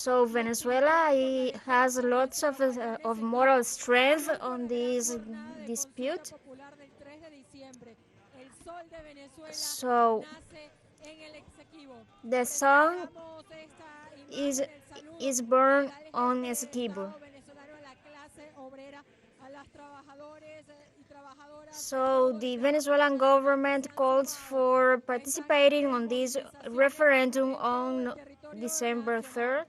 So Venezuela has lots of moral strength on this dispute. So the song is is born on Esequibo. So the Venezuelan government calls for participating on this referendum on December 3rd.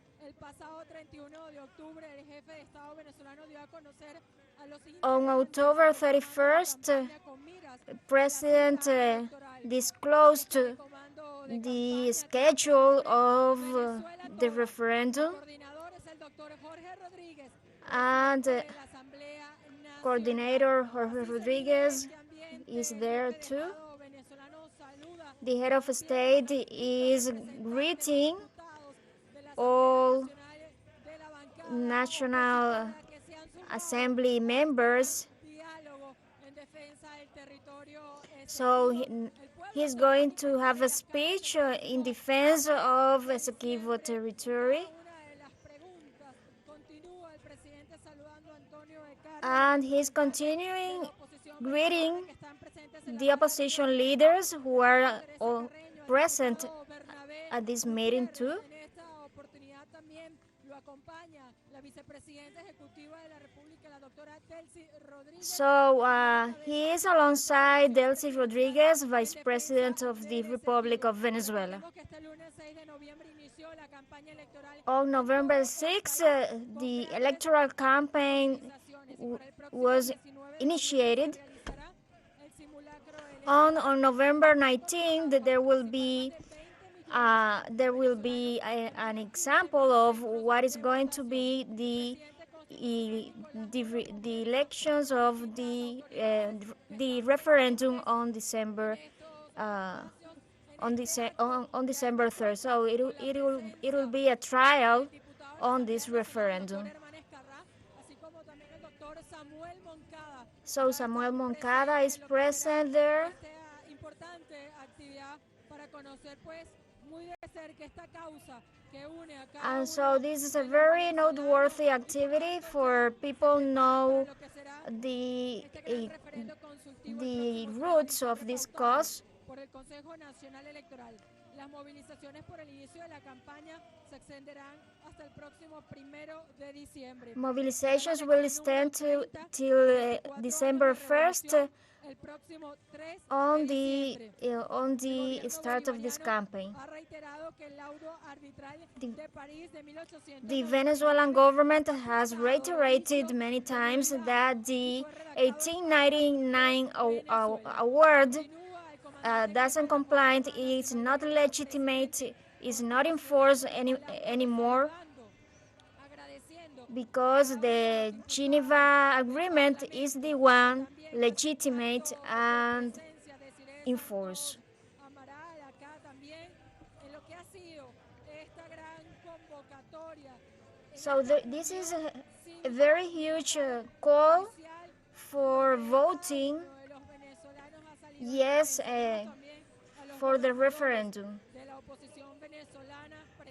On October 31st, President disclosed the schedule of the referendum, and coordinator Jorge Rodriguez is there too. The head of state is greeting all National Assembly members. So he's going to have a speech in defense of Esequibo territory. And he's continuing greeting the opposition leaders who are all present at this meeting too. So he is alongside Delcy Rodriguez, Vice President of the Republic of Venezuela. On November 6, the electoral campaign was initiated. On November 19th, there will be an example of what is going to be the elections of the referendum on December on December 3rd. So it will be a trial on this referendum. So Samuel Moncada is present there. And so this is a very noteworthy activity for people know the roots of this cause. Mobilizations will extend till December 1st on the start of this campaign. The Venezuelan government has reiterated many times that the 1899 award doesn't comply, is not legitimate, is not enforced anymore, because the Geneva Agreement is the one legitimate and enforced. So this is a very huge call for voting yes for the referendum.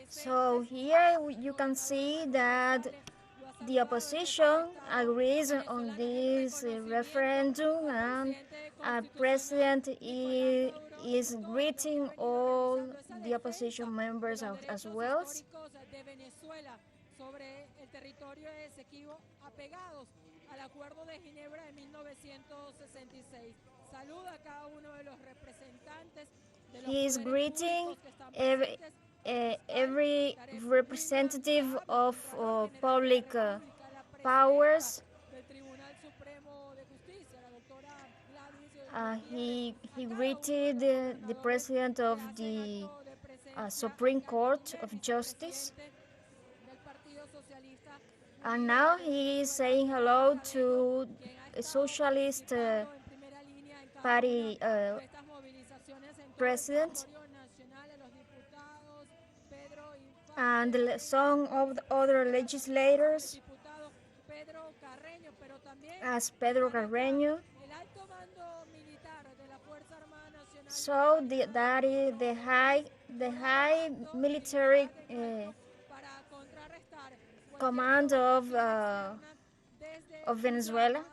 So here you can see that the opposition agrees on this referendum, and President is greeting all the opposition members as well. He is greeting every representative of public powers. He greeted the president of the Supreme Court of Justice. And now he is saying hello to a Socialist Party president and some of the other legislators, as Pedro Carreño. So that is the high military command of Venezuela.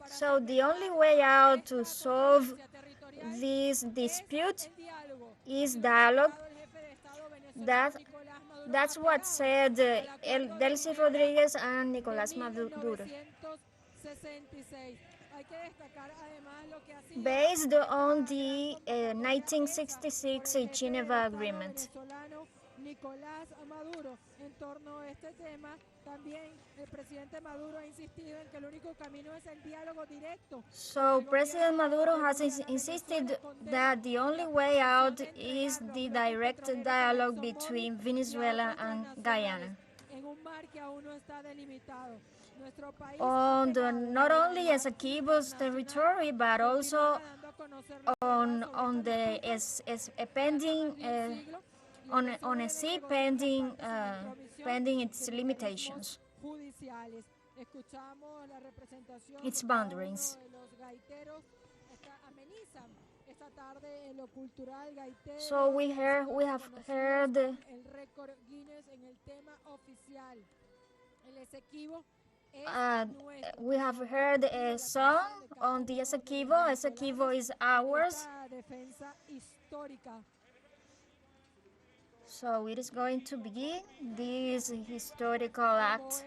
So the only way out to solve this dispute is dialogue. That's what said Delcy Rodriguez and Nicolas Maduro. Based on the 1966 Geneva Agreement. Nicolás Maduro. En torno a este tema, también el presidente Maduro ha insistido en que el único camino es el diálogo directo. So President Maduro has insisted that the only way out is the direct dialogue between Venezuela and Guyana. En un mar que aún no está delimitado. On not only Esequibo's territory, but also on the pending on a sea pending its limitations, its boundaries. So we have heard we have heard a song on the Esequibo. Esequibo is ours. So it is going to begin this historical act.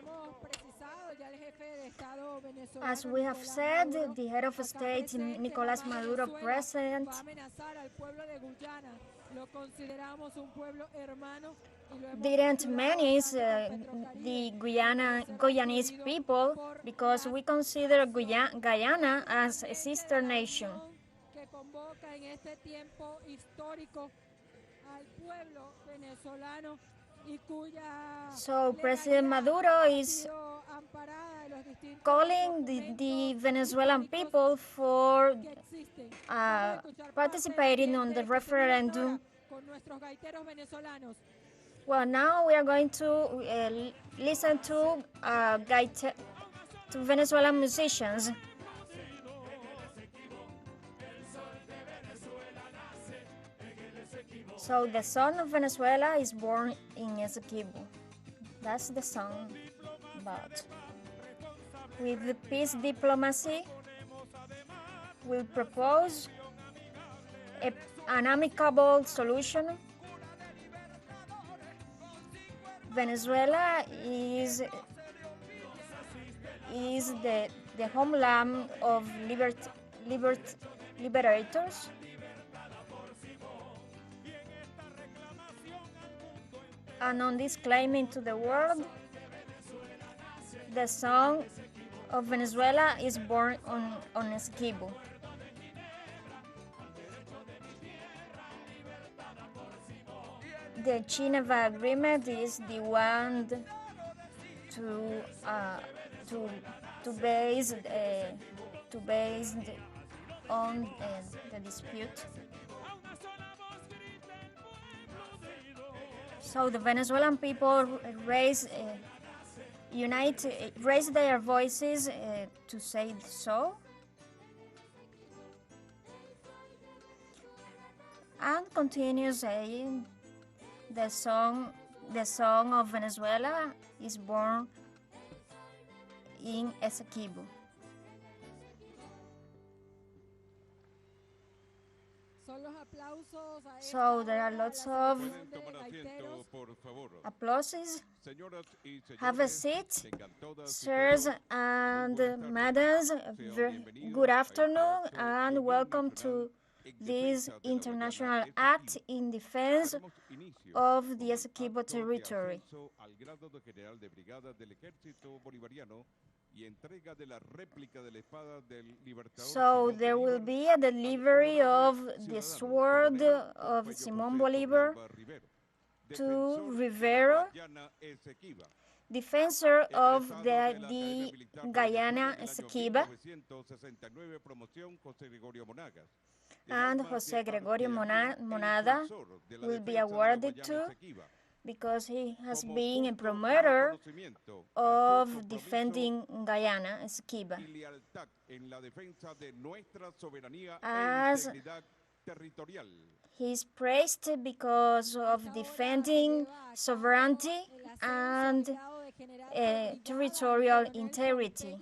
As we have said, the head of state, Nicolás Maduro, present. Didn't menace the Guyanese people because we consider Guyana as a sister nation. So President Maduro is calling the Venezuelan people for participating on the referendum. Well, now we are going to listen to Venezuelan musicians. So the son of Venezuela is born in Esequibo. That's the song about. With the peace diplomacy, we'll propose an amicable solution. Venezuela is the homeland of liberators. And on this claiming to the world, the song of Venezuela is born on Esequibo. The Geneva Agreement is the one to base on the dispute. So the Venezuelan people raise their voices to say so, and continue saying the song of Venezuela is born in Esequibo. So there are lots of applauses. Have a seat, sirs and madams. Good afternoon and welcome to this international act in defense of the Esequibo territory. So there will be a delivery of the sword of Simón Bolívar to Rivero, defensor of the Guyana Esequiba, and José Gregorio Monada will be awarded to because he has been a promoter of defending Guyana, Esequiba, as he's praised because of defending sovereignty and territorial integrity.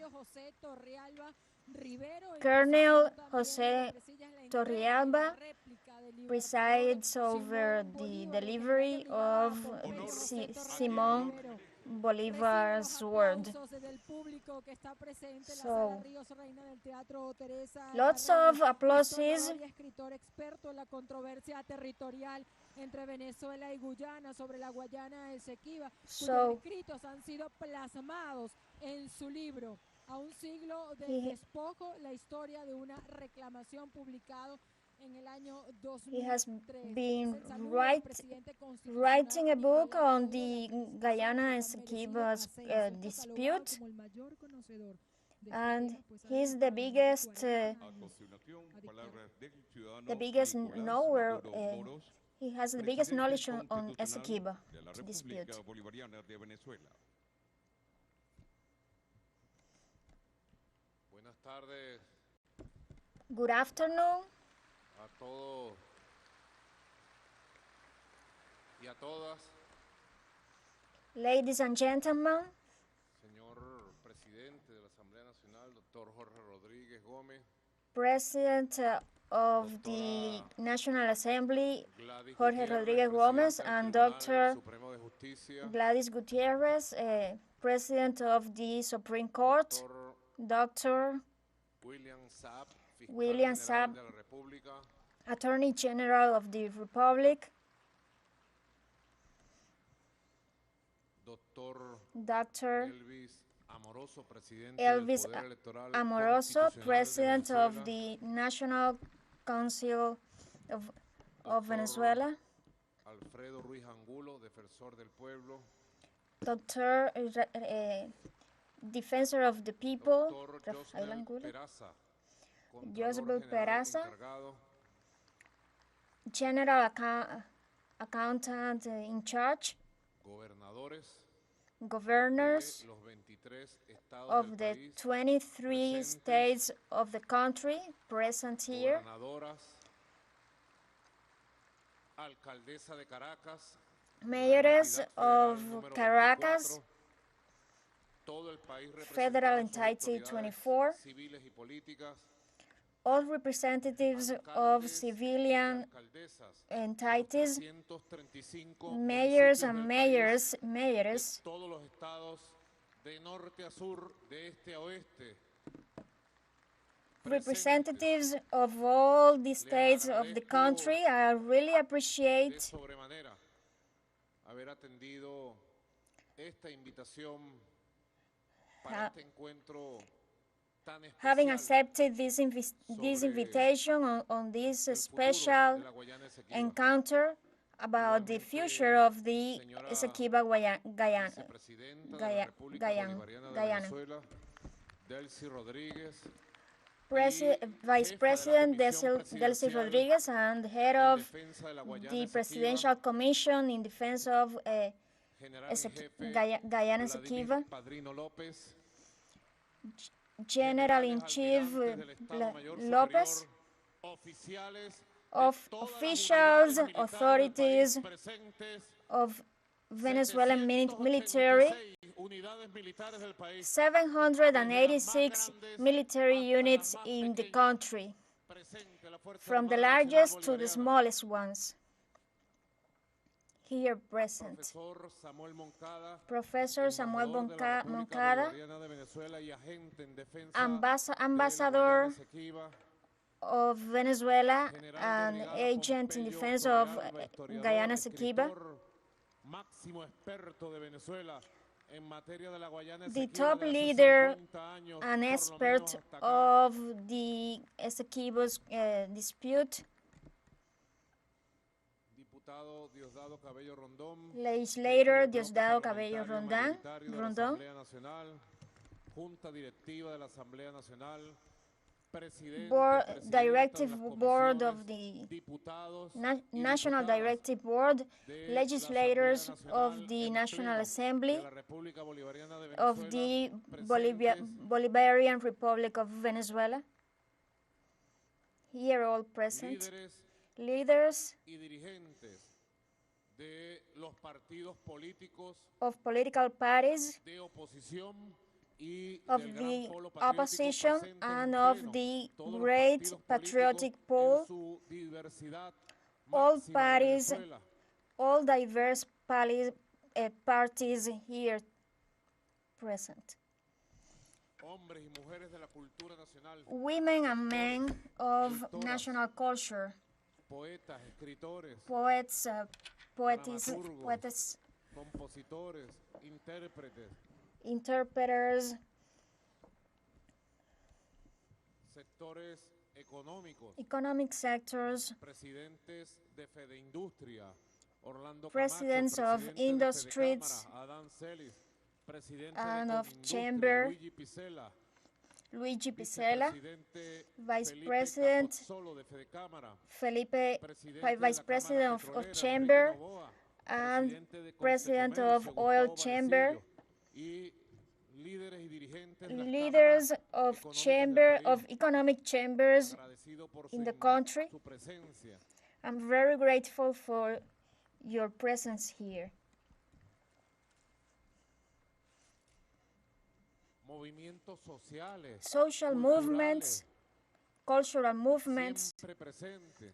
Colonel Jose Torrealba presides over the delivery of Simón Bolívar's word. So, lots of applauses. Entre Venezuela y Guyana sobre la Guayana Esequiba, So, cuyos escritos han sido plasmados en su libro A un siglo del despojo, la historia de una reclamación publicado en el año 2003. He has been writing a book on the Guyana Esequiba's dispute, and he's the biggest knower. He has the biggest knowledge on Esequiba dispute. Buenas tardes. Good afternoon. A todos y a todas. Ladies and gentlemen, Señor Presidente de la Asamblea Nacional, Dr. Jorge Rodríguez Gómez. President of the National Assembly, Jorge Rodríguez Gómez, and Dr. Gladys Gutierrez, President of the Supreme Court, Dr. William Saab, Attorney General of the Republic, Dr. Elvis Amoroso, President of the National Council of Venezuela, Alfredo Ruiz Angulo, Defensor del Pueblo, Dr. Defensor of the People, Joseph Peraza, General Accountant in Charge, governors of the 23 states of the country present here, mayors of Caracas, Federal Entity 24, all representatives of civilian entities, mayors and mayors, representatives of all the states of the country. I really appreciate having accepted this invitation on this special encounter about the future of the Esequiba Guyana. Vice President Delcy Rodriguez and head of the Presidential Commission in Defense of Guyana Esequiba, General-in-Chief Lopez, of officials, authorities of Venezuelan military, 786 military units in the country, from the largest to the smallest ones. Here present, Professor Samuel Moncada, Ambassador of Venezuela and agent in defense of Guyana Esequiba, the top leader and expert of the Esequibo's dispute, legislator Diosdado Cabello Rondón, directive board of the National Directive Board, legislators of the National Assembly of the Bolivarian Republic of Venezuela, here all present, leaders of political parties, of the opposition, and of the great patriotic pool, all parties, all diverse parties here present. Women and men of national culture, poets, poetess, interpreters, economic sectors, presidents of industries and of chamber, Luigi Picella, Vice President Felipe, Vice President of Chamber, and President of Oil Chamber, leaders of economic chambers in the country. I'm very grateful for your presence here. Social movements, cultural movements,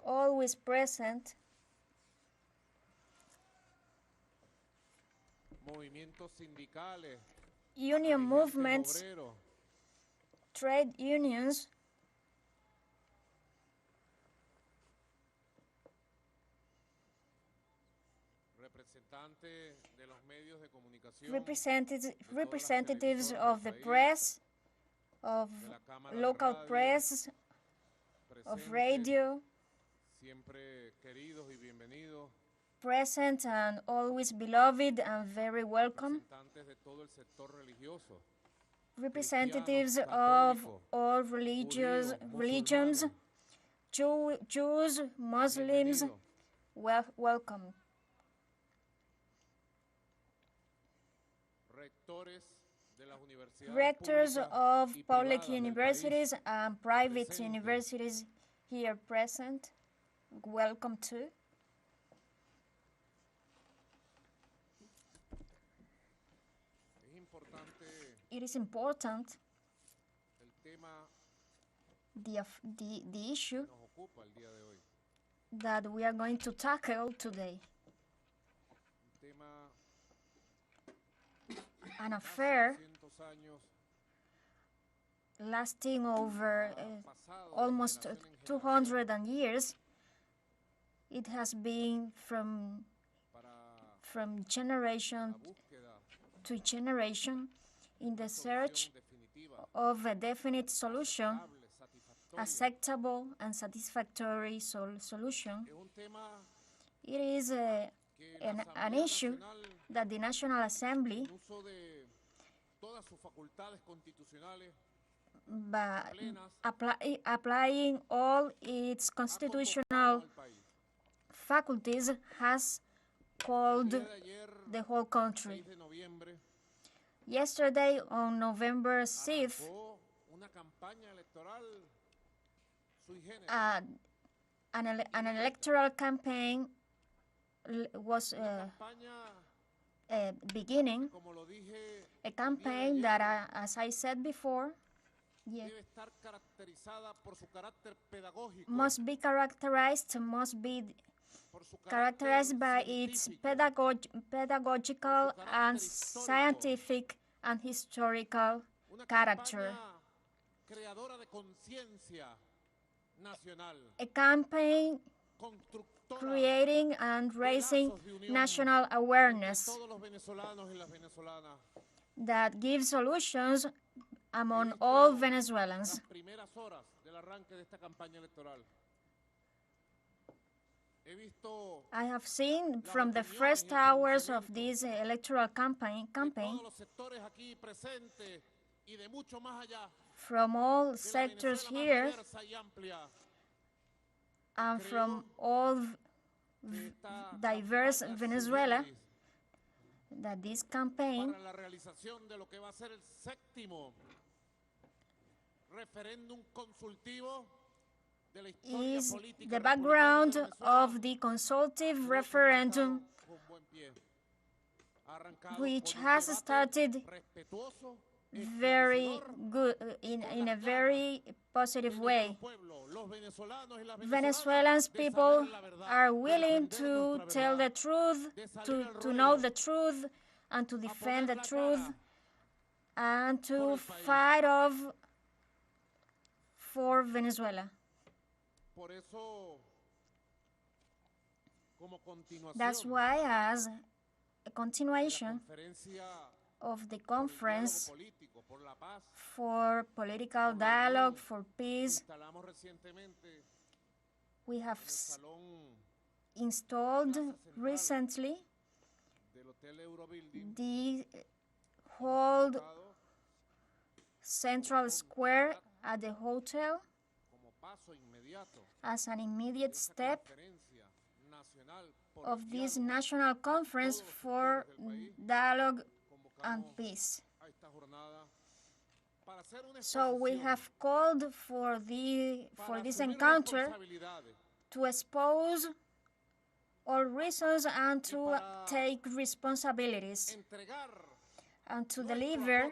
always present. Union movements, trade unions, representatives of the press, of local press, of radio, present and always beloved and very welcome. Representatives of all religions, Jews, Muslims, welcome. Rectors of public universities and private universities here present, welcome too. It is important, the issue that we are going to tackle today. An affair lasting over almost 200 years. It has been from generation to generation in the search of a definite solution, acceptable and satisfactory solution. It is an issue that the National Assembly, applying all its constitutional faculties, has called the whole country. Yesterday, on November 6th, an electoral campaign was beginning, a campaign that, as I said before, must be characterized by its pedagogical and scientific and historical character. A campaign creating and raising national awareness that gives solutions among all Venezuelans. I have seen from the first hours of this electoral campaign from all sectors here and from all diverse Venezuela, that this campaign is the background of the consultative referendum, which has started very good, in a very positive way. Venezuelans people are willing to tell the truth, to know the truth, and to defend the truth, and to fight off for Venezuela. That's why, as a continuation of the conference for political dialogue for peace, we have installed recently the whole central square at the hotel as an immediate step of this national conference for dialogue and peace. So we have called for this encounter to expose all reasons and to take responsibilities and to deliver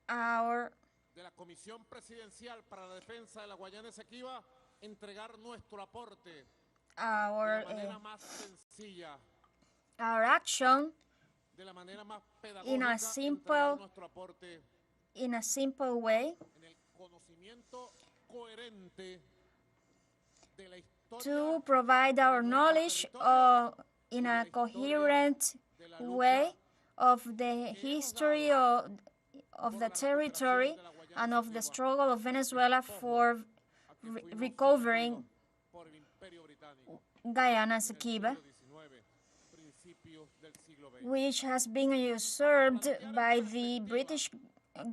our de la Comisión Presidencial para la Defensa de la Guayana Esequiba, entregar nuestro aporte de la manera más sencilla, our action de la manera más pedagógica, in a simple way, en el conocimiento coherente de la historia, to provide our knowledge in a coherent way of the history of the territory and of the struggle of Venezuela for recovering Guyana Esequiba, which has been usurped by the British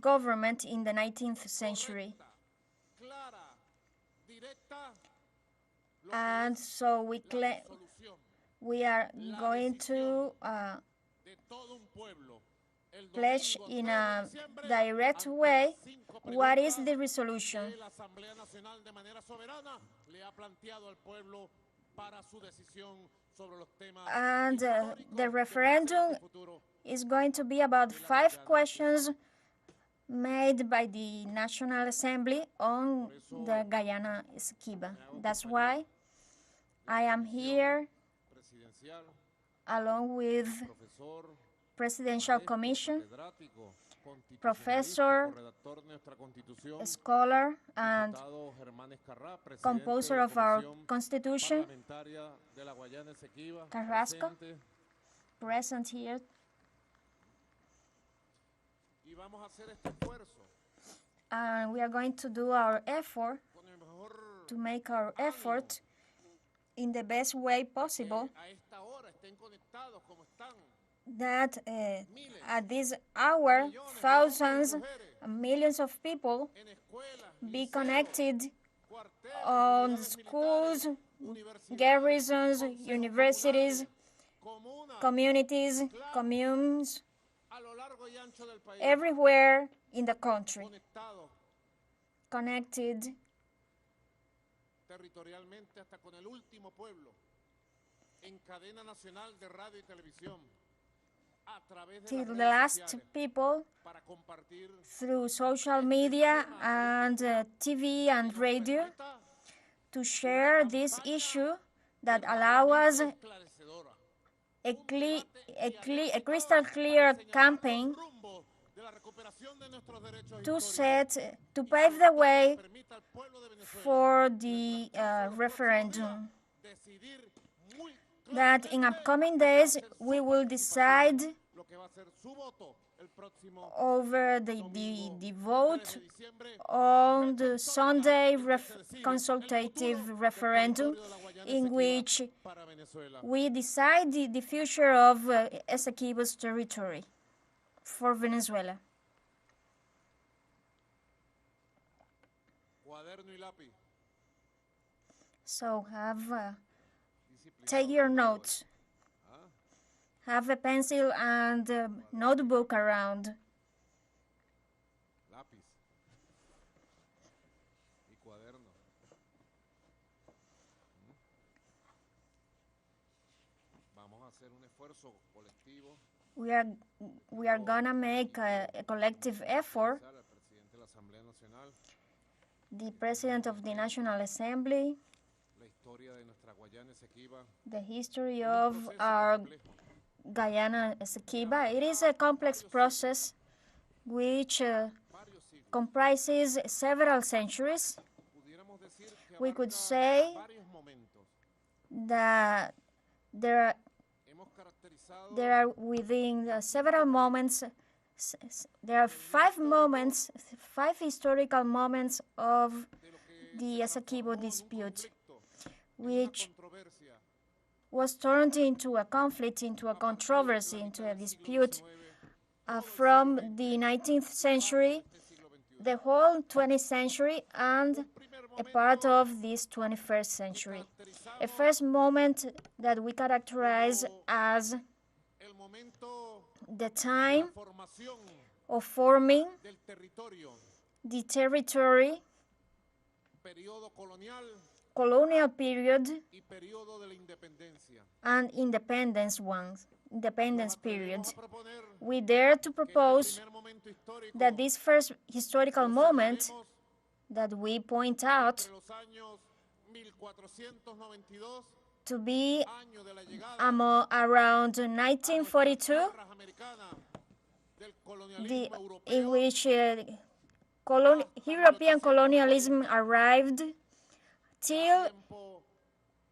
government in the 19th century. And so we are going to pledge in a direct way what is the resolution. And the referendum is going to be about 5 questions made by the National Assembly on the Guyana Esequiba. That's why I am here along with Presidential Commission, professor, scholar, and composer of our Constitution, Carrasco, present here. And we are going to do our effort, to make our effort in the best way possible, that at this hour, thousands, millions of people be connected on schools, garrisons, universities, communities, communes, everywhere in the country, connected territorialmente hasta con el último pueblo, en cadena nacional de radio y televisión, a través de till las the redes last sociales, people para compartir through social media and TV and radio, to share this issue that allow us a crystal clear campaign to pave the way for the referendum, that in upcoming days we will decide over the vote on the Sunday consultative referendum, in which we decide the future of Esequibo's territory for Venezuela. So take your notes. Have a pencil and a notebook around. We are gonna make a collective effort. The President of the National Assembly, the history of our Guyana Esequiba. It is a complex process which comprises several centuries. We could say that there are within several moments, there are 5 moments, 5 historical moments of the Esequibo dispute, which was turned into a conflict, into a controversy, into a dispute from the 19th century, the whole 20th century, and a part of this 21st century. A first moment that we characterize as the time of forming the territory, colonial period, and independence period. We dare to propose that this first historical moment that we point out to be around 1942, in which European colonialism arrived, till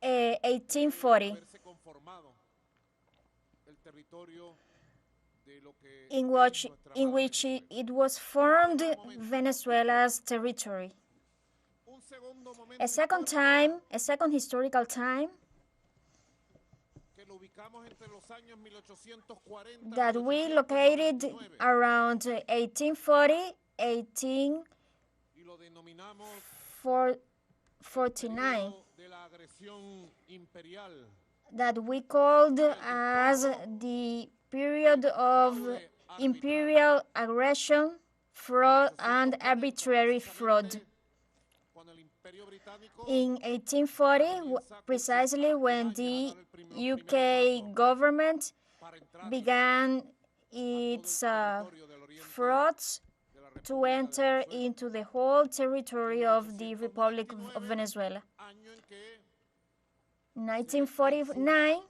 1840, in which it was formed Venezuela's territory. A second historical time, that we located around 1840, 1849, that we called as the period of imperial aggression, fraud, and arbitrary fraud. In 1840, precisely when the UK government began its frauds to enter into the whole territory of the Republic of Venezuela. In 1849,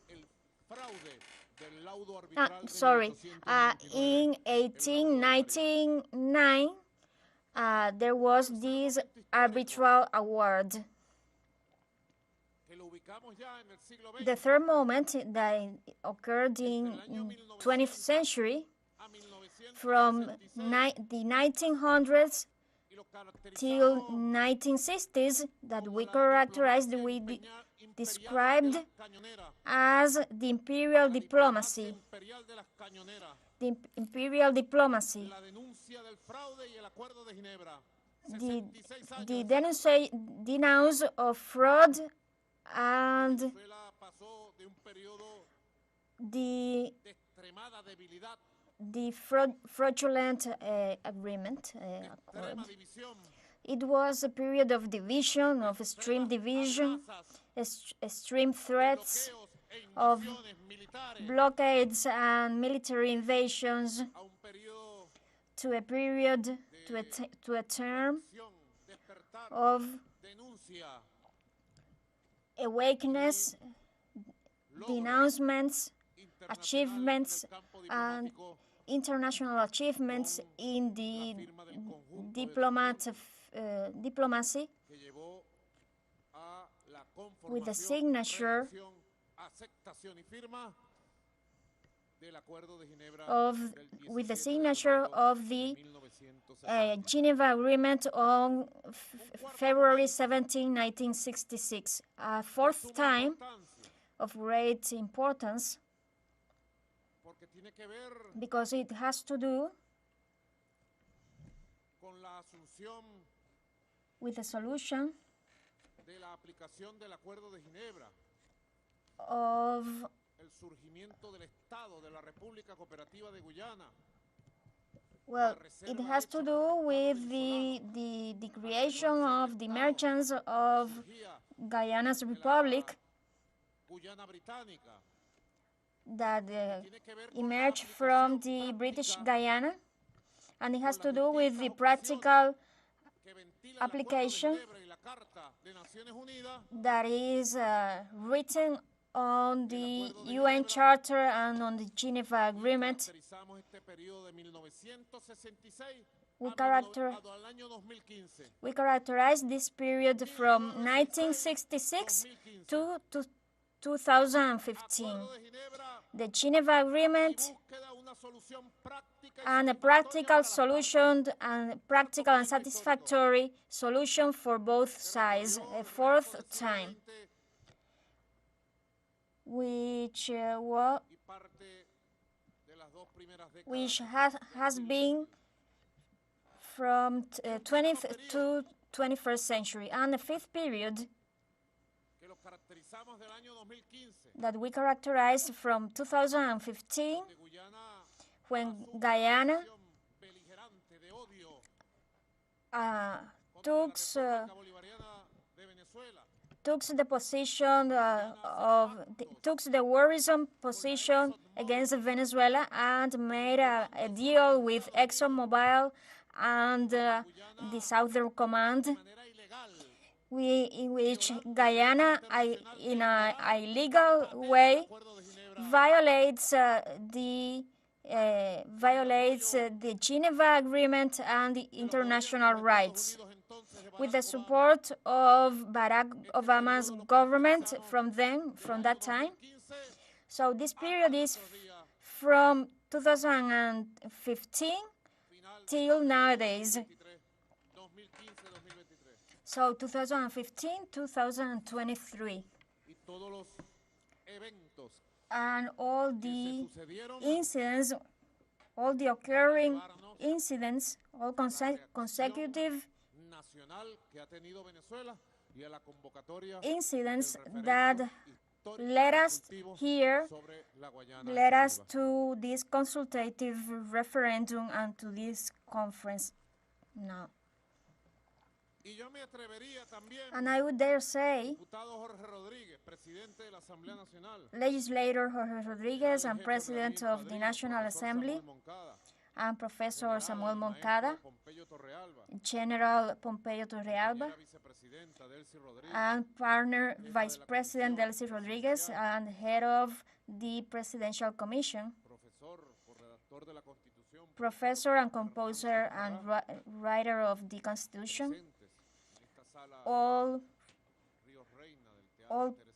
in 1899, there was this arbitral award. The third moment that occurred in 20th century, from the 1900s till 1960s, that we characterized, we described as the imperial diplomacy. The imperial diplomacy. The denounce of fraud and the fraudulent agreement. It was a period of division, of extreme division, extreme threats, of blockades and military invasions, to a period, to a term of awakeness, denouncements, achievements, and international achievements in the diplomacy, with the signature of the Geneva Agreement on February 17, 1966. A fourth time of great importance, because it has to do with the solution de la aplicación del Acuerdo de Ginebra, of el surgimiento del Estado de la República Cooperativa de Guyana. Well, it has to do with the creation of the emergence of Guyana's Republic that emerged from the British Guyana, and it has to do with the practical application that is written on the UN Charter and on the Geneva Agreement. We characterize this period from 1966 to 2015. The Geneva Agreement and a practical solution and practical and satisfactory solution for both sides, a fourth time, which has been from 20th to 21st century, and the fifth period that we characterized from 2015, when Guyana took the position took the worrisome position against Venezuela and made a deal with ExxonMobil and the Southern Command, in which Guyana, in an illegal way, violates the Geneva Agreement and the international rights. With the support of Barack Obama's government from that time. So this period is from 2015 till nowadays. So 2015, 2023. And all the incidents, all the occurring incidents, all consecutive incidents that led us here, led us to this consultative referendum and to this conference now. And I would dare say, Legislator Jorge Rodriguez and President of the National Assembly, and Professor Samuel Moncada, General Pompeyo Torrealba, and partner Vice President Delcy Rodriguez, and head of the Presidential Commission, Professor and composer and writer of the Constitution, all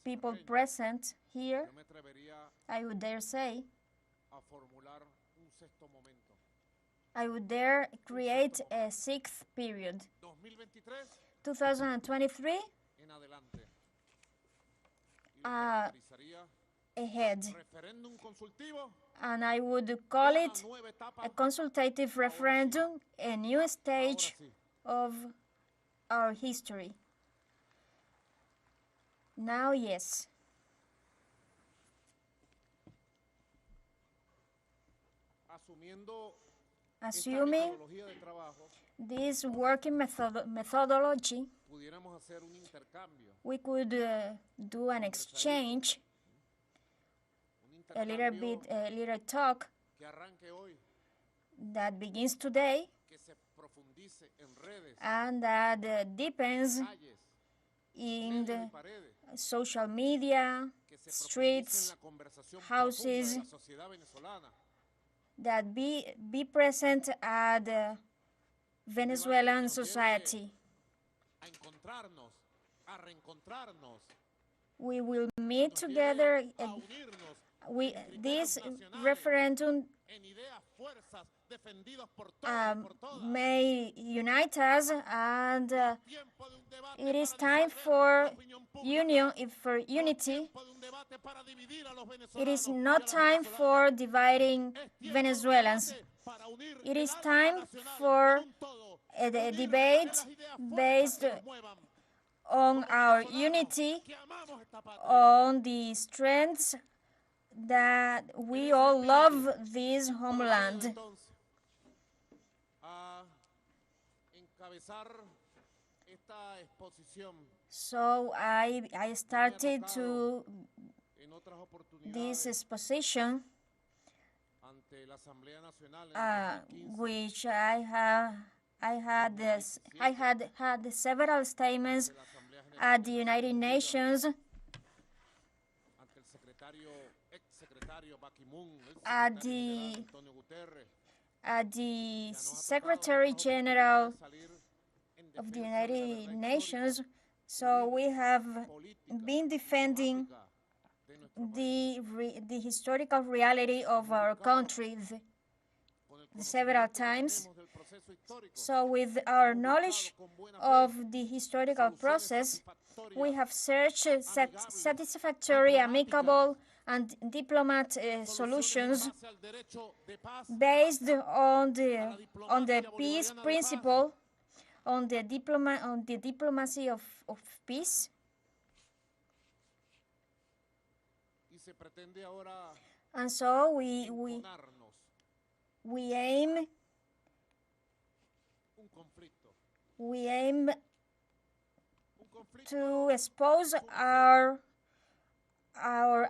people present here, I would dare say, I would dare create a sixth period. 2023 ahead. And I would call it a consultative referendum, a new stage of our history. Now, yes. Assuming this working methodology, we could do an exchange, a little talk that begins today and that deepens in the social media, streets, houses, that be present at the Venezuelan society. We will meet together. This referendum may unite us, and it is time for union, for unity. It is not time for dividing Venezuelans. It is time for a debate based on our unity, on the strengths that we all love this homeland. So I started to this exposition, which I had several statements at the United Nations, at the Secretary General of the United Nations. So we have been defending the historical reality of our country several times. So with our knowledge of the historical process, we have searched satisfactory, amicable, and diplomat solutions based on the peace principle, on the diplomacy of peace. And so we aim to expose our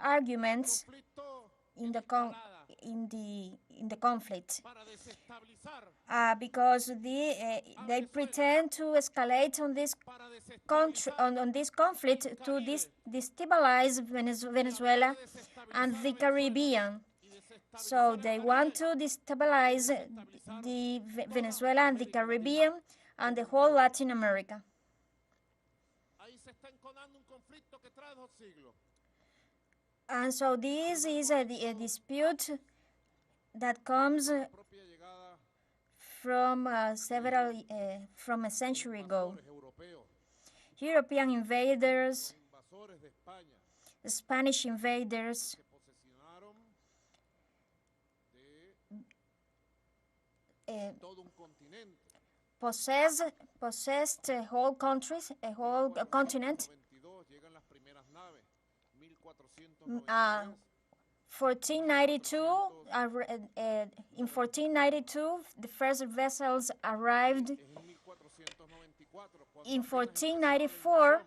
arguments in the conflict, because they pretend to escalate on this conflict to destabilize Venezuela and the Caribbean. So they want to destabilize the Venezuela and the Caribbean and the whole Latin America. And so this is a dispute that comes from from a century ago. European invaders, Spanish invaders, possessed whole countries, a whole continent. 1492, in 1492, the first vessels arrived. In 1494,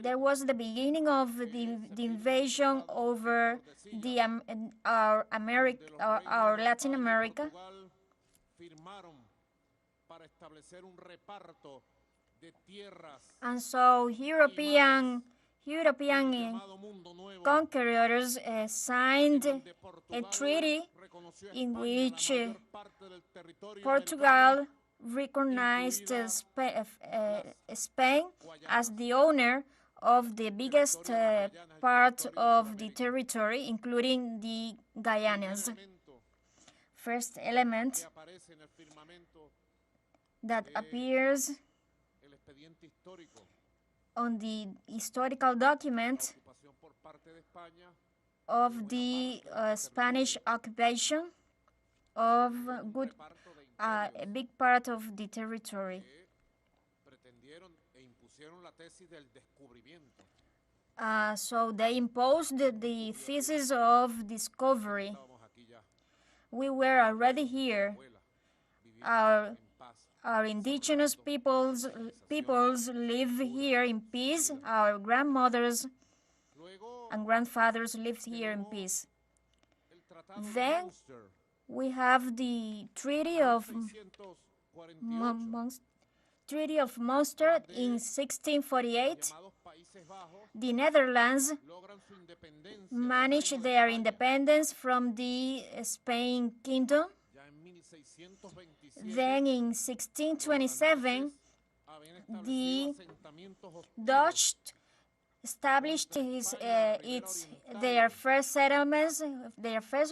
there was the beginning of the invasion over our Latin America. And so European conquerors signed a treaty in which Portugal recognized Spain as the owner of the biggest part of the territory, including the Guyanas. First element that appears on the historical document of the Spanish occupation of a big part of the territory. So they imposed the thesis of discovery. We were already here. Our indigenous peoples live here in peace. Our grandmothers and grandfathers lived here in peace. Then we have the Treaty of Munster in 1648. The Netherlands managed their independence from the Spain Kingdom. Then in 1627, the Dutch established their first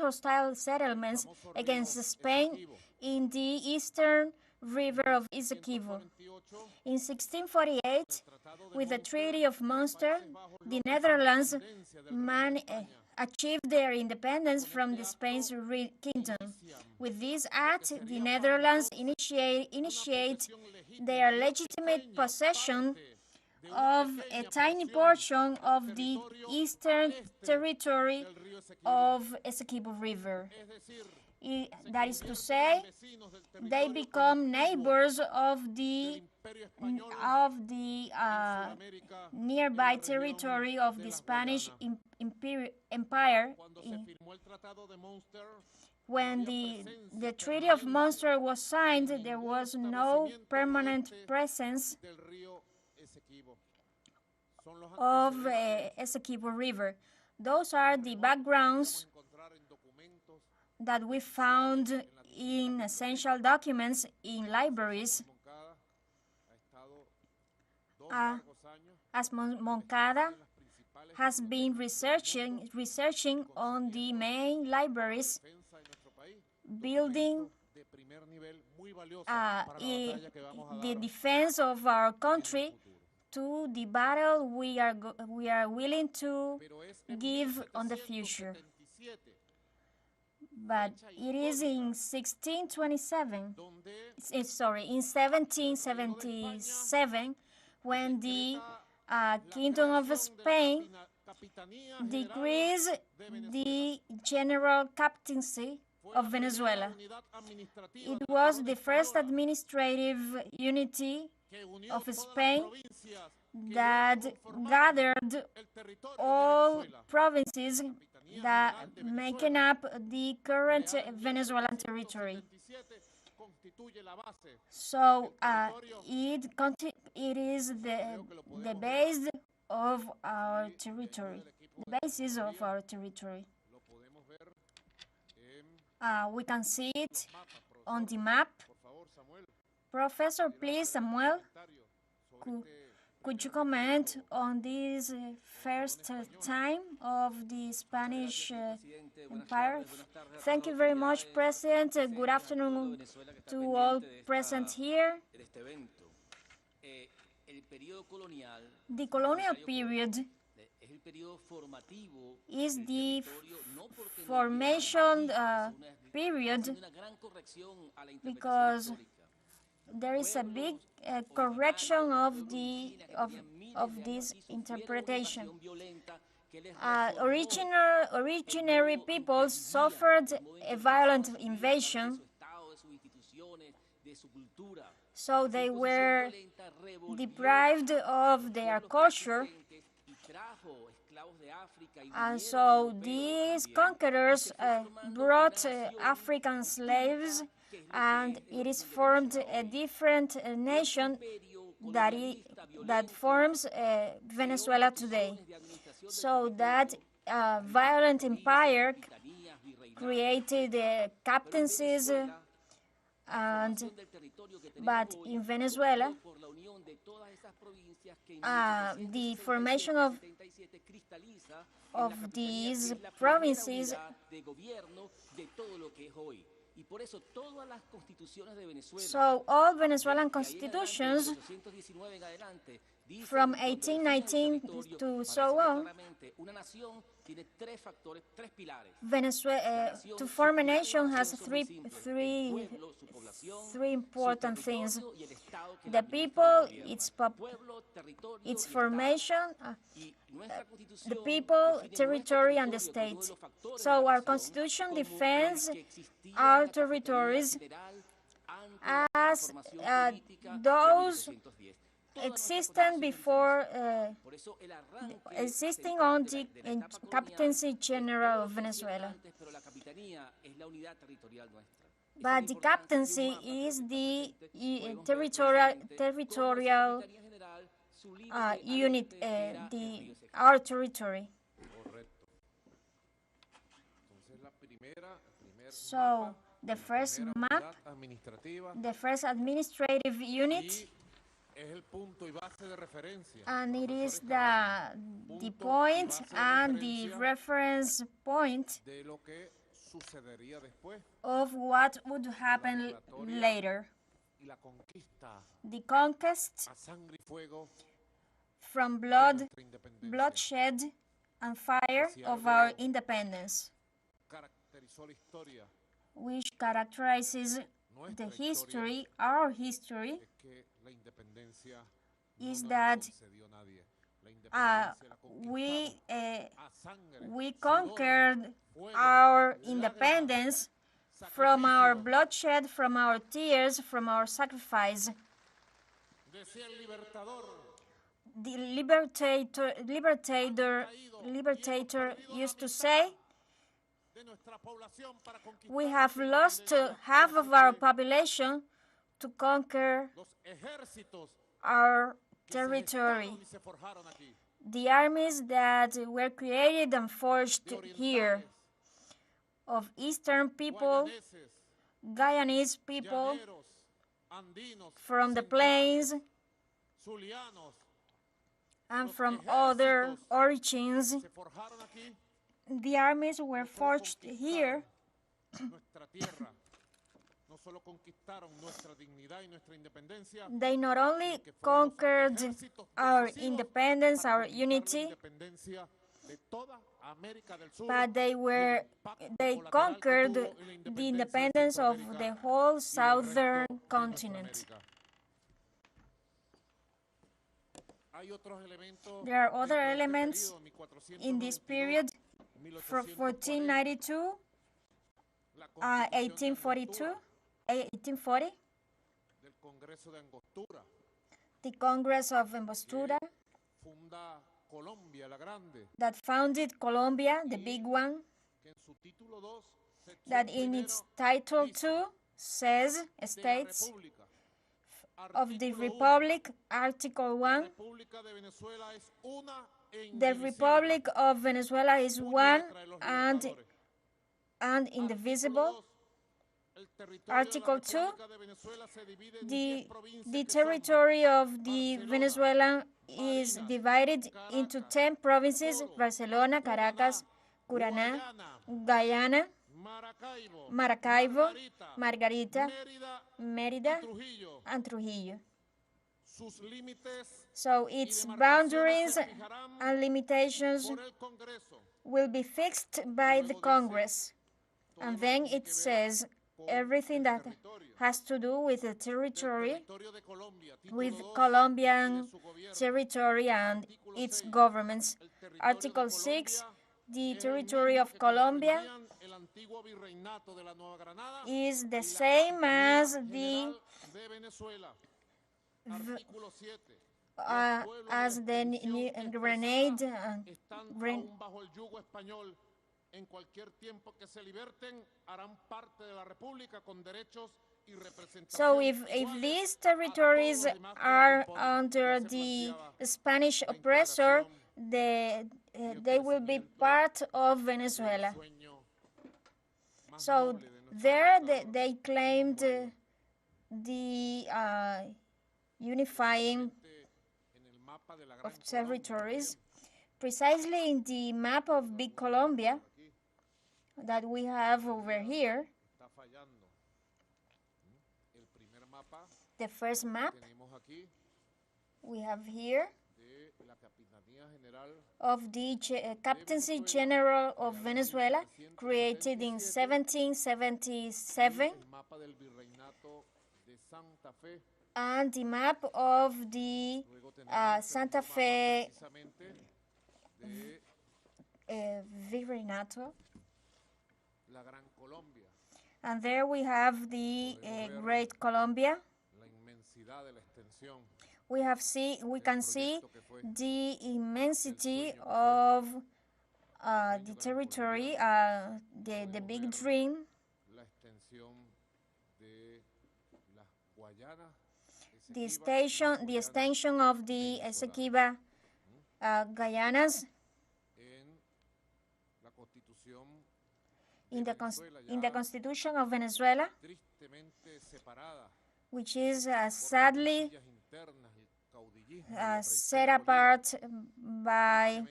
hostile settlements against Spain in the eastern river of Esequibo. In 1648, with the Treaty of Munster, the Netherlands achieved their independence from the Spanish kingdom. With this act, the Netherlands initiate their legitimate possession of a tiny portion of the eastern territory of Esequibo River. That is to say, they become neighbors of the nearby territory of the Spanish Empire. When the Treaty of Munster was signed, there was no permanent presence of Esequibo River. Those are the backgrounds that we found in essential documents in libraries. As Moncada has been researching on the main libraries, building the defense of our country to the battle we are willing to give on the future. But it is in 1777, when the Kingdom of Spain decrees the general captaincy of Venezuela. It was the first administrative unity of Spain that gathered all provinces that making up the current Venezuelan territory. So it is the base of our territory, the basis of our territory. We can see it on the map. Professor, please, Samuel, could you comment on this first time of the Spanish Empire? Thank you very much, President. Good afternoon to all present here. The colonial period is the formation period because there is a big correction of this interpretation. Originary peoples suffered a violent invasion, so they were deprived of their culture. And so these conquerors brought African slaves, and it is formed a different nation that forms Venezuela today. So that violent empire created captaincies, but in Venezuela, the formation of these provinces so all Venezuelan constitutions from 1819 to so on, to form a nation has three important things: the people, its formation, the people, territory, and the state. So our constitution defends our territories as those existing before existing on the Captaincy General of Venezuela. But the captaincy is the territorial unit, our territory. So the first map, the first administrative unit, and it is the point and the reference point of what would happen later. The conquest from bloodshed and fire of our independence, which characterizes the history, our history, is that we conquered our independence from our bloodshed, from our tears, from our sacrifice. The liberator used to say, we have lost half of our population to conquer our territory. The armies that were created and forged here, of Eastern people, Guyanese people, from the plains, and from other origins, the armies were forged here. They not only conquered our independence, our unity, but they conquered the independence of the whole southern continent. There are other elements in this period, from 1492, 1842, 1840, the Congress of Angostura, that founded Colombia, the big one, that in its Title II states of the Republic, Article 1, the Republic of Venezuela is one and indivisible. Article 2, the territory of the Venezuelan is divided into 10 provinces: Barcelona, Caracas, Curaná, Guyana, Maracaibo, Margarita, Mérida, and Trujillo. So its boundaries and limitations will be fixed by the Congress. And then it says everything that has to do with the territory, with Colombian territory and its governments. Article 6, the territory of Colombia is the same as the Grenade. En cualquier tiempo que se liberten, harán parte de la República con derechos y representación. So if these territories are under the Spanish oppressor, they will be part of Venezuela. So there they claimed the unifying of territories. Precisely in the map of Big Colombia that we have over here, the first map we have here of the Captaincy General of Venezuela, created in 1777, and the map of the Santa Fe Virreinato. And there we have the Great Colombia. We can see the immensity of the territory, the big dream. The extension of the Esequiba Guayanas in the Constitution of Venezuela, which is sadly set apart by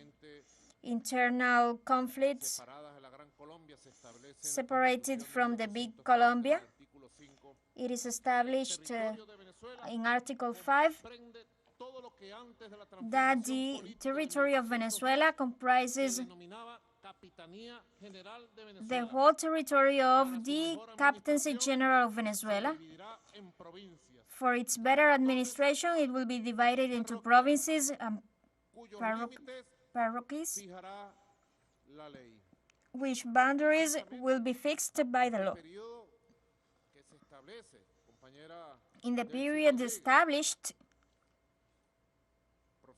internal conflicts, separated from the big Colombia. It is established in Article 5 that the territory of Venezuela comprises the whole territory of the Captaincy General of Venezuela. For its better administration, it will be divided into provinces and parochies, which boundaries will be fixed by the law. In the period established,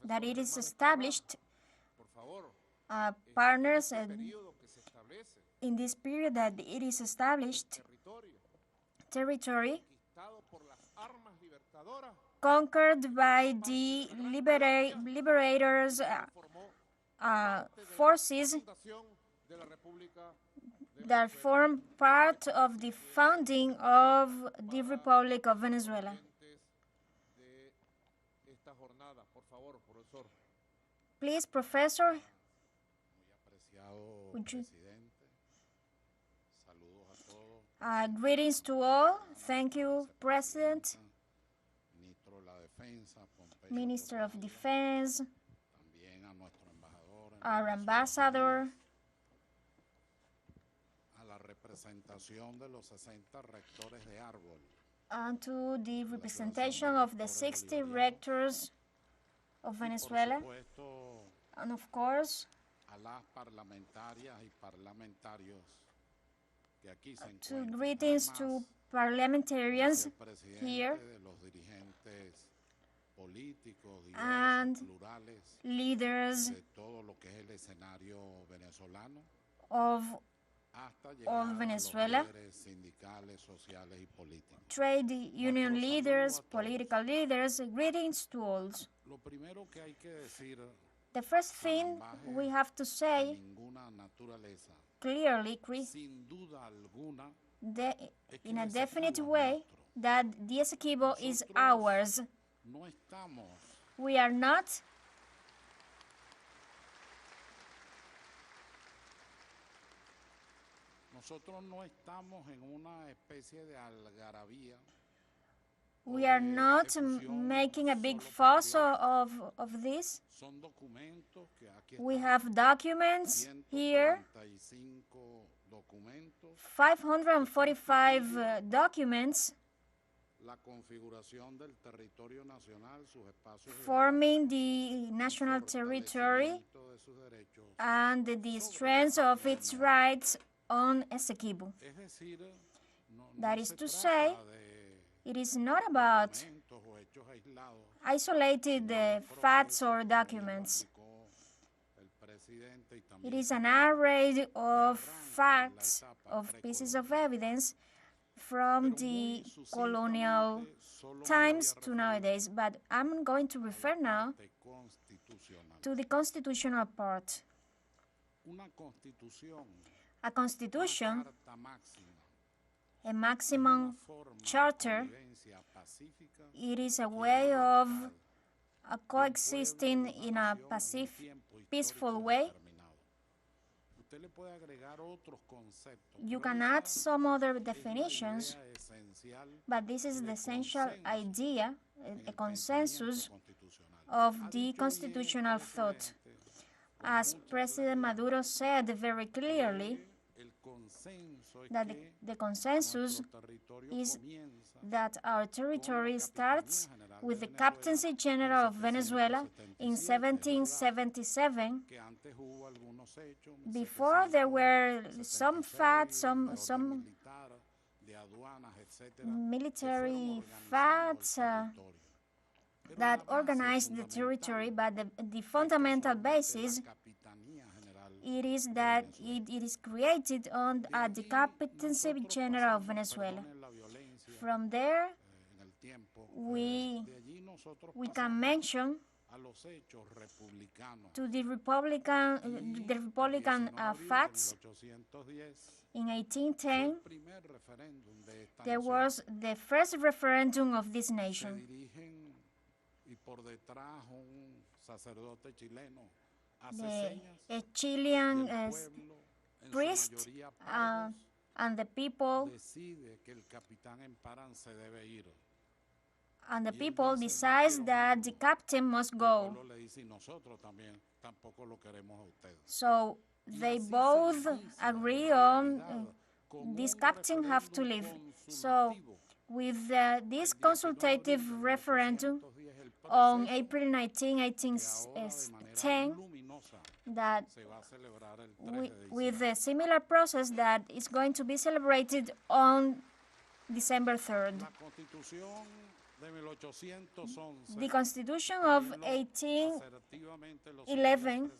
that it is established, partners, in this period that it is established, territory conquered by the liberators' forces that form part of the founding of the Republic of Venezuela. Please, Professor, would you? Greetings to all. Thank you, President, Minister of Defense, our ambassador, and to the representation of the 60 rectors of Venezuela, and of course, to greetings to parliamentarians here and leaders of all Venezuela, trade union leaders, political leaders, greetings to all. The first thing we have to say clearly, in a definite way, that the Esequibo is ours. We are not making a big fuss of this. We have documents here, 545 documents forming the national territory and the strength of its rights on Esequibo. That is to say, it is not about isolated facts or documents. It is an array of facts, of pieces of evidence from the colonial times to nowadays. But I'm going to refer now to the constitutional part. A constitution, a maximum charter, it is a way of coexisting in a peaceful way. You can add some other definitions, but this is the essential idea, a consensus of the constitutional thought. As President Maduro said very clearly, that the consensus is that our territory starts with the Captaincy General of Venezuela in 1777. Before there were some facts, some military facts that organized the territory, but the fundamental basis it is that it is created at the Captaincy General of Venezuela. From there, we can mention to the Republican facts. In 1810, there was the first referendum of this nation. A Chilean priest and the people and the people decides that the captain must go. So they both agree on this captain have to leave. So with this consultative referendum on April 19, 1810, that with a similar process that is going to be celebrated on December 3rd. The Constitution of 1811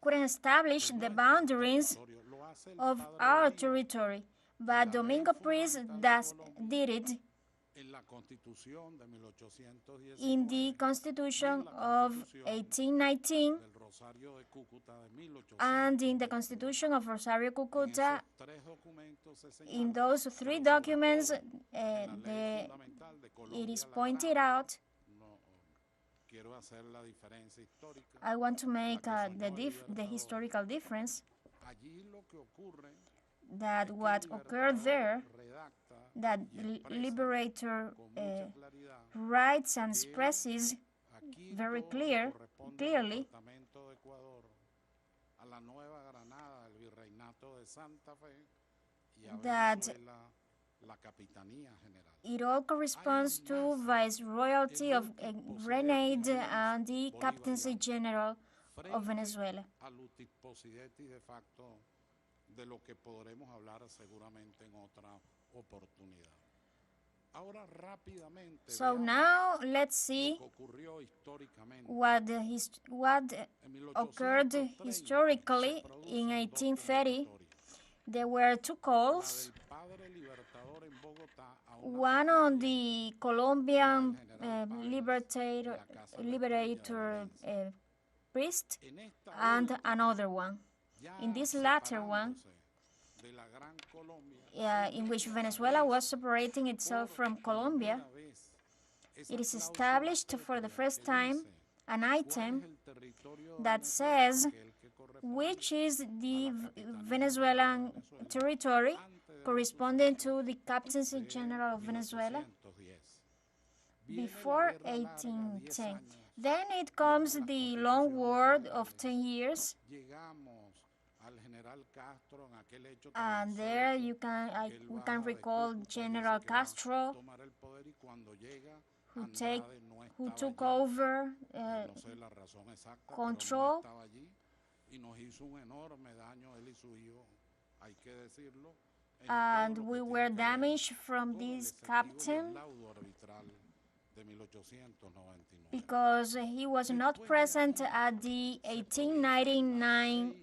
couldn't establish the boundaries of our territory, but Domingo Pris did it in the Constitution of 1819 and in the Constitution of Rosario Cucuta. In those three documents, it is pointed out. I want to make the historical difference that what occurred there, that Liberator writes and expresses very clearly that it all corresponds to Viceroyalty of Grenade and the Captaincy General of Venezuela. So now let's see what occurred historically in 1830. There were two calls, one on the Colombian liberator priest and another one. In this latter one, in which Venezuela was separating itself from Colombia, it is established for the first time an item that says which is the Venezuelan territory corresponding to the Captaincy General of Venezuela before 1810. Then it comes the long war of 10 years. And there we can recall General Castro, who took over control, and we were damaged from this captain because he was not present at the 1899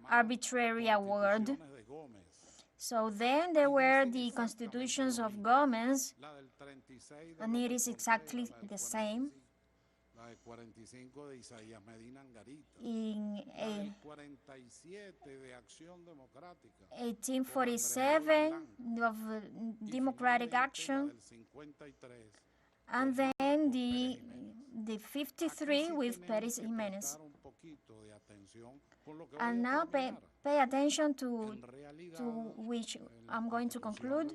arbitrary award. So then there were the constitutions of Gomez, and it is exactly the same. In 1847 of Democratic Action, and then the 53 with Pérez Jiménez. And now pay attention to which I'm going to conclude.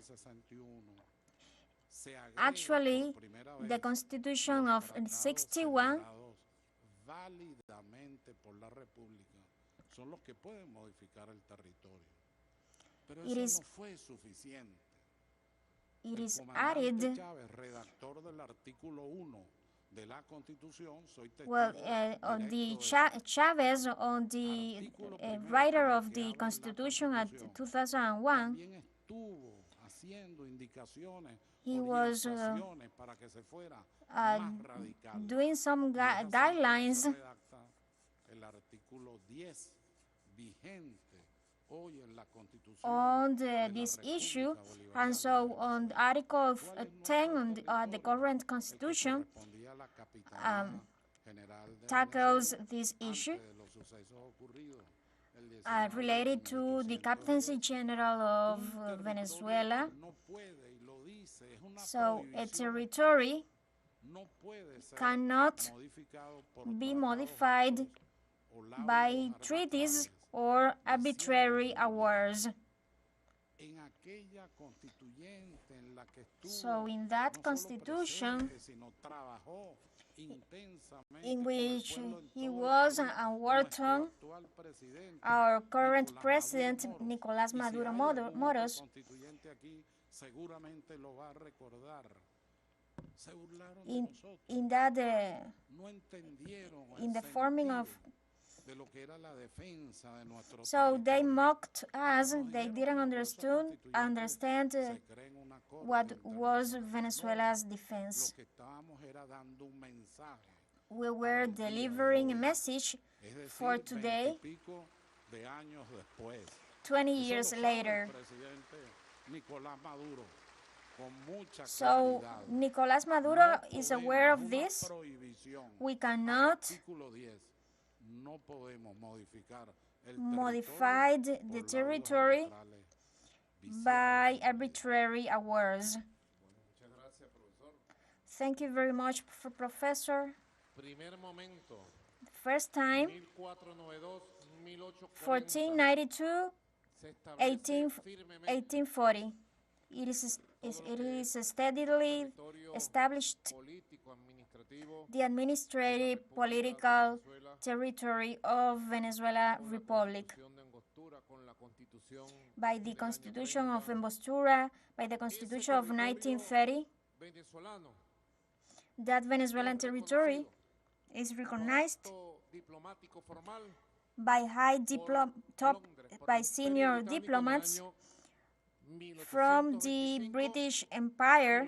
Actually, the Constitution of 61 it is added. Well, on the Chavez, on the writer of the Constitution at 2001, he was doing some guidelines on this issue, and so on Article 10 on the current Constitution tackles this issue related to the Captaincy General of Venezuela. So a territory cannot be modified by treaties or arbitrary awards. So in that constitution, in which he was and worked on, our current president, Nicolas Maduro Moros, in the forming of, so they mocked us. They didn't understand what was Venezuela's defense. We were delivering a message for today, 20 years later. So Nicolas Maduro is aware of this. We cannot modify the territory by arbitrary awards. Thank you very much, Professor. First time, 1492, 1840. It is steadily established the administrative political territory of Venezuela Republic by the Constitution of Angostura, by the Constitution of 1930. That Venezuelan territory is recognized by by senior diplomats from the British Empire,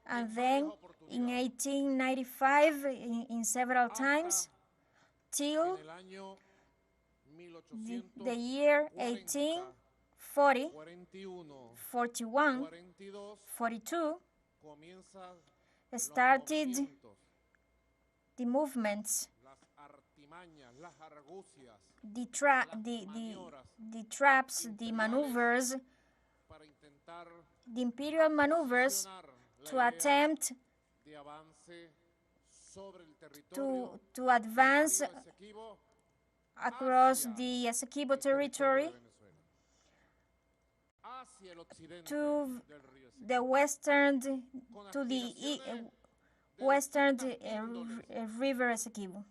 and then in 1895 in several times, till the year 1840, 41, 42, started the movements, the traps, the maneuvers, the imperial maneuvers to attempt to advance across the Esequibo territory to the western river Esequibo.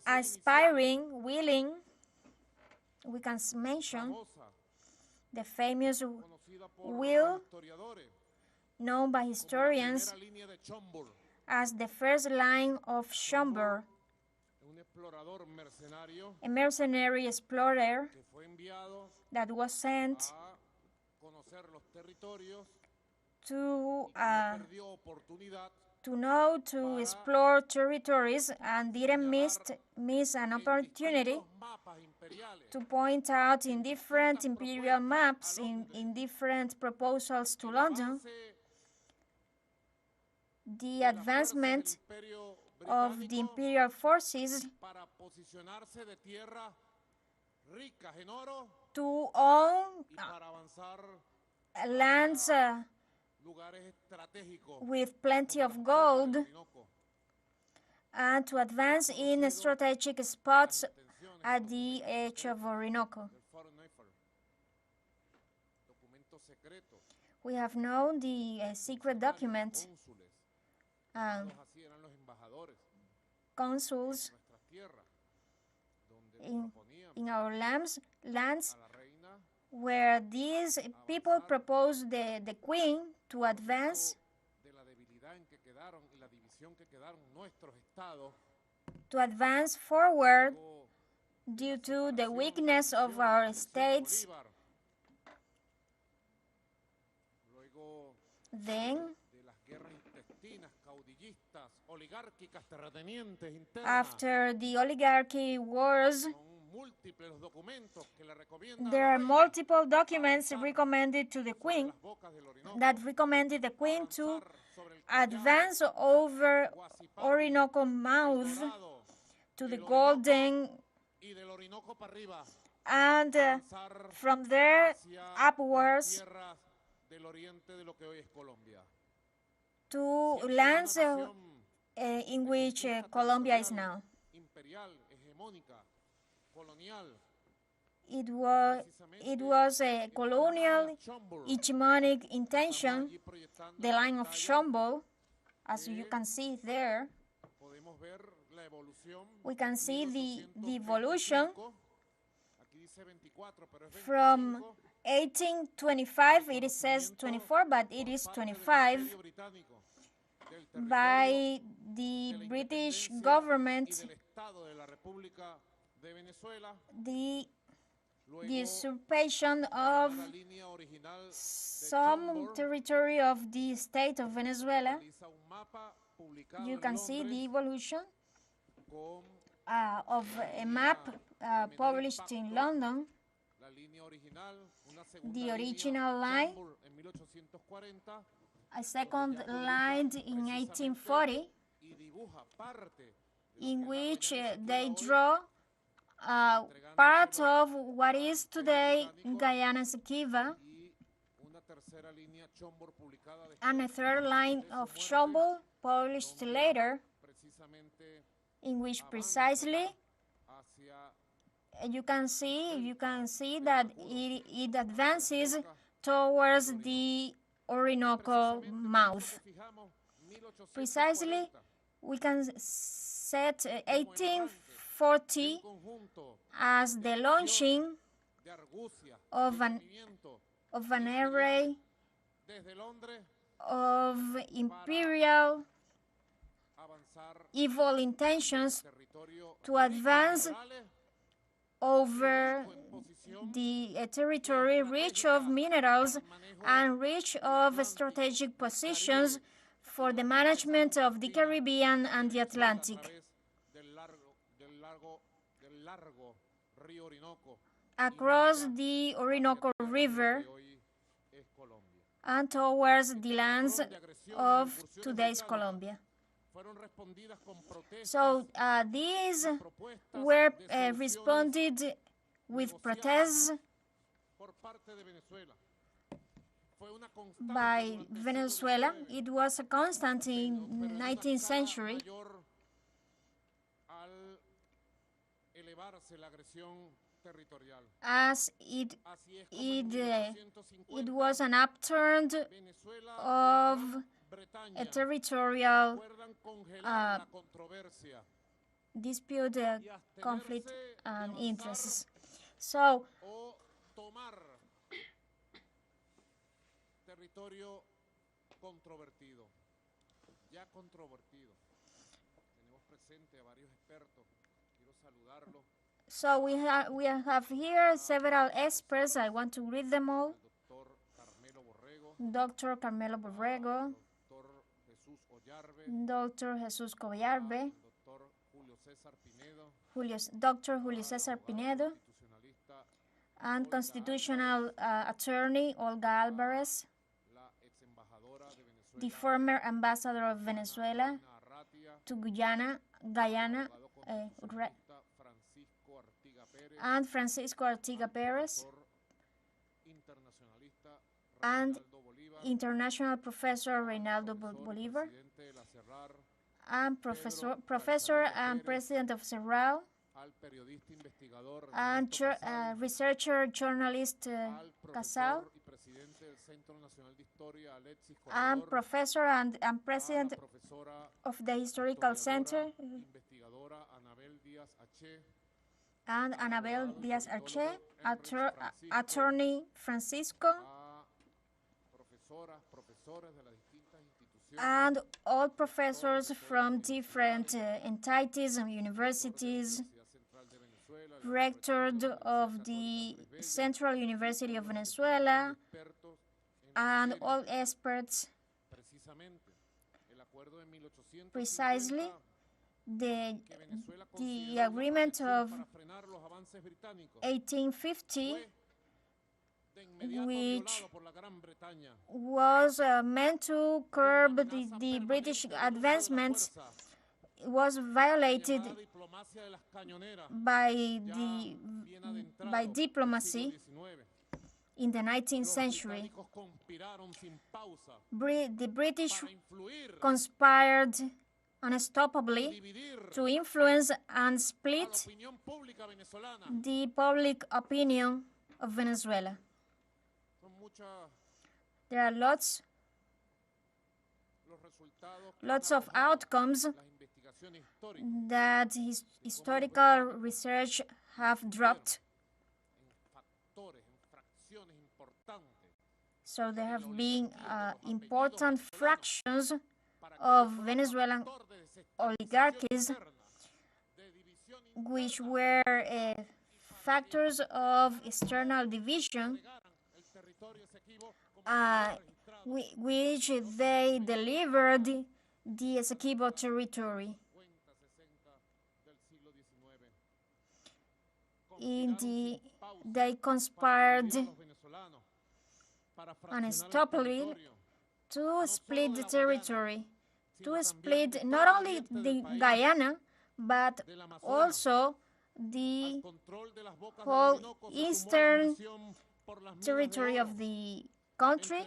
Aspiring, willing, we can mention the famous will known by historians as the first line of Schomburg, a mercenary explorer that was sent to explore territories and didn't miss an opportunity to point out in different imperial maps, in different proposals to London, the advancement of the imperial forces to own lands with plenty of gold and to advance in strategic spots at the edge of Orinoco. We have known the secret document. Consuls in our lands where these people proposed the queen to advance forward due to the weakness of our states. Then, after the oligarchy wars, there are multiple documents recommended to the queen that recommended the queen to advance over Orinoco mouth to the Golden and from there upwards to lands in which Colombia is now. It was a colonial hegemonic intention, the line of Chombo, as you can see there. We can see the evolution from 1825, it says 24, but it is 25, by the British government, the usurpation of some territory of the state of Venezuela. You can see the evolution of a map published in London, the original line, a second line in 1840, in which they draw part of what is today Guyana Esequiba, and a third line of Chombo published later, in which precisely you can see that it advances towards the Orinoco mouth. Precisely, we can set 1840 as the launching of an array of imperial evil intentions to advance over the territory rich of minerals and rich of strategic positions for the management of the Caribbean and the Atlantic, across the Orinoco River and towards the lands of today's Colombia. So these were responded with protests by Venezuela. It was a constant in the 19th century. As it was an upturn of a territorial dispute, conflict, and interests. So, we have here several experts. I want to read them all. Dr. Carmelo Borrego, Dr. Jesus Collarbe, Dr. Julio Cesar Pinedo, and constitutional attorney Olga Alvarez, the former ambassador of Venezuela to Guyana, and Francisco Artiga Perez, and international professor Reinaldo Bolivar, and professor and president of CERAL, and researcher journalist Casal, and professor and president of the Historical Center, and Anabel Diaz Arche, attorney Francisco, and all professors from different entities and universities, rector of the Central University of Venezuela, and all experts. Precisely, the agreement of 1850, which was meant to curb the British advancements, was violated by diplomacy in the 19th century. The British conspired unstoppably to influence and split the public opinion of Venezuela. There are lots of outcomes that historical research have dropped. So there have been important fractions of Venezuelan oligarchies which were factors of external division, which they delivered the Esequibo territory. They conspired unstoppably to split the territory, to split not only the Guyana, but also the whole eastern territory of the country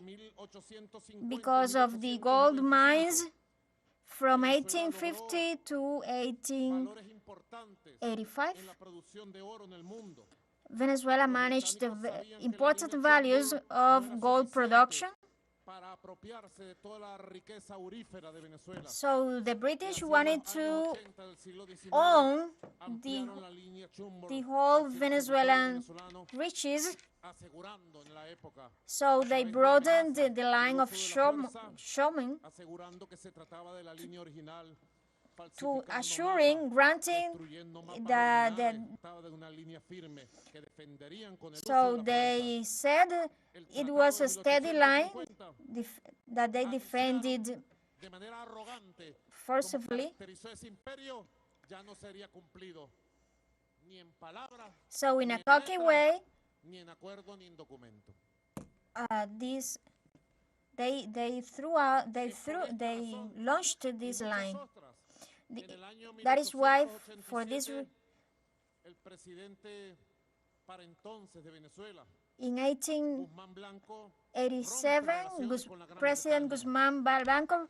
because of the gold mines from 1850 to 1885. Venezuela managed the important values of gold production. So the British wanted to own the whole Venezuelan riches. So they broadened the line of showmen to granting so they said it was a steady line that they defended forcibly. So in a cocky way, they launched this line. That is why, for this, in 1887, President Guzman Blanco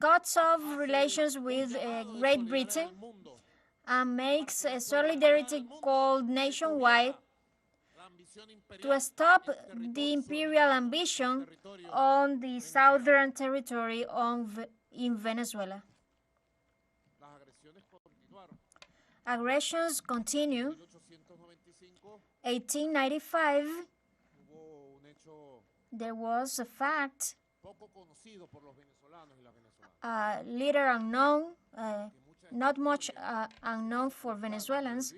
cuts off relations with Great Britain and makes a solidarity call nationwide to stop the imperial ambition on the southern territory in Venezuela. Aggressions continue. 1895, there was a fact, little unknown, not much unknown for Venezuelans.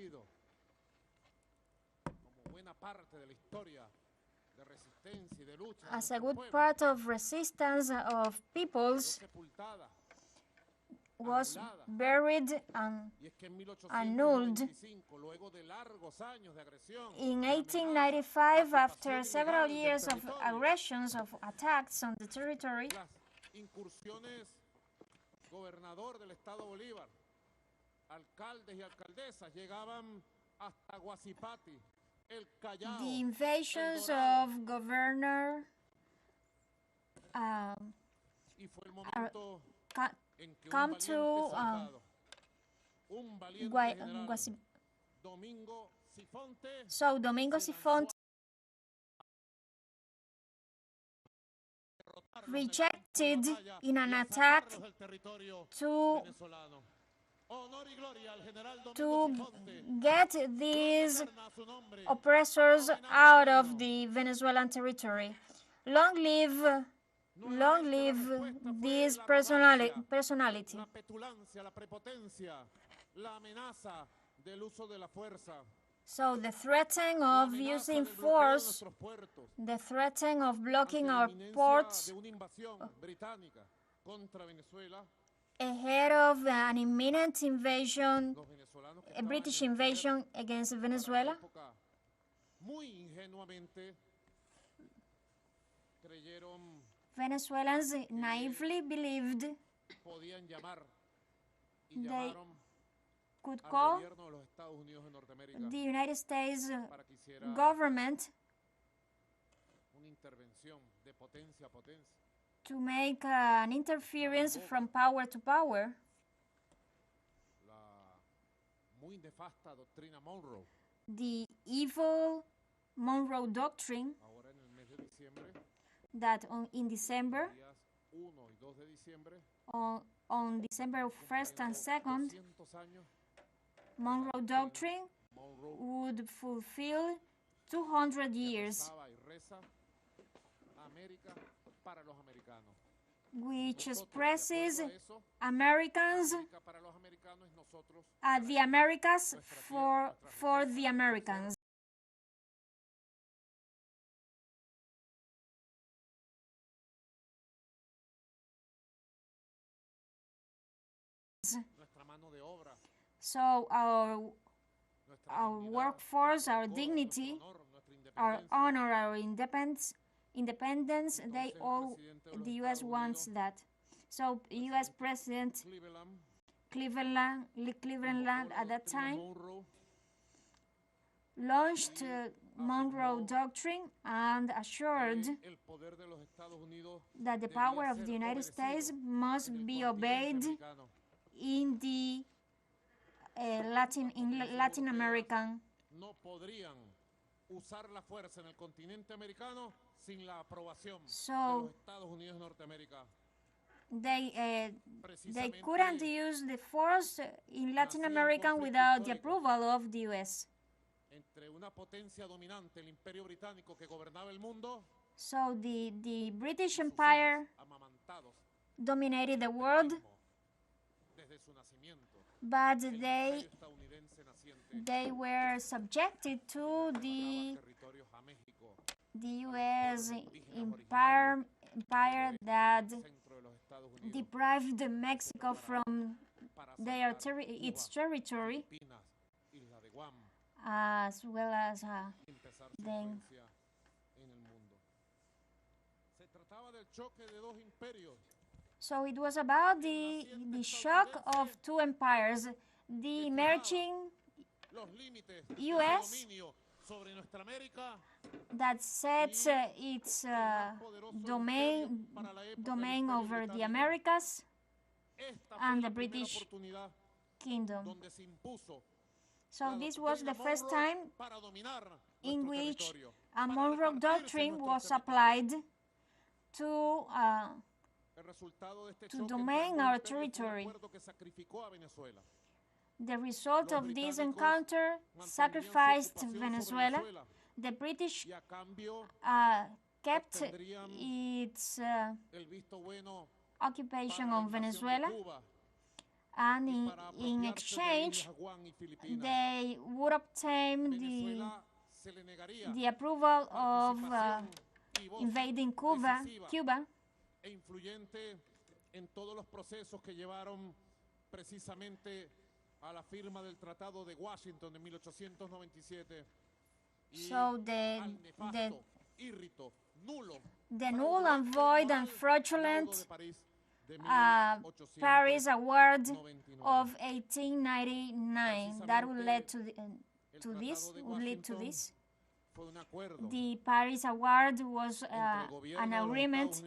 As a good part of resistance of peoples was buried and annulled. In 1895, after several years of aggressions, of attacks on the territory, the invasions of Governor come to so Domingo Sifonte rejected in an attack to get these oppressors out of the Venezuelan territory. Long live this personality. So the threatening of using force, the threatening of blocking our ports ahead of an imminent invasion, a British invasion against Venezuela, Venezuelans naively believed they could call the United States government to make an interference from power to power. The evil Monroe Doctrine that in December, on December 1st and 2nd, Monroe Doctrine would fulfill 200 years, which expresses Americans the Americas for the Americans. So our workforce, our dignity, our honor, our independence, they all, the U.S. wants that. So U.S. President Cleveland at that time launched Monroe Doctrine and assured that the power of the United States must be obeyed in the Latin American. So they couldn't use the force in Latin America without the approval of the U.S. So the British Empire dominated the world, but they were subjected to the U.S. empire that deprived Mexico from its territory, as well as then. So it was about the shock of two empires, the emerging U.S. that sets its domain over the Americas, and the British Kingdom. So this was the first time in which a Monroe Doctrine was applied to domain our territory. The result of this encounter sacrificed Venezuela. The British kept its occupation on Venezuela, and in exchange they would obtain the approval of invading Cuba, en todos los procesos que llevaron precisamente a la firma del Tratado de Washington de 1897. So the null and void and fraudulent Paris Award of 1899 that would lead to this. The Paris Award was an agreement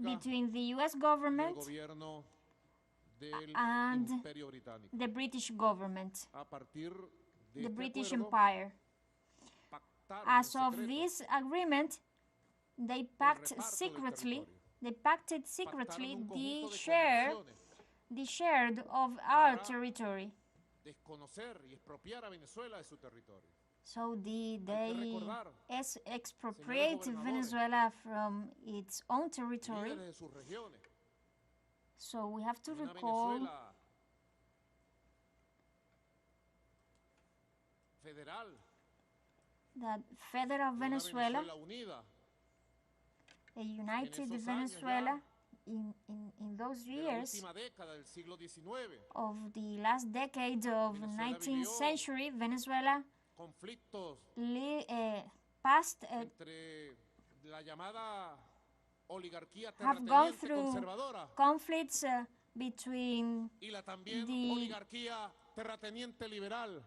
between the U.S. government and the British government, the British Empire. As of this agreement, they pacted secretly the share of our territory. So they expropriate Venezuela from its own territory. So we have to recall that Federal Venezuela, a united Venezuela, in those years of the last decade of the 19th century, Venezuela have gone through conflicts between y la también the oligarquía terrateniente liberal.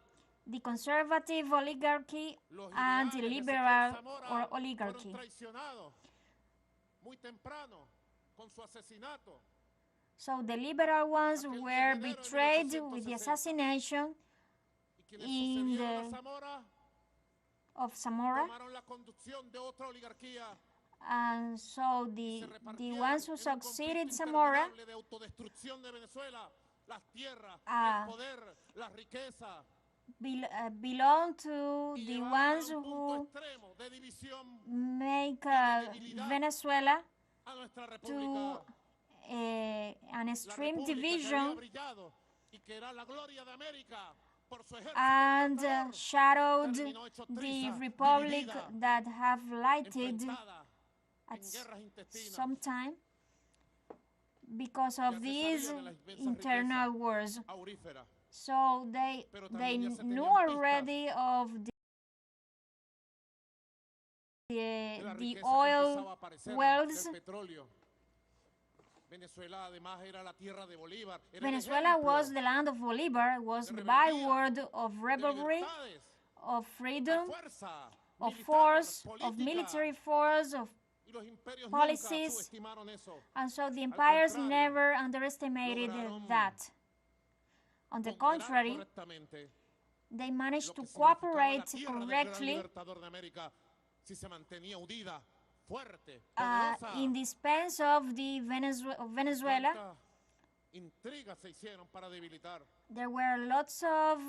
The conservative oligarchy Los and the ideales de liberal Ezequiel Zamora or fueron oligarchy. traicionados muy temprano con su asesinato. So the liberal ones Aquel 10 de were enero de betrayed with the 1860. assassination Y quienes in sucedieron a the, Zamora of Zamora, tomaron la conducción de otra oligarquía and so y se the repartieron ones who en un succeeded conflicto Zamora interminable de autodestrucción de Venezuela, las tierras, Ah. el poder, la riqueza, belong to y the llevaron ones a un punto who extremo de división make debilidad Venezuela a nuestra to república. an La extreme república que había division brillado y que era la gloria de América por su ejército and libertador, shadowed terminó hecho the trizas, republic dividida, that have lighted enfrentada at en guerras intestinas. some time because of Ya se these sabían de las inmensas internal riquezas wars. auríferas, So they pero también ya se knew tenían already of de la the riqueza que oil empezaba a aparecer wells. del petróleo. Venezuela además era la tierra de Bolívar. Era el Venezuela ejemplo was the land of Bolivar, was de the rebeldía, byword of de revelry, libertades, of de freedom, fuerza, of militar, force, of política. military force, of Y los imperios policies. nunca subestimaron eso. And so the empires contrario, never underestimated lograron that. On the ponderar contrary, correctamente they lo managed to que significaba la cooperate tierra del gran correctly libertador de América si se mantenía unida, fuerte, poderosa. in defense of the Venezuela. ¿Cuántas intrigas se hicieron para debilitar? There were lots of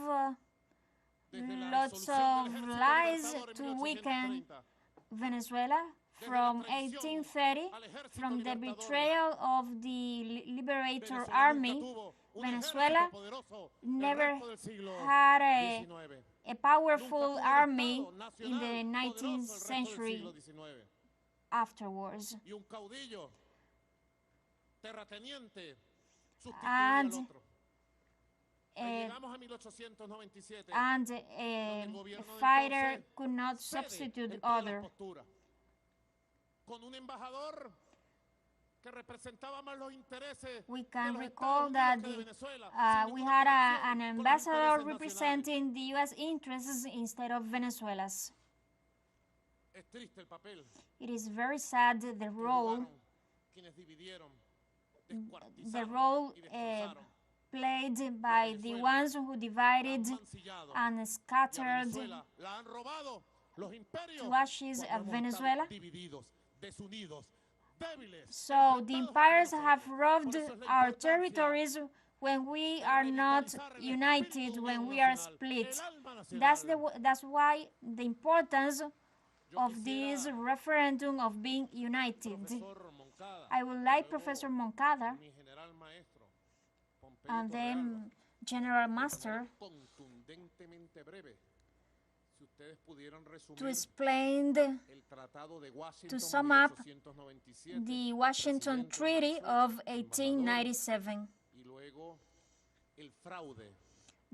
Desde la disolución del ejército lies libertador en to weaken 1830, Venezuela from 1830, from the betrayal of the Liberator Venezuela Army. nunca tuvo un Venezuela ejército poderoso never el resto del siglo had XIX. a powerful Nunca tuvo un army Estado in the nacional 19th poderoso el resto del century siglo XIX. afterwards. Y un caudillo terrateniente sustituía And, al otro. Llegamos a 1897. And donde el a gobierno de fighter entonces could not cede substitute en todas las other. posturas. Con un embajador que representaba más los intereses We de can los recall Estados that Unidos que de Venezuela, sin we ninguna had conexión an con los ambassador intereses nacionales. representing the U.S. interests instead of Venezuela's. Es triste el papel It is very sad the que role jugaron quienes dividieron, the descuartizaron role y destrozaron played by the ones who divided han mancillado and y a scattered Venezuela la han robado los imperios to ashes cuando of hemos Venezuela. estado divididos, desunidos, débiles. So the empires have Por robbed eso es la our importancia territories when we are not revitalizar el united, espíritu when unión we are nacional, split. el alma nacional. That's why the importance Yo of this quisiera, referendum of being united. profesor Moncada, I would y like luego Professor Moncada mi general maestro, Pompeyo and Torrealba, then General de Master manera contundentemente breve, si ustedes pudieran to resumir explain el Tratado de Washington sum up 1897, the Washington presidente Treaty Venezuela, of embajador, 1897. y luego el fraude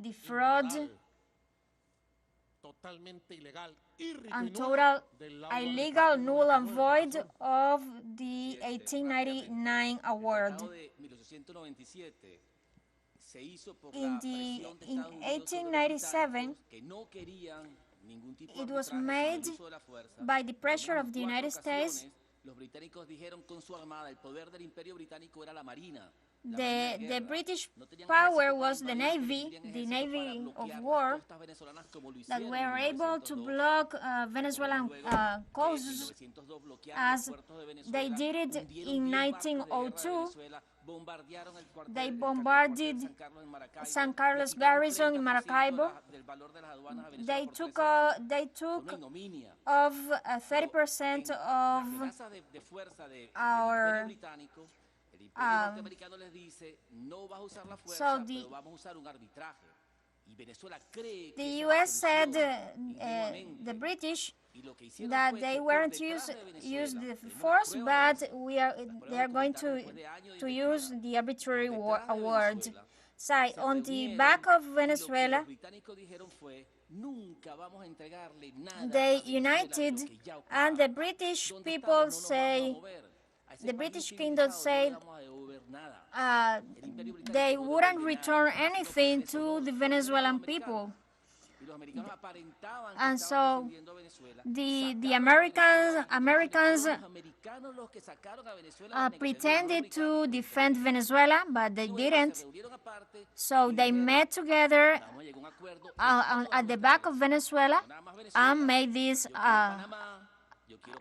The fraud inmoral, totalmente ilegal, irrico y and nulo total del laudo illegal, Ricardo null and 99, void profesor. of the 1899 award. El Tratado de 1897 se hizo por In la the presión de in Estados Unidos sobre los 1897, británicos, que no querían ningún tipo de it was arbitraje made sin el uso de la fuerza. by the Por lo pressure menos of the en 4 United States. ocasiones, los británicos dijeron con su armada, el poder del imperio británico era la marina. La marina The de guerra. British No tenían power ejército para was the invadir, pero Navy, tenían the ejército para Navy of bloquear las war, costas venezolanas como lo that hicieron were en able to 1902. block Venezuelan Luego, en coasts 1902 bloquearon as los puertos de Venezuela, they did it hundieron in 10 barcos de guerra de 1902. Venezuela, bombardearon el cuartel, They el bombarded San Carlos en Maracaibo, San le Carlos quitaron garrison in 30% Maracaibo. del valor de las aduanas a Venezuela They por took 13 años. they Fue una took ignominia. of Pero 30% en of las amenazas de fuerza del our, imperio británico, el imperio norteamericano les dice, no vas a usar la fuerza, pero vamos a usar un arbitraje. Y Venezuela cree que the esa es la US said solución, ingenuamente. the British Y lo que hicieron that fue they que por weren't detrás de use Venezuela, the tenemos force, pruebas de but eso, they are las going pruebas después de años de to investigar. use the arbitrary Por detrás de award. Venezuela, Side se on the reunieron back of y lo que Venezuela, los británicos dijeron fue, nunca vamos a entregarle nada they a Venezuela de united, lo que ya and the ocuparon. British ¿Dónde people estamos? No nos vamos a say mover. the British Kingdom said they wouldn't return anything to the Venezuelan people. And so the Americans pretended to defend Venezuela, but they didn't. So they met together at the back of Venezuela and made this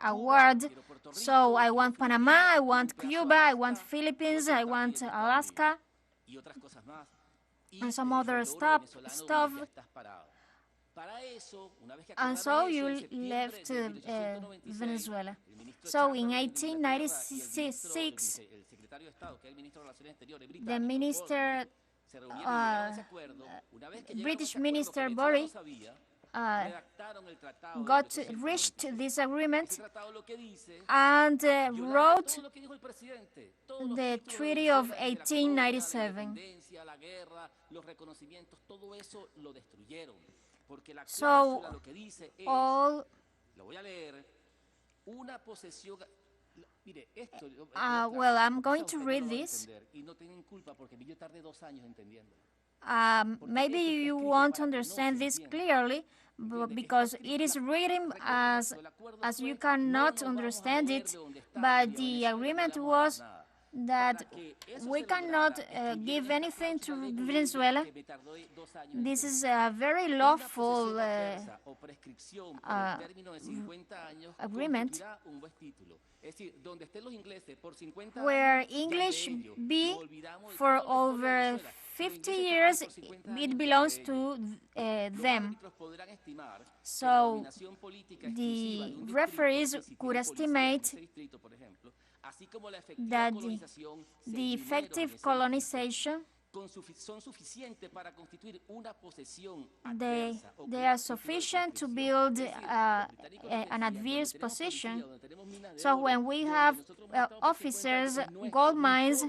award. So I want Panama, I want Cuba, I want Philippines, I want Alaska, and some other stuff. And so you left Venezuela. So in 1896, the minister, British minister Bory, reached this agreement and wrote the Treaty of 1897. So all well, I'm going to read this. Maybe you won't understand this clearly, because it is written as you cannot understand it, but the agreement was that we cannot give anything to Venezuela. This is a very lawful agreement, where English be for over 50 years, it belongs to them. So the referees could estimate that the effective colonization, they are sufficient to build an adverse position. So when we have officers, gold mines,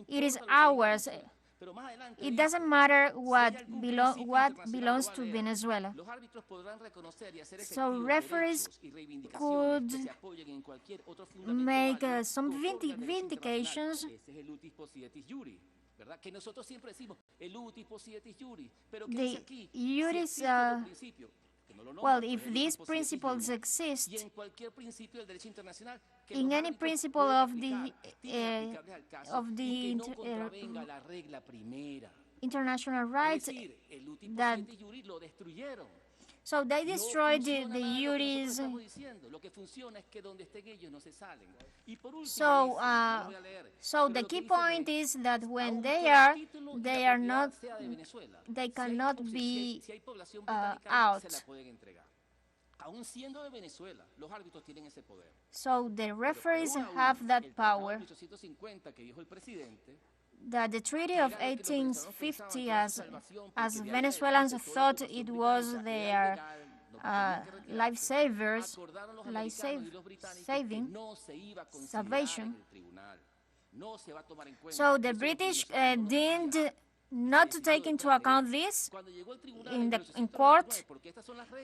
it is ours. It doesn't matter what belongs to Venezuela. So referees could make some vindications. The juris, well, if these principles exist, in any principle of the international rights, that so they destroyed the juris. So the key point is that when they cannot be out. So the referees have that power. That the Treaty of 1850, as Venezuelans thought it was their life-saving, salvation. So the British didn't not to take into account this in court.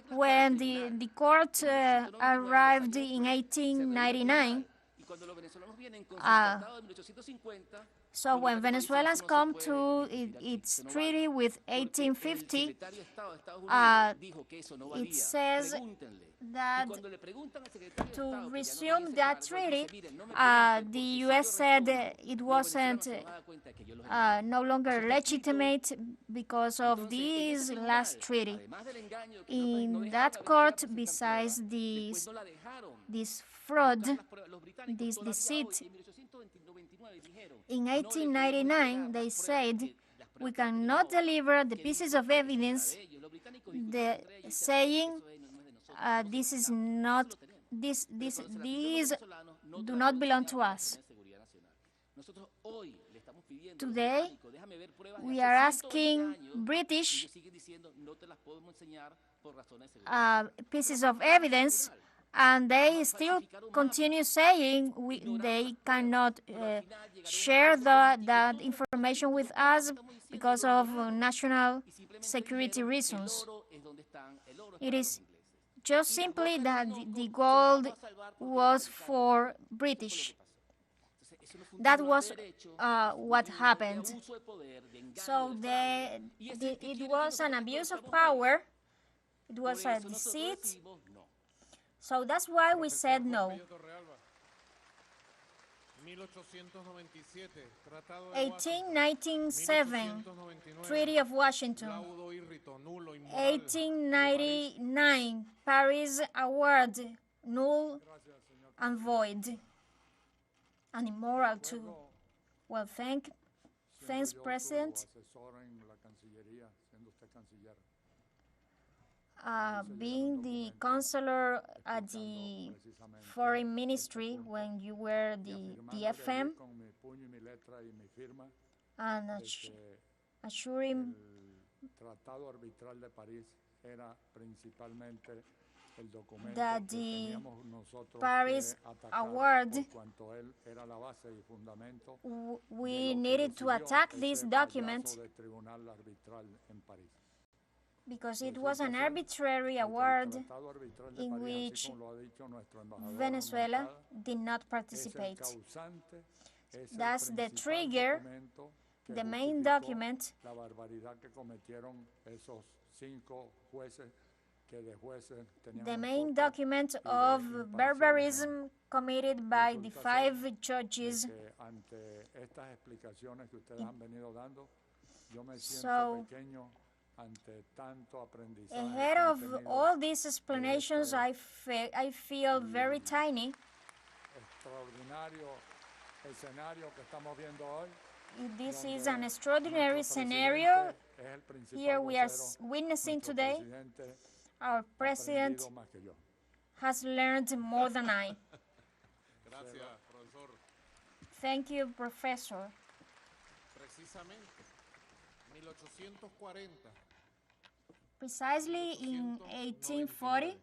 When the court arrived in 1899, so when Venezuelans come to its treaty with 1850, it says that to resume that treaty, the U.S. said it wasn't no longer legitimate because of this last treaty. In that court, besides this fraud, this deceit, in 1899, they said, we cannot deliver the pieces of evidence, saying these do not belong to us. Today, we are asking British pieces of evidence, and they still continue saying they cannot share that information with us because of national security reasons. It is just simply that the gold was for British. That was what happened. So it was an abuse of power. It was a deceit. So that's why we said no. 1897, Treaty of Washington. 1899, Paris Award, null and void, and immoral too. Well, thanks, President. Being the counselor at the Foreign Ministry when you were the FM, and assuring that the Paris Award, we needed to attack this document because it was an arbitrary award in which Venezuela did not participate. That's the trigger, the main document, the main document of barbarism committed by the 5 judges. So, ahead of all these explanations, I feel very tiny. This is an extraordinary scenario here we are witnessing today. Our president has learned more than I. Thank you, Professor. Precisely in 1840,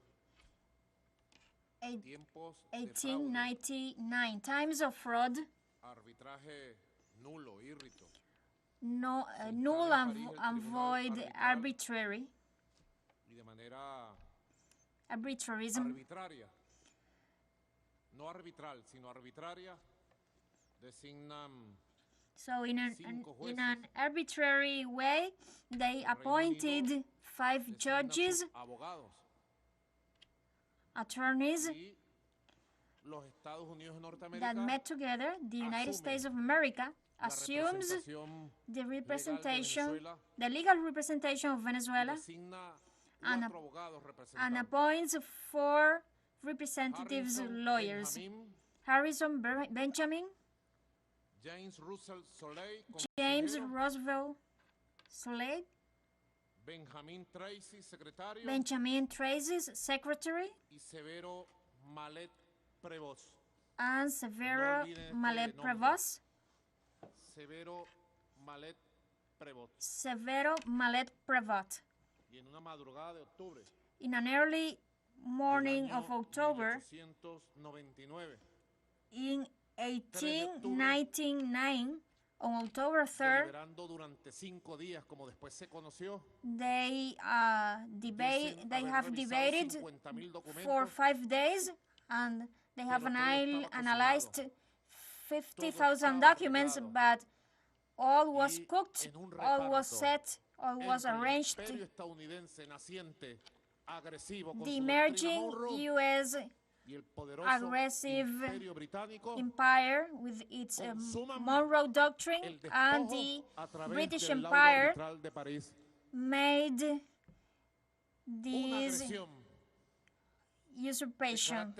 1899, times of fraud, null and void arbitrary, arbitrarism, so in an arbitrary way, they appointed 5 judges, attorneys, that met together. The United States of America assumes the representation, the legal representation of Venezuela, and appoints 4 representatives lawyers: Harrison Benjamin, James Roosevelt Slade, Benjamin Tracy's secretary, and Severo Malet Prevost. Severo Malet Prevost. In an early morning of October, in 1899, on October 3rd, they have debated for 5 days, and they have analyzed 50,000 documents, but all was cooked, all was set, all was arranged. The emerging U.S. aggressive empire with its Monroe Doctrine and the British Empire made this usurpation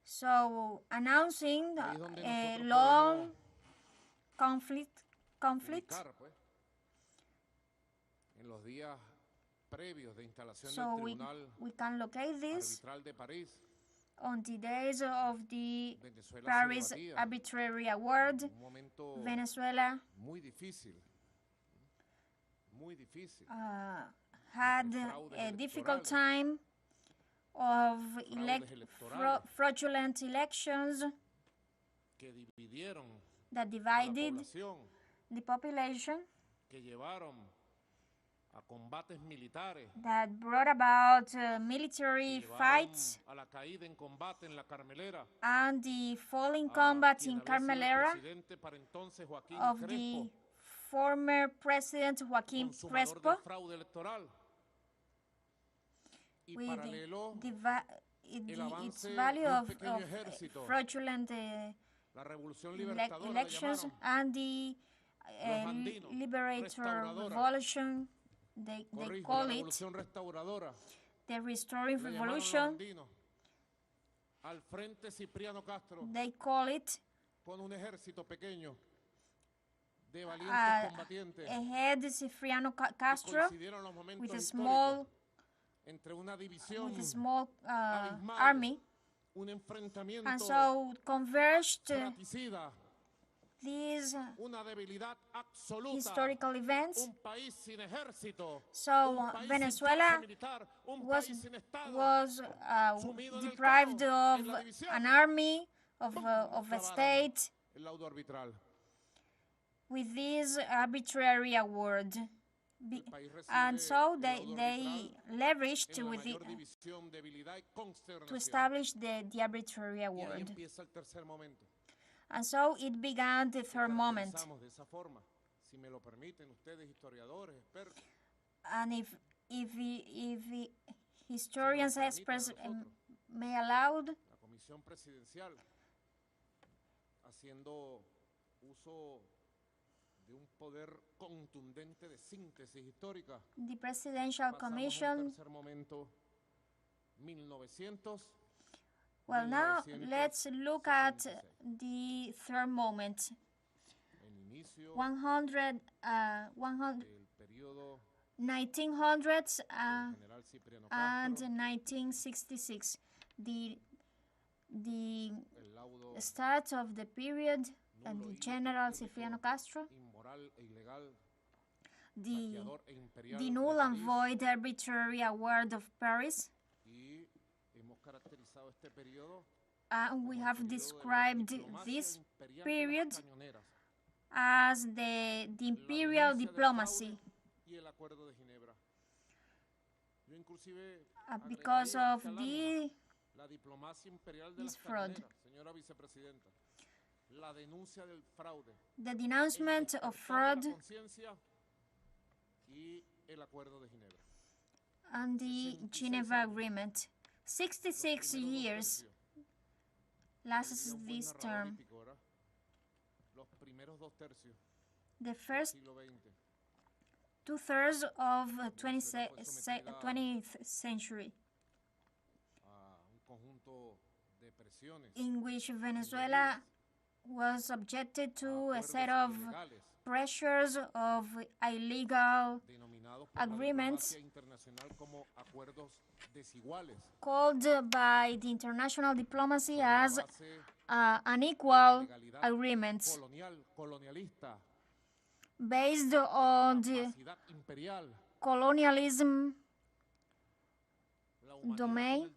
so announcing a long conflict. So we can locate this on the days of the Paris Arbitrary Award. Venezuela had a difficult time of fraudulent elections that divided the population that brought about military fights and the falling combat in Carmelera of the former President Joaquín Crespo, with its value of fraudulent elections and the Liberator Revolution, they call it, the Restoring Revolution, they call it, ahead Cipriano Castro with a small army, and so converged these historical events. So Venezuela was deprived of an army, of a state, with this arbitrary award. And so they leveraged with it to establish the arbitrary award. And so it began the third moment. And if historians, experts may allow, the Presidential Commission. Well, now let's look at the third moment. 1900s and 1966. The start of the period and the General Cipriano Castro, the null and void arbitrary award of Paris. And we have described this period as the imperial diplomacy, because of this fraud. The denouncement of fraud and the Geneva Agreement. 66 years lasts this term. The first 2/3 of 20th century, in which Venezuela was subjected to a set of pressures of illegal agreements called by the international diplomacy as unequal agreements based on the colonialism domain.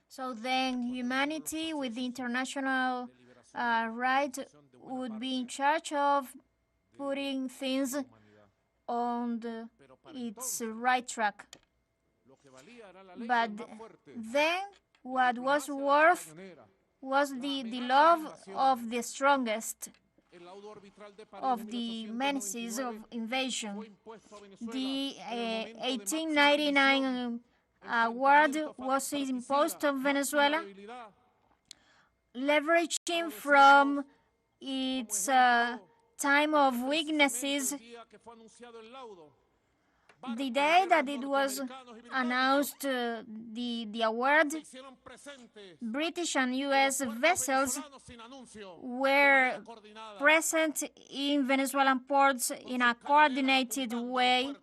So then humanity with the international right would be in charge of putting things on its right track. But then what was worth was the love of the strongest, of the menaces of invasion. The 1899 award was imposed on Venezuela, leveraging from its time of weaknesses. The day that it was announced, the award, British and U.S. vessels were present in Venezuelan ports in a coordinated way,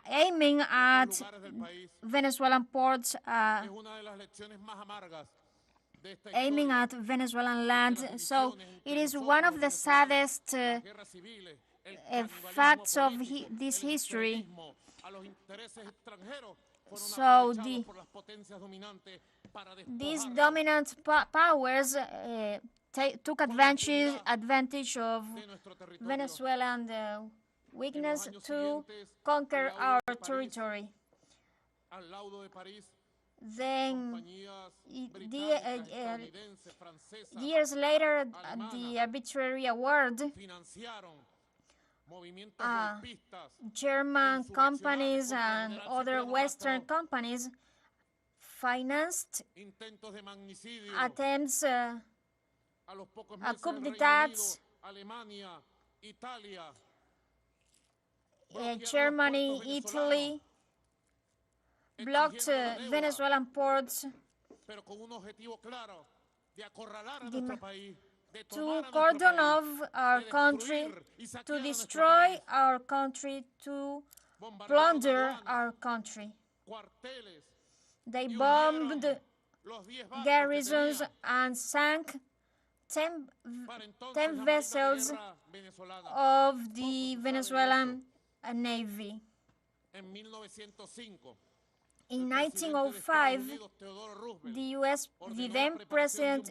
aiming at Venezuelan ports, aiming at Venezuelan land. So it is one of the saddest facts of this history. So these dominant powers took advantage of Venezuelan weakness to conquer our territory. Then, years later, the arbitrary award, German companies and other Western companies financed attempts at coup d'etats. Germany, Italy blocked Venezuelan ports to cordon off our country, to destroy our country, to plunder our country. They bombed garrisons and sank 10 vessels of the Venezuelan Navy. In 1905, the then President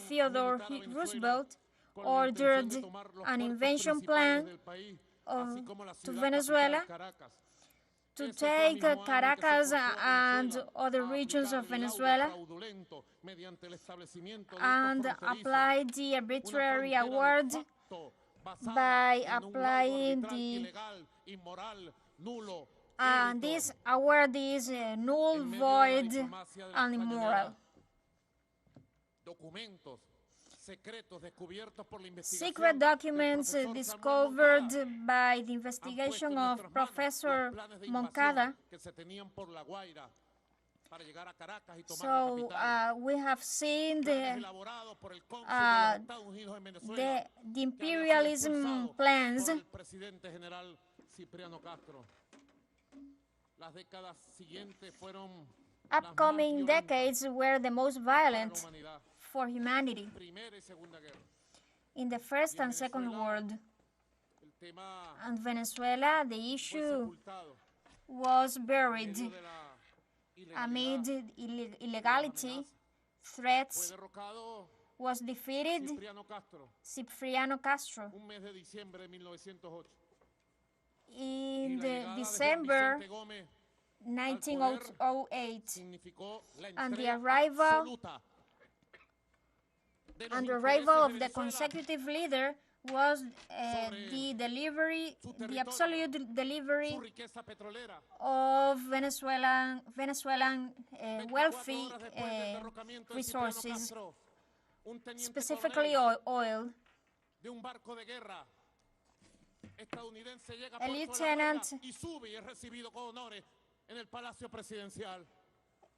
Theodore Roosevelt ordered an invasion plan to Venezuela to take Caracas and other regions of Venezuela and apply the arbitrary award by applying the this award is null, void, and immoral. Secret documents discovered by the investigation of Professor Moncada. So we have seen the imperialism plans. Upcoming decades were the most violent for humanity in the First and Second World. And Venezuela, the issue was buried amid illegality, threats, was defeated Cipriano Castro in December 1908, and the arrival of the consecutive leader was the absolute delivery of Venezuelan wealthy resources, specifically oil. A lieutenant,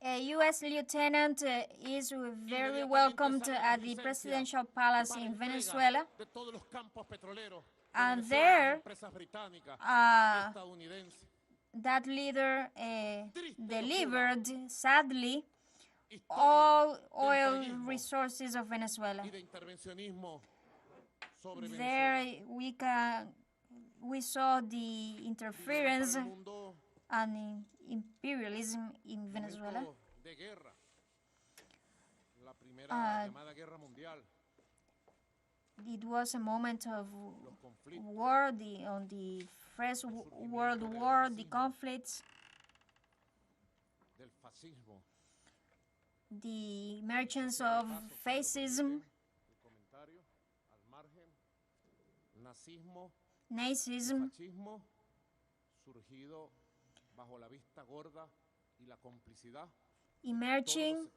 a U.S. lieutenant is very welcomed at the presidential palace in Venezuela, and there that leader delivered, sadly, all oil resources of Venezuela. There we saw the interference and imperialism in Venezuela. It was a moment of war, on the First World War, the conflicts, the emergence of fascism, Nazism, emerging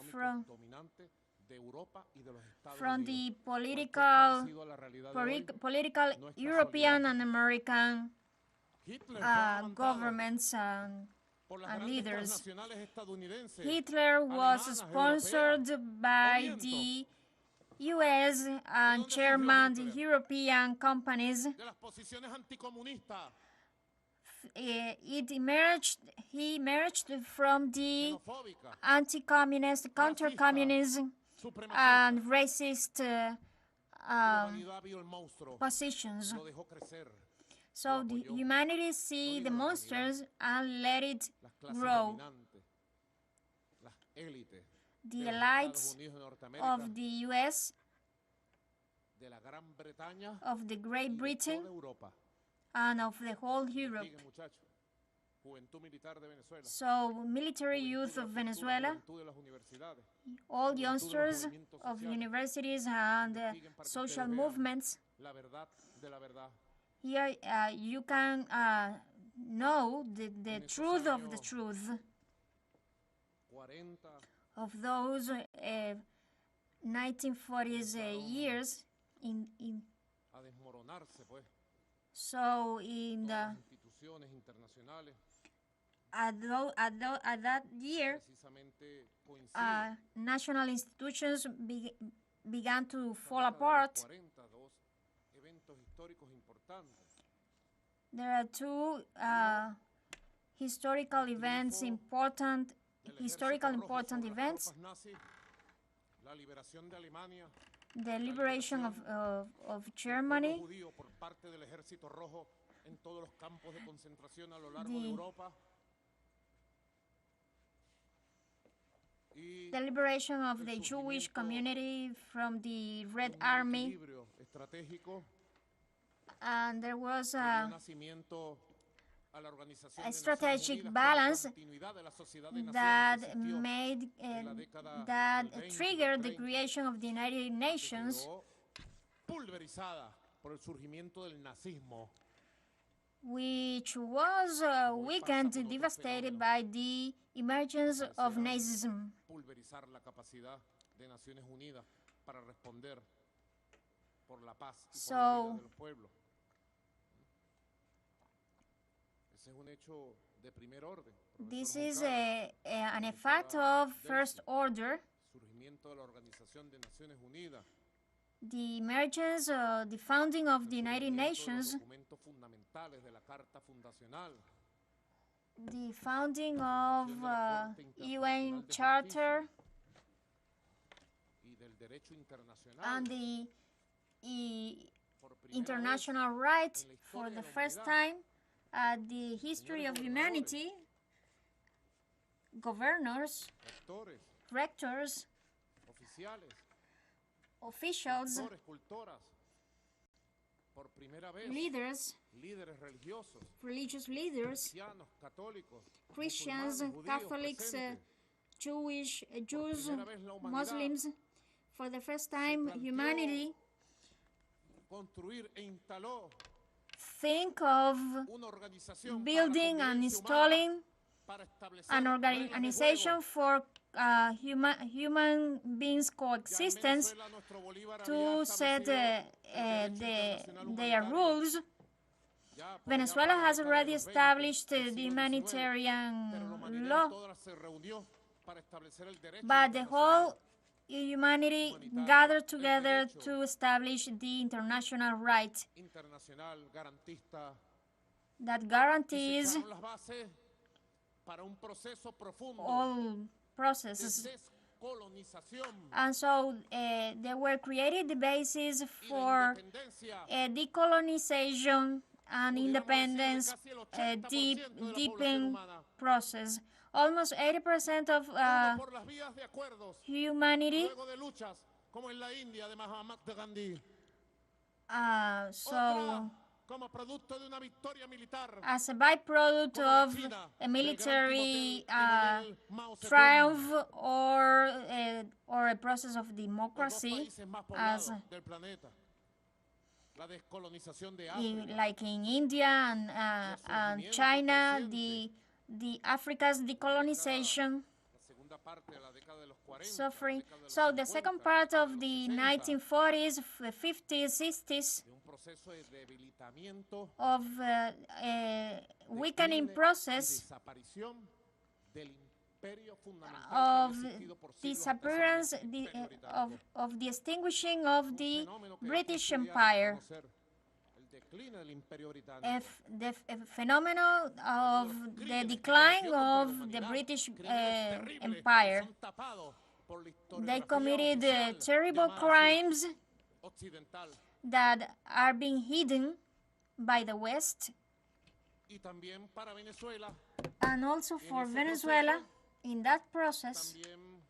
from the political European and American governments and leaders. Hitler was sponsored by the U.S. and German European companies. He emerged from the anti-communist, counter-communism, and racist positions. So the humanity see the monsters and let it grow. The elites of the US, of the Great Britain, and of the whole Europe. So military youth of Venezuela, all youngsters of universities and social movements, here you can know the truth of the truth of those 1940s years so in the at that year national institutions began to fall apart. There are two historical important events: the liberation of Germany, the liberation of the Jewish community from the Red Army, and there was a strategic balance that made that triggered the creation of the United Nations, which was weakened and devastated by the emergence of Nazism. So this is an effect of first order. The emergence, the founding of the United Nations, the founding of UN Charter, and the international right for the first time the history of humanity. Governors, rectors, officials, leaders, religious leaders, Christians, Catholics, Jews, Muslims. For the first time, humanity think of building and installing an organization for human beings' coexistence to set their rules. Venezuela has already established the humanitarian law, but the whole humanity gathered together to establish the international right that guarantees all processes. And so they were created the basis for a decolonization and independence deepening process. Almost 80% of humanity as a byproduct of a military triumph or a process of democracy, as like in India and China, the Africa's decolonization suffering. So the second part of the 1940s, 50s, 60s of a weakening process of disappearance, of the extinguishing of the British Empire. The phenomenon of the decline of the British Empire. They committed terrible crimes that are being hidden by the West, y también para Venezuela, and also for Venezuela. In that process, también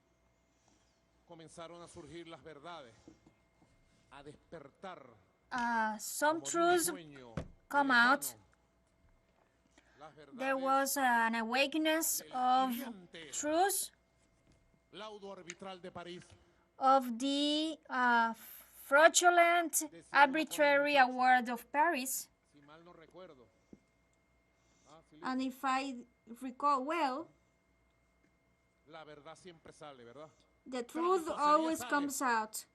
comenzaron a surgir las verdades, a despertar. Some truths come out. There was an awakeness of truth of the fraudulent arbitrary award of Paris. And if I recall well, the truth always comes out.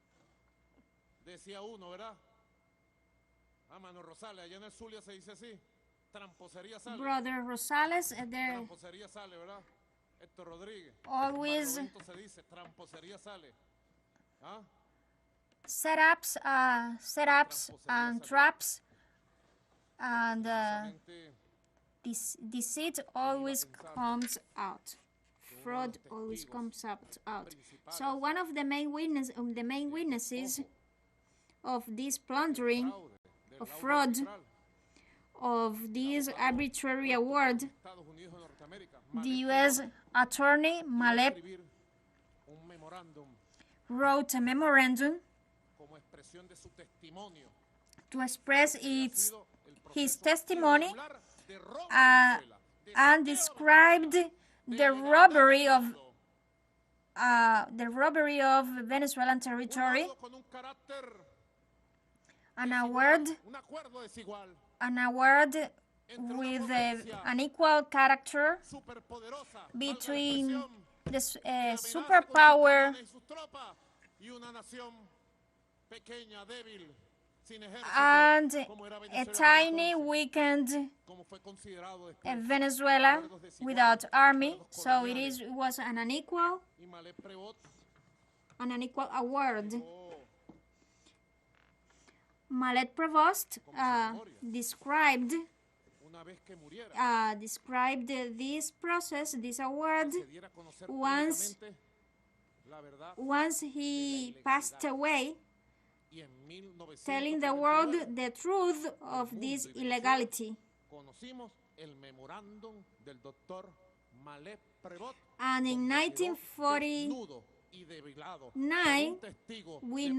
Decía uno, ¿verdad? Mano Rosales, allá en el Zulia se dice así, tramposería sale. Brother Rosales, tramposería sale, ¿verdad? Héctor Rodríguez. Always se dice, tramposería sale. ¿Ah? Setups and traps, and deceit always comes out. Fraud always comes out. So one of the main witnesses of this plundering, of fraud, of this arbitrary award, the U.S. Attorney Malep wrote a memorandum to express his testimony and described the robbery of Venezuelan territory, an award with an equal character between the superpower and a tiny, weakened Venezuela without army. So it was an unequal award. Malet Prevost described this process, this award, once he passed away, telling the world the truth of this illegality. And in 1949, we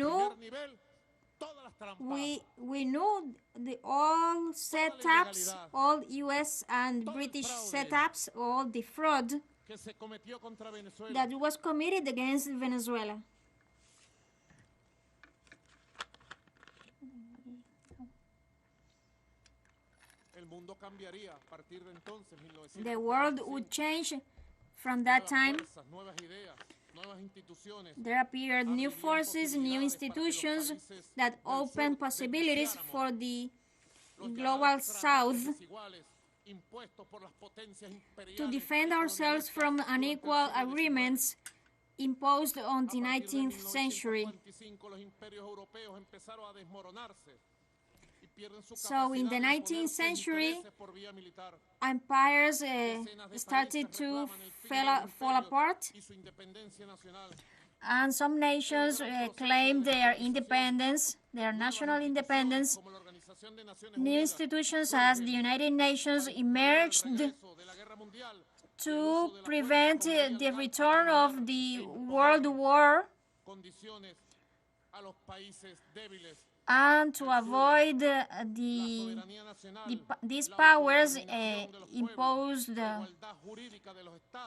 knew all setups, all US and British setups, all the fraud that was committed against Venezuela. The world would change from that time. There appeared new forces, new institutions that opened possibilities for the global South to defend ourselves from unequal agreements imposed on the 19th century. So in the 19th century, empires started to fall apart, and some nations claimed their independence, their national independence. New institutions as the United Nations emerged to prevent the return of the World War and to avoid these powers imposed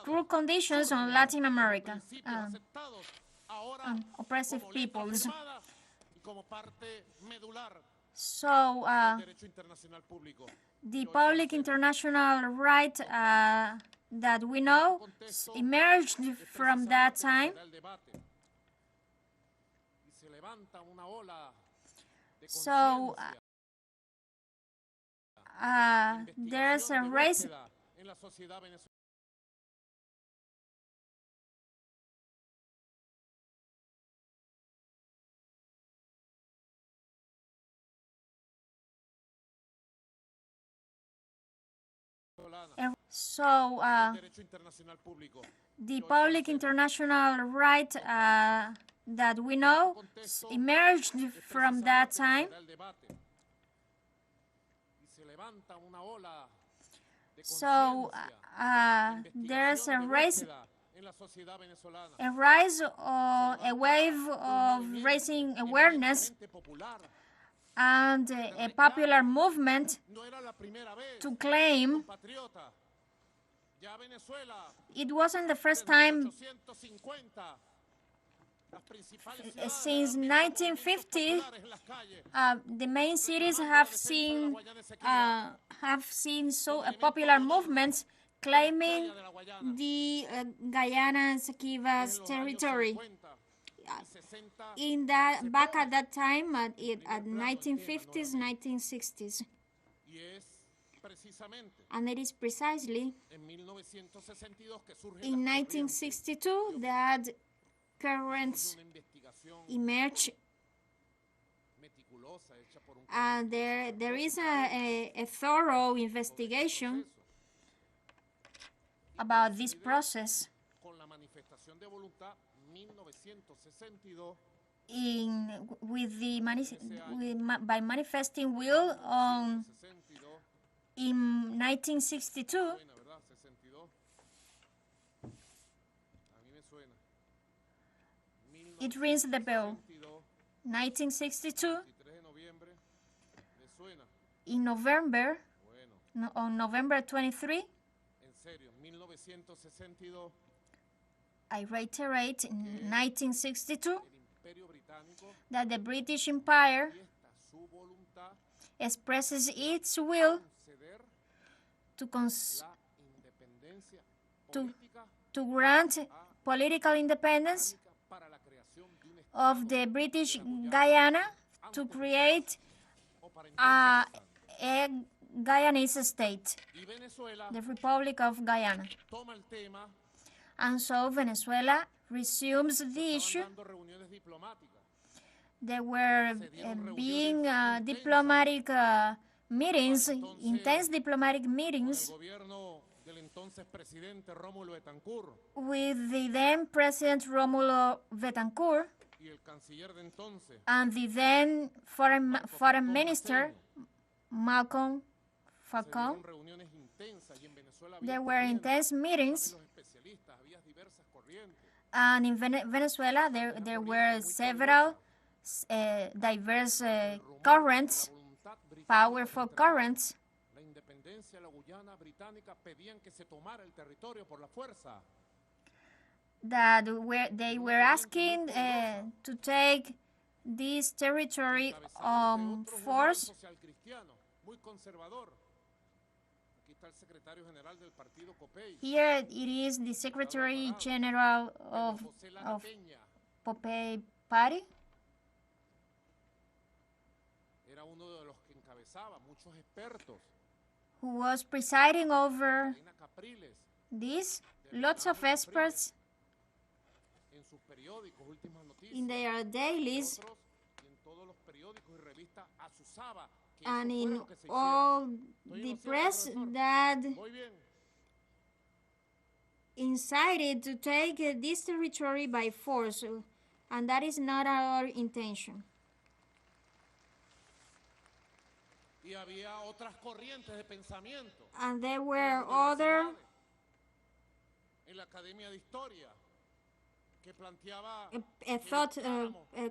cruel conditions on Latin America and oppressive peoples. So the public international right that we know emerged from that time. So there's a race. So the public international right that we know emerged from that time. So there's a rise or a wave of raising awareness and a popular movement to claim it wasn't the first time since 1950 the main cities have seen so popular movements claiming the Guyana Esequiba's territory. Back at that time, at 1950s, 1960s. And it is precisely in 1962 that currents emerge. There is a thorough investigation about this process by manifesting will in 1962. It rings the bell. 1962. In November, on November 23. I reiterate, in 1962, that the British Empire expresses its will to grant political independence of the British Guyana to create a Guyanese state, the Republic of Guyana. And so Venezuela resumes the issue. There were being diplomatic meetings, intense diplomatic meetings with the then President Rómulo Betancourt and the then Foreign Minister Malcolm Falcón. There were intense meetings, and in Venezuela there were several diverse currents, powerful currents, that they were asking to take this territory on force. Here it is the Secretary General of Popey Party, who was presiding over this. Lots of experts in their dailies and in all the press that incited to take this territory by force, and that is not our intention. And there were other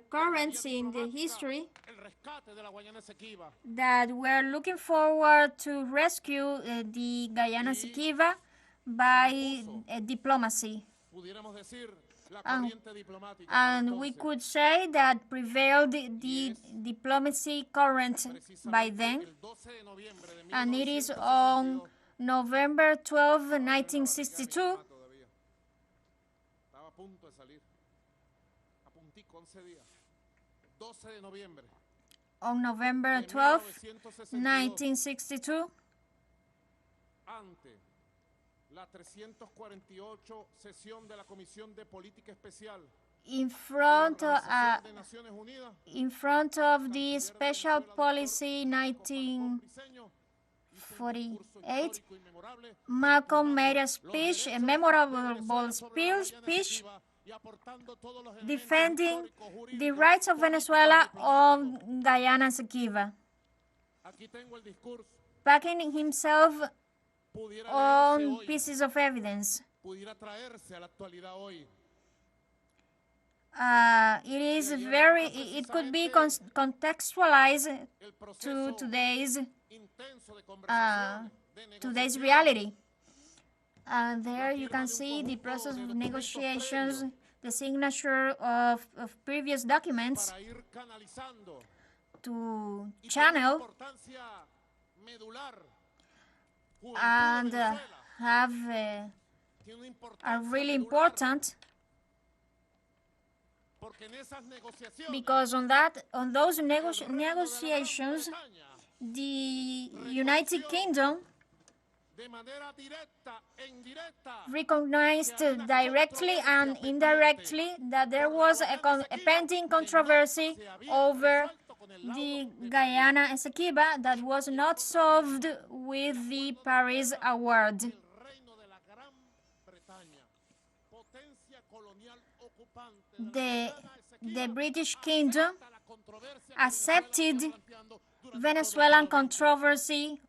currents in the history that were looking forward to rescue the Guyana Esequiba by diplomacy. And we could say that prevailed the diplomacy current by then, and it is on November 12, 1962, on November 12, 1962, in front of the Special Policy 1948, Malcolm made a speech, a memorable speech, defending the rights of Venezuela on Guyana Esequiba. backing himself on pieces of evidence. It could be contextualized to today's reality. There you can see the process of negotiations, the signature of previous documents to channel and are really important, because on those negotiations, the United Kingdom recognized directly and indirectly that there was a pending controversy over the Guyana Esequiba that was not solved with the Paris Award. The British Kingdom accepted Venezuelan controversy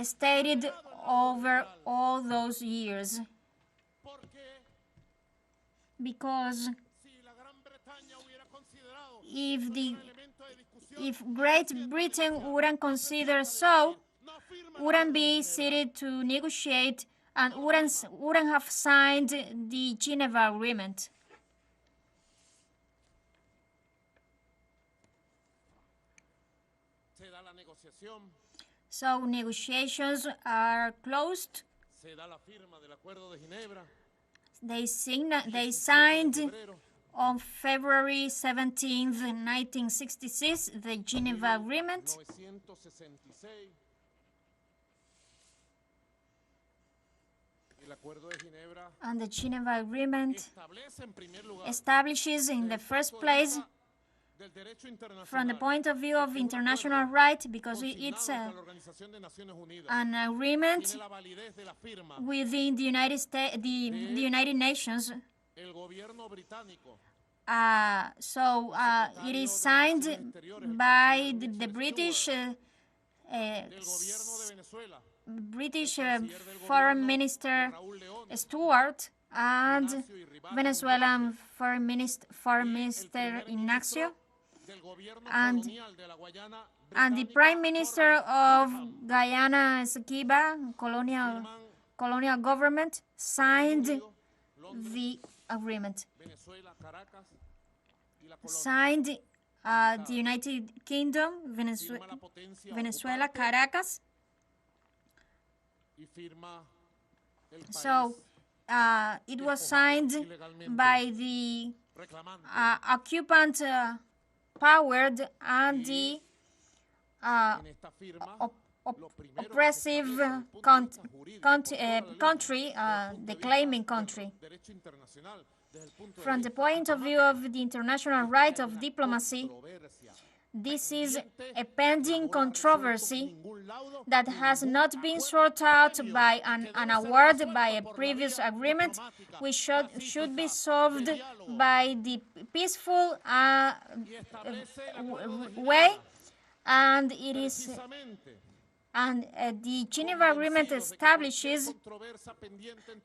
stated over all those years, because if Great Britain wouldn't consider so, wouldn't be seated to negotiate and wouldn't have signed the Geneva Agreement. So negotiations are closed. They signed on February 17, 1966, the Geneva Agreement. And the Geneva Agreement establishes, in the first place, from the point of view of international right, because it's an agreement within the United Nations. It is signed by the British Foreign Minister Stuart and Venezuelan Foreign Minister Ignacio, and the Prime Minister of Guyana Esequiba colonial government signed the agreement. Signed the United Kingdom, Venezuela, Caracas. So it was signed by the occupant powered and the oppressive country, the claiming country. From the point of view of the international right of diplomacy, this is a pending controversy that has not been sorted out by an award, by a previous agreement, which should be solved by the peaceful way, and it is. And the Geneva Agreement establishes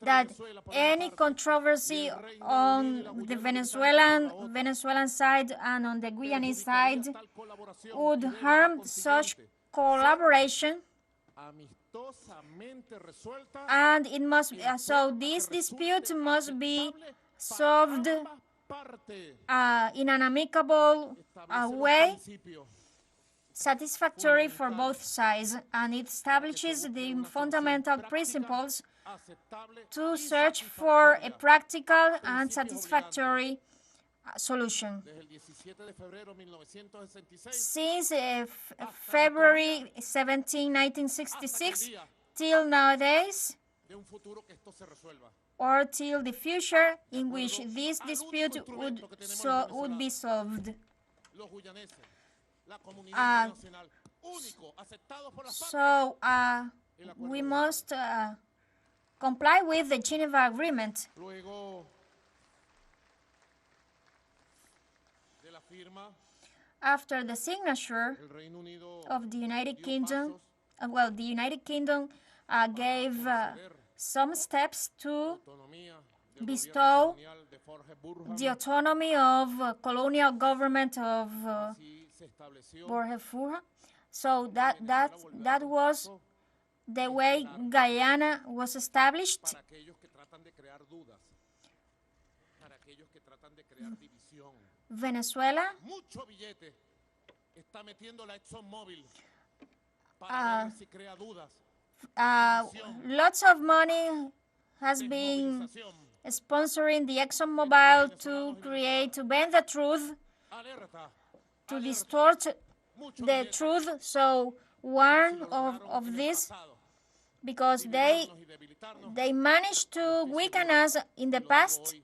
that any controversy on the Venezuelan side and on the Guyanese side would harm such collaboration, and it must. So this dispute must be solved in an amicable way, satisfactory for both sides, and it establishes the fundamental principles to search for a practical and satisfactory solution. Since February 17, 1966, till nowadays, or till the future in which this dispute would be solved. We must comply with the Geneva Agreement. after the signature of the United Kingdom, the United Kingdom gave some steps to bestow the autonomy of colonial government of Borjefura. So that was the way Guyana was established. Venezuela lots of money has been sponsoring the ExxonMobil to bend the truth, to distort the truth. So one of this, because they managed to weaken us in the past,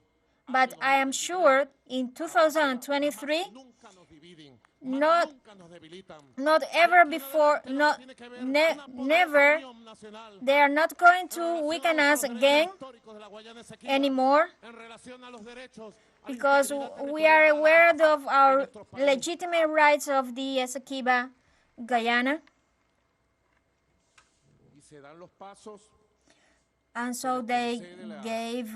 but I am sure in 2023, not ever before, never, they are not going to weaken us again anymore, because we are aware of our legitimate rights of the Esequiba Guayana. And so they gave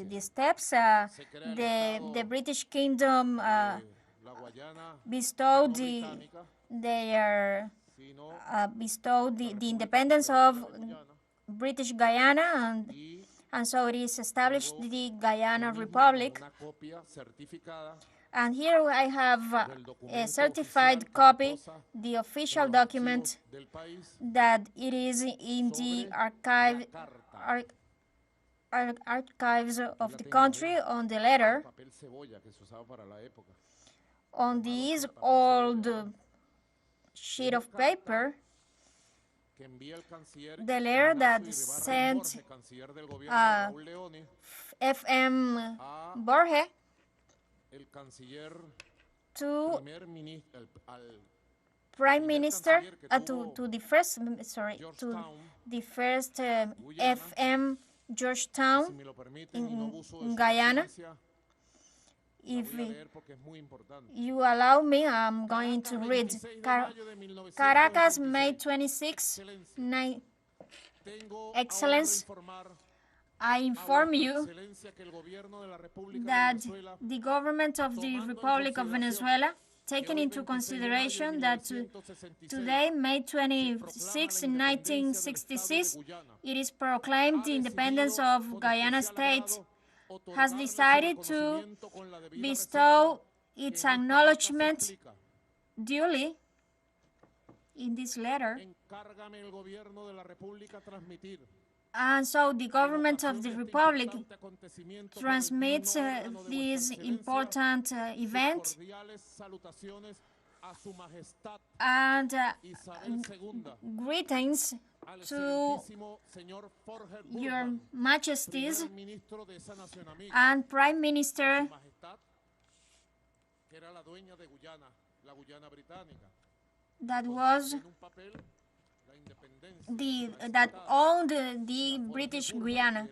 the steps. The British Kingdom bestowed the independence of British Guyana, and so it is established the Guyana Republic. And here I have a certified copy, the official document, that it is in the archives of the country on the letter, on this old sheet of paper, the letter that sent F.M. Borge to Prime Minister, to the first F.M. Georgetown in Guyana. If you allow me, I'm going to read. Caracas, May 26, Excellence, I inform you that the government of the Republic of Venezuela, taking into consideration that today, May 26, 1966, it is proclaimed the independence of Guyana State, has decided to bestow its acknowledgement duly in this letter. And so the government of the Republic transmits this important event and greetings to Your Majesties and Prime Minister that owned the British Guyana.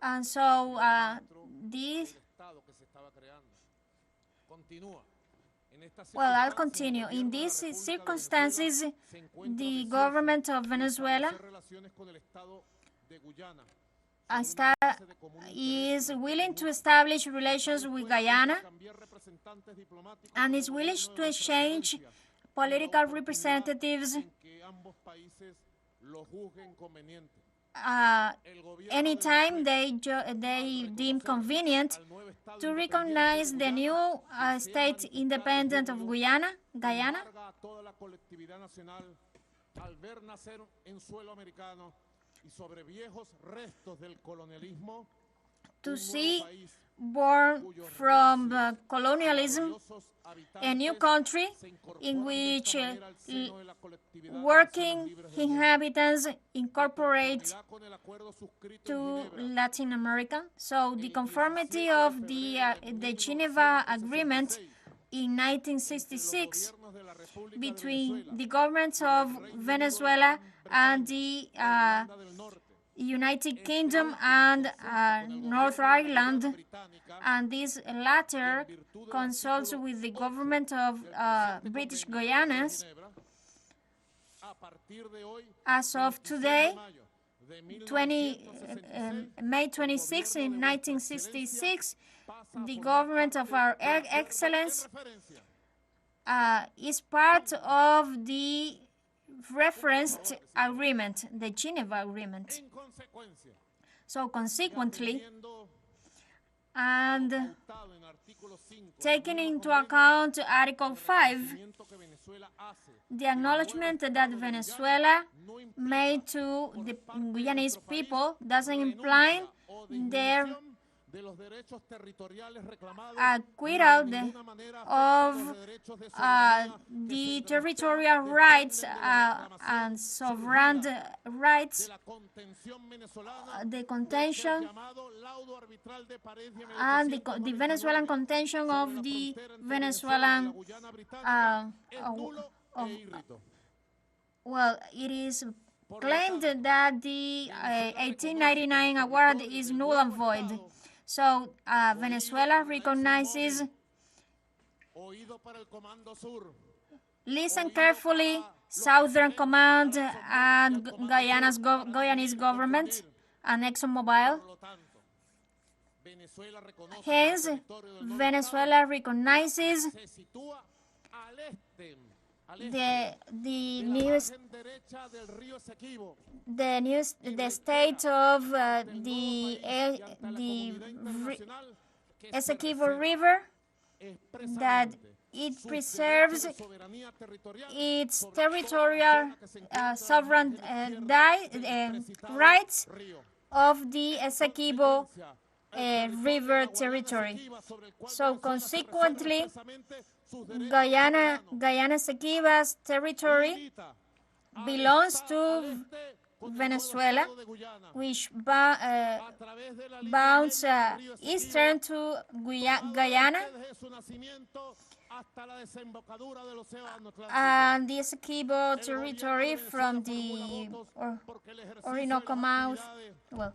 And so I'll continue. In these circumstances, the government of Venezuela is willing to establish relations with Guyana and is willing to exchange political representatives anytime they deem convenient to recognize the new state independent of Guyana, to see born from colonialism a new country in which working inhabitants incorporate to Latin America. So the conformity of the Geneva Agreement in 1966 between the governments of Venezuela and the United Kingdom and North Ireland, and this latter consults with the government of British Guiana. As of today, May 26, in 1966, the government of our Excellence is part of the referenced agreement, the Geneva Agreement. So consequently, and taking into account Article 5, the acknowledgement that Venezuela made to the Guyanese people doesn't imply their acquittal of the territorial rights and sovereign rights, the contention and the Venezuelan contention of the Venezuelan well, it is claimed that the 1899 award is null and void. So Venezuela recognizes, listen carefully, Southern Command and Guyanese government and ExxonMobil. Hence, Venezuela recognizes the state of the Esequibo River, that it preserves its territorial sovereign rights of the Esequibo River territory. So consequently, Guyana Esequiba's territory belongs to Venezuela, which bounds eastern to Guyana, and the Esequibo territory from the Orinoco mouth. Well,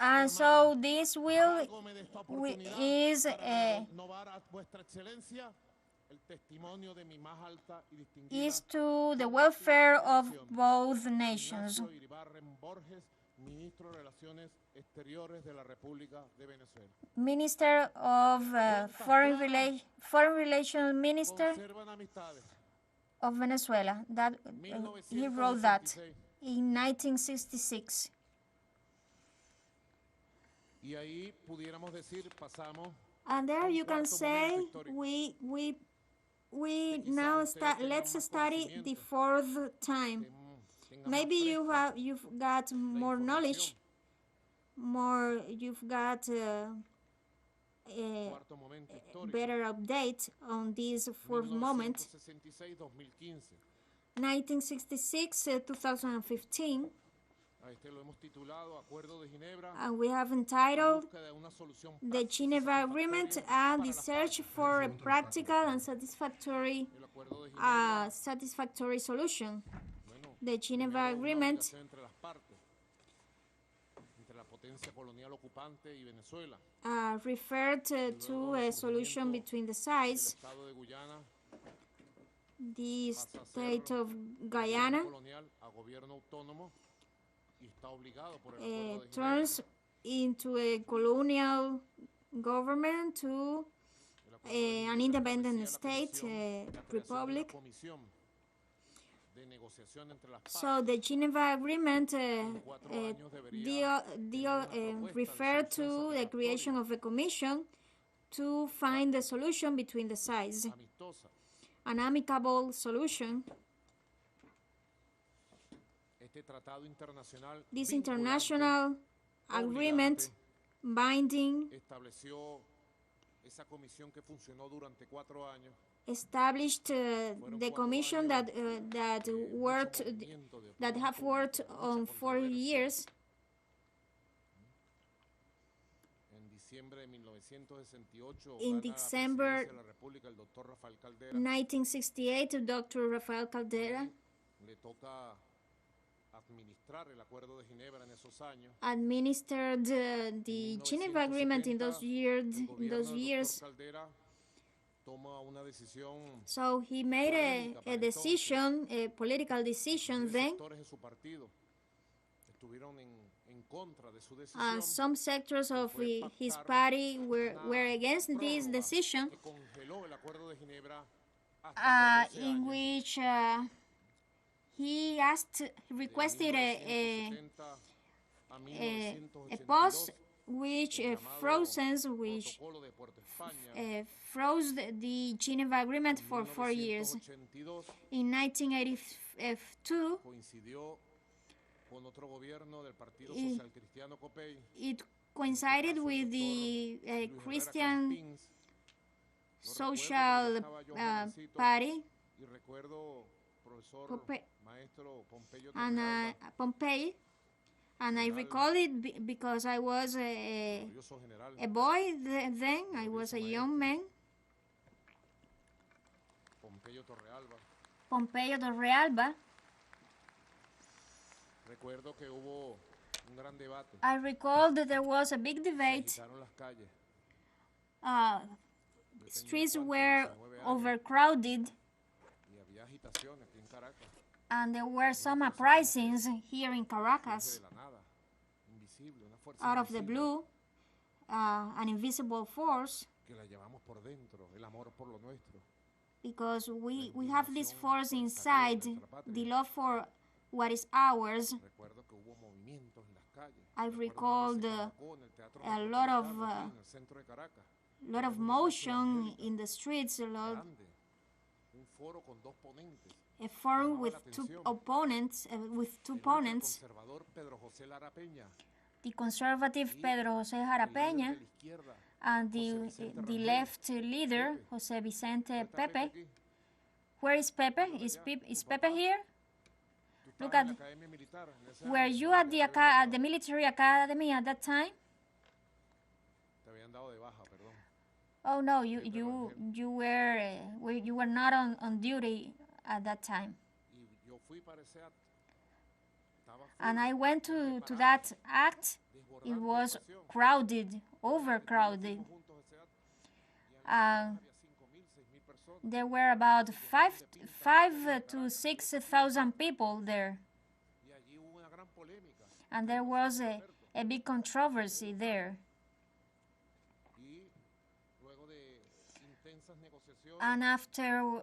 and so this will is to the welfare of both nations. Minister of Foreign Relations Minister of Venezuela. That he wrote that in 1966. And there you can say we now let's study the fourth time. Maybe you've got more knowledge, you've got a better update on this fourth moment. 1966 2015. And we have entitled the Geneva Agreement and the search for a practical and satisfactory solution. The Geneva Agreement referred to a solution between the sides. The state of Guyana turns into a colonial government to an independent state, republic. So the Geneva Agreement referred to the creation of a commission to find a solution between the sides, an amicable solution. This international agreement binding established the commission that have worked on 4 years. In December 1968, Dr. Rafael Caldera administered the Geneva Agreement in those years. So he made a decision, a political decision then. Some sectors of his party were against this decision, in which he requested a pause which froze the Geneva Agreement for 4 years. In 1982, it coincided with the Christian Social Party, Pompey, and I recall it because I was a boy then. I was a young man. Pompeyo Torrealba. I recall that there was a big debate. Streets were overcrowded, and there were some uprisings here in Caracas. Out of the blue, an invisible force, because we have this force inside, the love for what is ours. I recalled a lot of motion in the streets, a forum with two opponents, the conservative Pedro José Jarapeña and the left leader José Vicente Pepe. Where is Pepe? Is Pepe here? Look at. Were you at the military academy at that time? Oh no, you were not on duty at that time. And I went to that act. It was crowded, overcrowded. There were about 5,000 to 6,000 people there. And there was a big controversy there. And after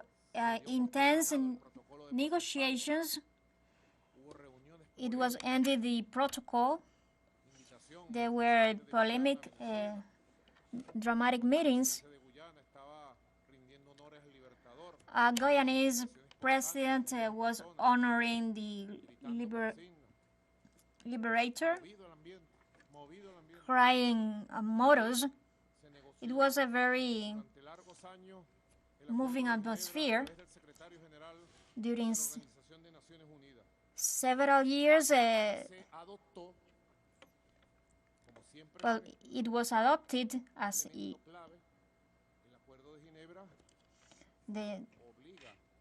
intense negotiations, it was ended the protocol. There were polemic, dramatic meetings. Guyanese president was honoring the liberator, crying mottos. It was a very moving atmosphere. During several years, well, it was adopted as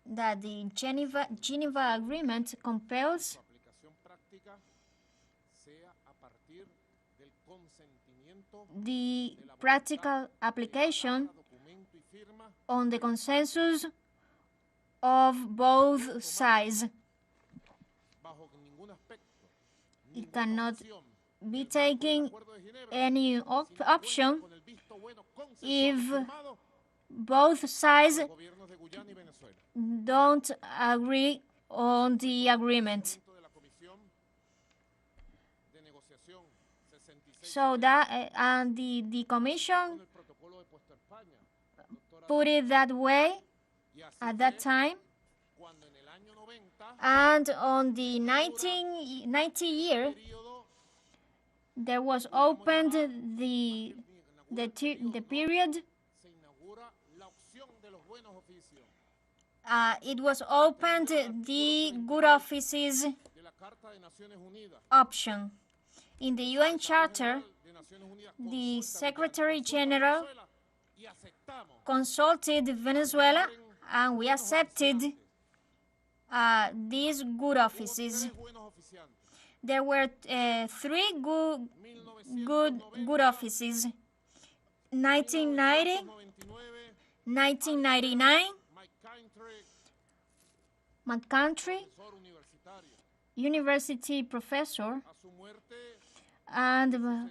that the Geneva Agreement compels the practical application on the consensus of both sides. It cannot be taking any option if both sides don't agree on the agreement. So that and the Commission put it that way at that time. And on the 1990 year, there was opened the period. It was opened the good offices option. In the UN Charter, the Secretary General consulted Venezuela, and we accepted these good offices. There were three good offices. 1990, 1999, my country, university professor, and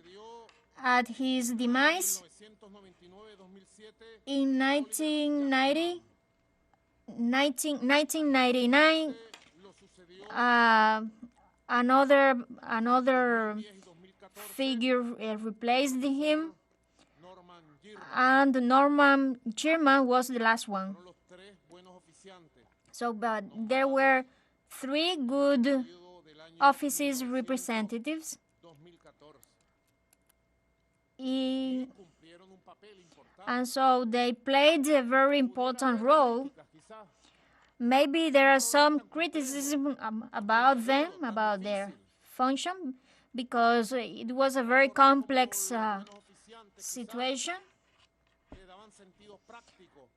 at his demise in 1999, another figure replaced him, and Norman Sherman was the last one. So, but there were three good offices representatives. And so they played a very important role. Maybe there are some criticism about them, about their function, because it was a very complex situation.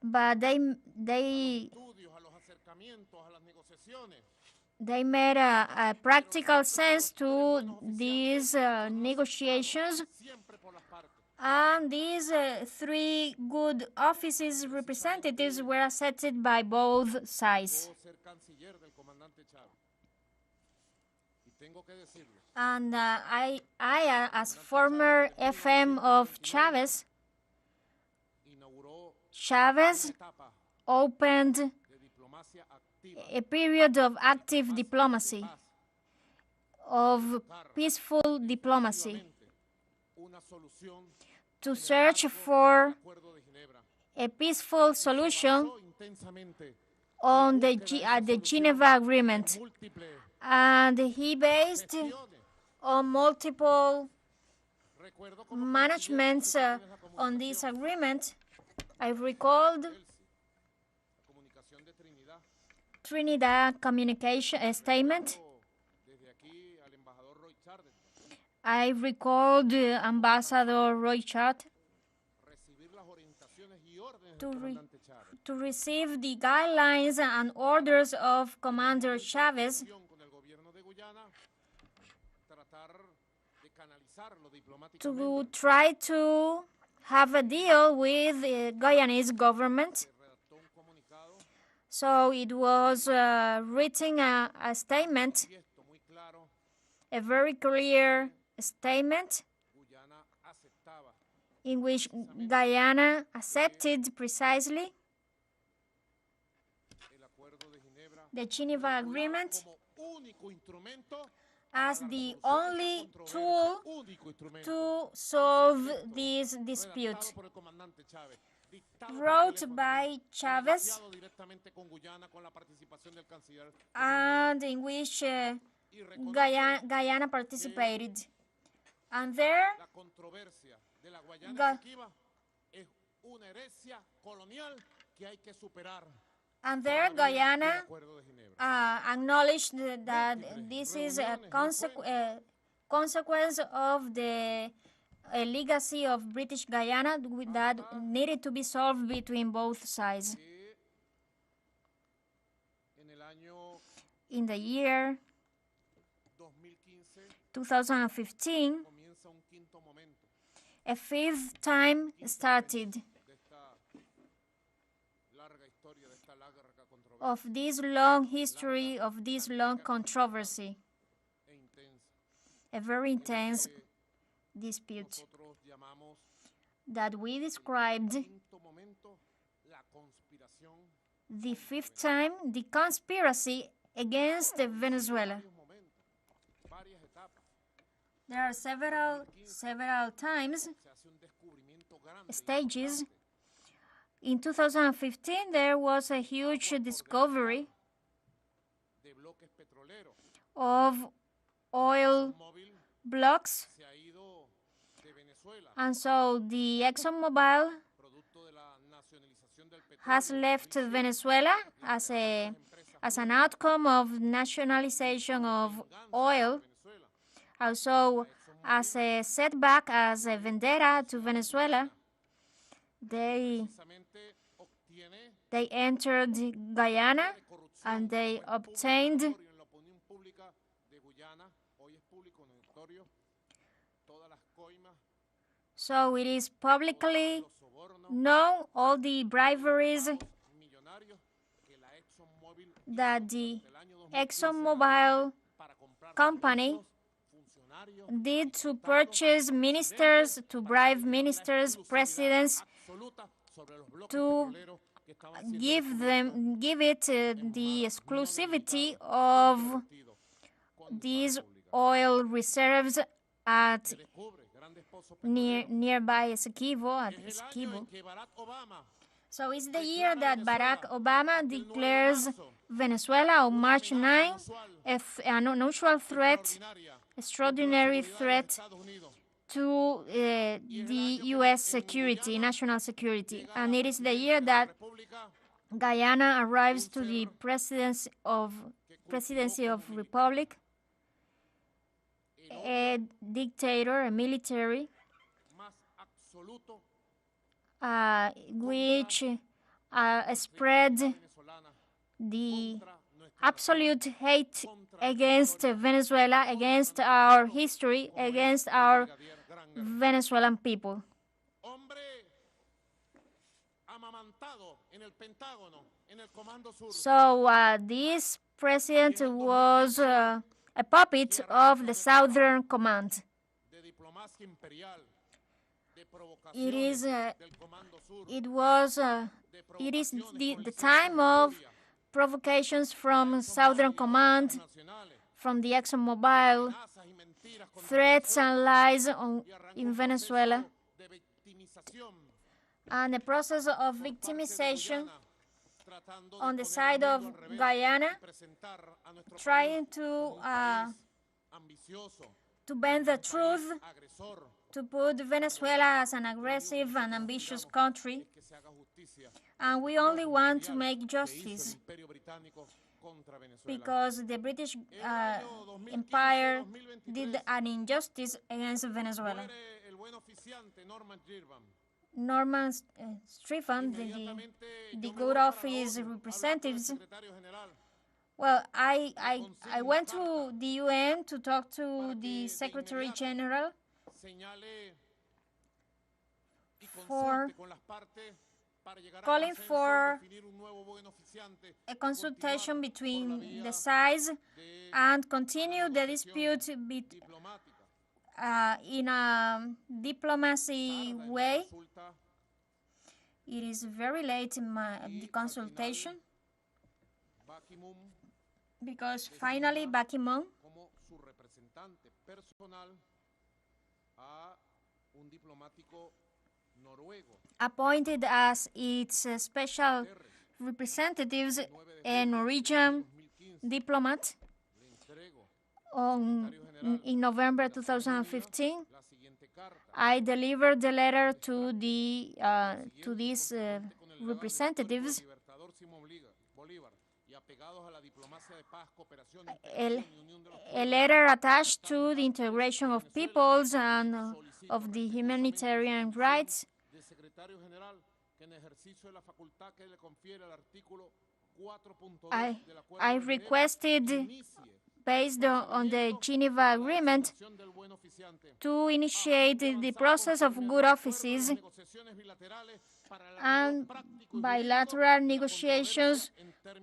But they made a practical sense to these negotiations. And these three good offices representatives were accepted by both sides. And I, as former FM of Chavez opened a period of active diplomacy, of peaceful diplomacy, to search for a peaceful solution on the Geneva Agreement. And he based on multiple managements on this agreement. I recalled Trinidad communication statement. I recalled Ambassador Roy Chart to receive the guidelines and orders of Commander Chavez to try to have a deal with the Guyanese government. So it was written a statement, a very clear statement, in which Guyana accepted precisely the Geneva Agreement as the only tool to solve this dispute. Wrote by Chavez, and in which Guyana participated. And there, Guyana acknowledged that this is a consequence of the legacy of British Guyana that needed to be solved between both sides. In the year 2015, a fifth time started of this long history, of this long controversy, a very intense dispute that we described the fifth time, the conspiracy against Venezuela. There are several times, stages. In 2015, there was a huge discovery of oil blocks, and so the ExxonMobil has left Venezuela as an outcome of nationalization of oil, also as a setback, as a vendetta to Venezuela. They entered Guyana and they obtained. So it is publicly known all the briberies that the ExxonMobil company did to purchase ministers, to bribe ministers, presidents, to give it the exclusivity of these oil reserves at nearby Esequibo, at Esequibo. So it's the year that Barack Obama declares Venezuela on March 9 an unusual threat, extraordinary threat to the U.S. security, national security. And it is the year that Guyana arrives to the presidency of Republic, a dictator, a military, which spread the absolute hate against Venezuela, against our history, against our Venezuelan people. So this president was a puppet of the Southern Command. It is the time of provocations from Southern Command, from the ExxonMobil, threats and lies in Venezuela, and a process of victimization on the side of Guyana, trying to bend the truth, to put Venezuela as an aggressive and ambitious country. And we only want to make justice because the British Empire did an injustice against Venezuela. Norman Stripham, the good office representatives. Well, I went to the UN to talk to the Secretary General for calling for a consultation between the sides and continue the dispute in a diplomacy way. It is very late in the consultation because finally Ban Ki-moon appointed as its special representatives a Norwegian diplomat in November 2015. I delivered the letter to these representatives. A letter attached to the integration of peoples and of the humanitarian rights. I requested, based on the Geneva Agreement, to initiate the process of good offices and bilateral negotiations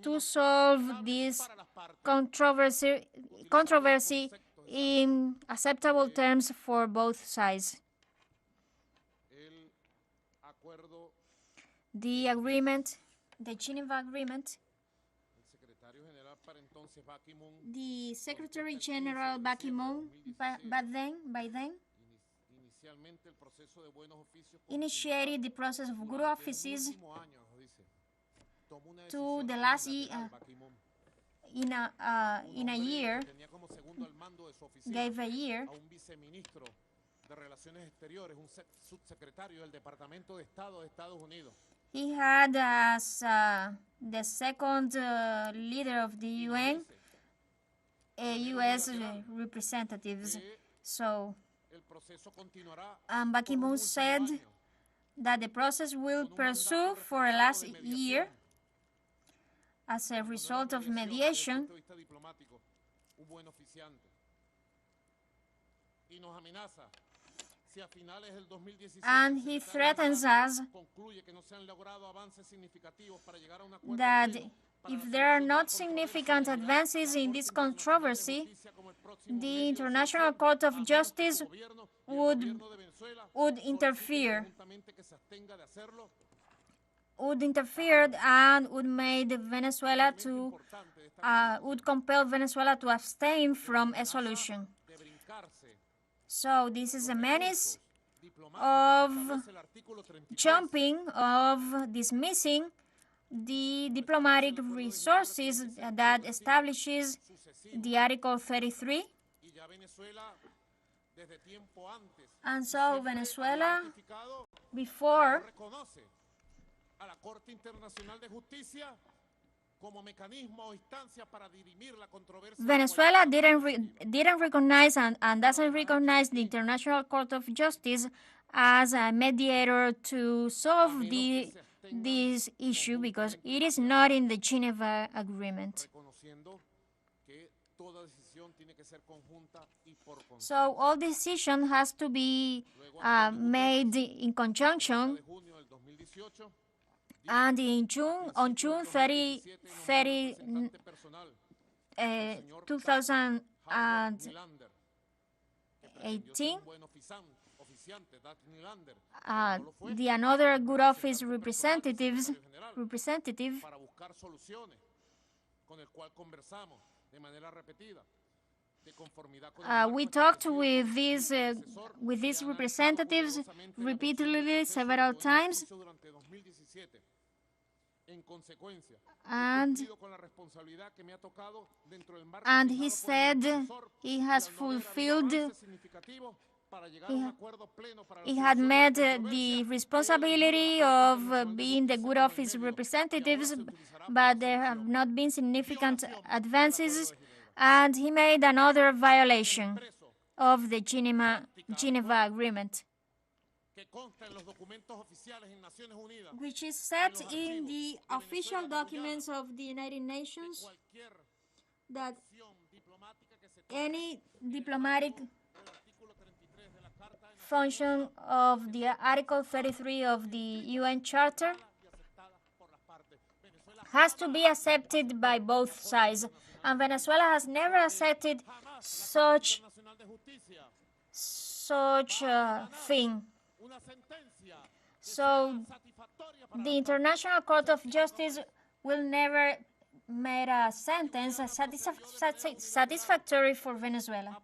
to solve this controversy in acceptable terms for both sides. The agreement, the Geneva Agreement, the Secretary General Ban Ki-moon by then initiated the process of good offices to the last year, in a year, gave a year. He had as the second leader of the UN a U.S. representatives. So Ban Ki-moon said that the process will pursue for the last year as a result of mediation, and he threatens us that if there are not significant advances in this controversy, the International Court of Justice would interfere and would compel Venezuela to abstain from a solution. So this is a menace of dismissing the diplomatic resources that establishes the Article 33. And so Venezuela, before Venezuela didn't recognize and doesn't recognize the International Court of Justice as a mediator to solve this issue because it is not in the Geneva Agreement. So all decision has to be made in conjunction. And on June 30, 2018, the another good office representative we talked with these representatives repeatedly several times, and he said he has fulfilled, he had met the responsibility of being the good office representatives, but there have not been significant advances, and he made another violation of the Geneva Agreement, which is set in the official documents of the United Nations, that any diplomatic function of the Article 33 of the UN Charter has to be accepted by both sides, and Venezuela has never accepted such thing. So the International Court of Justice will never make a sentence satisfactory for Venezuela.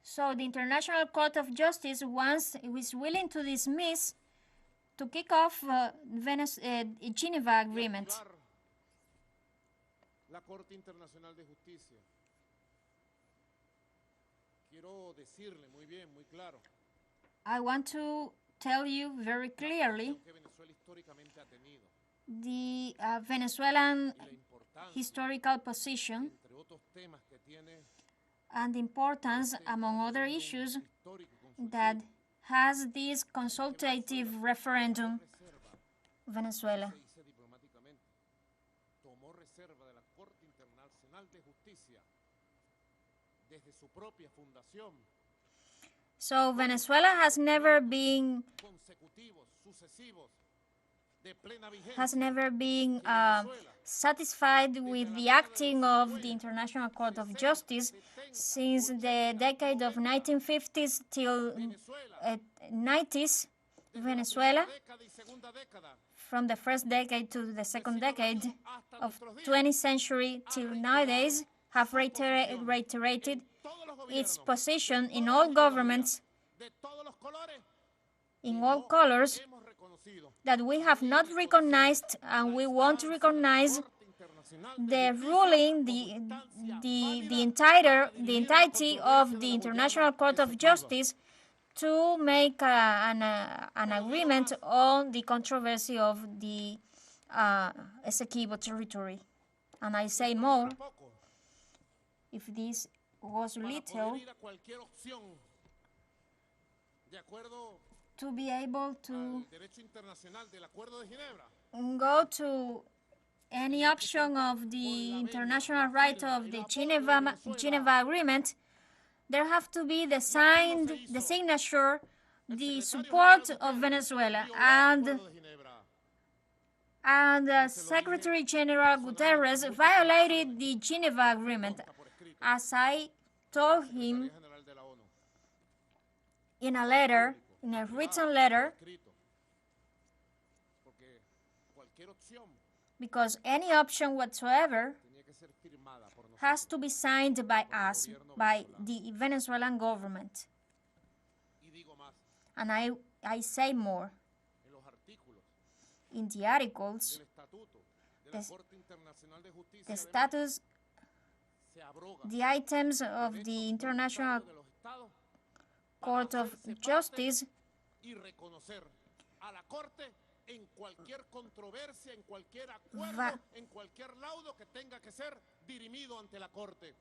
So the International Court of Justice is willing to dismiss, to kick off Geneva Agreement. I want to tell you very clearly the Venezuelan historical position and importance, among other issues, that has this consultative referendum Venezuela. So Venezuela has never been satisfied with the acting of the International Court of Justice since the decade of 1950s till 90s. Venezuela, from the first decade to the second decade of 20th century till nowadays, have reiterated its position in all governments, in all colors, that we have not recognized and we won't recognize the ruling, the entirety of the International Court of Justice to make an agreement on the controversy of the Esequibo territory. And I say more, if this was little, to be able to go to any option of the international right of the Geneva Agreement, there have to be the signature, the support of Venezuela, and Secretary General Guterres violated the Geneva Agreement, as I told him in a letter, in a written letter, because any option whatsoever has to be signed by us, by the Venezuelan government. And I say more. In the articles, the status, the items of the International Court of Justice en cualquier controversia, en cualquier acuerdo, en cualquier laudo que tenga que ser dirimido ante la Corte.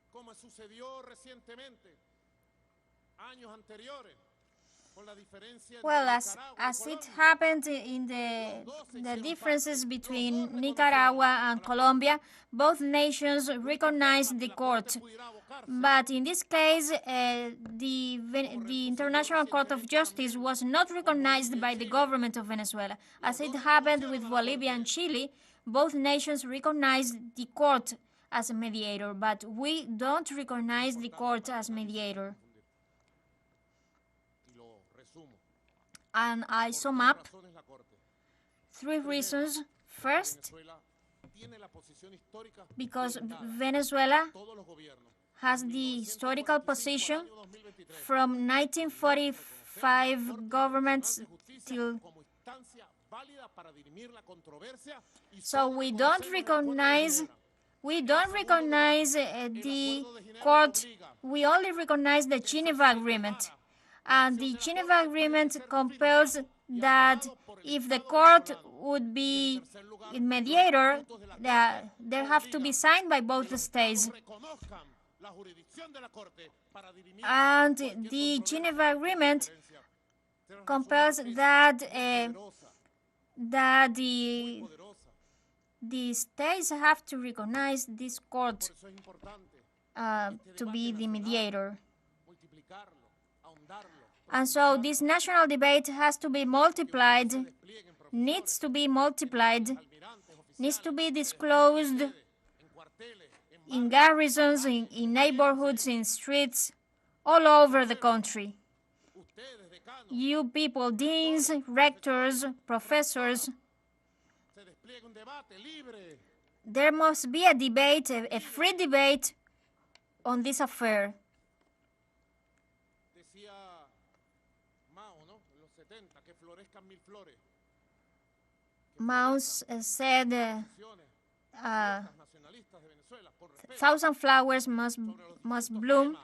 Como sucedió recientemente, años anteriores. Well, as it happened in the differences between Nicaragua and Colombia, both nations recognized the court. But in this case, the International Court of Justice was not recognized by the government of Venezuela. As it happened with Bolivia and Chile, both nations recognized the court as a mediator, but we don't recognize the court as mediator. And I sum up 3 reasons. First, because Venezuela has the historical position from 1945 governments till. So we don't recognize the court. We only recognize the Geneva Agreement. And the Geneva Agreement compels that if the court would be a mediator, there have to be signed by both the states. And the Geneva Agreement compels that the states have to recognize this court to be the mediator. And so this national debate has to be multiplied, needs to be disclosed in garrisons, in neighborhoods, in streets, all over the country. You people, deans, rectors, professors, there must be a debate, a free debate on this affair. Mao said 1,000 flowers must bloom.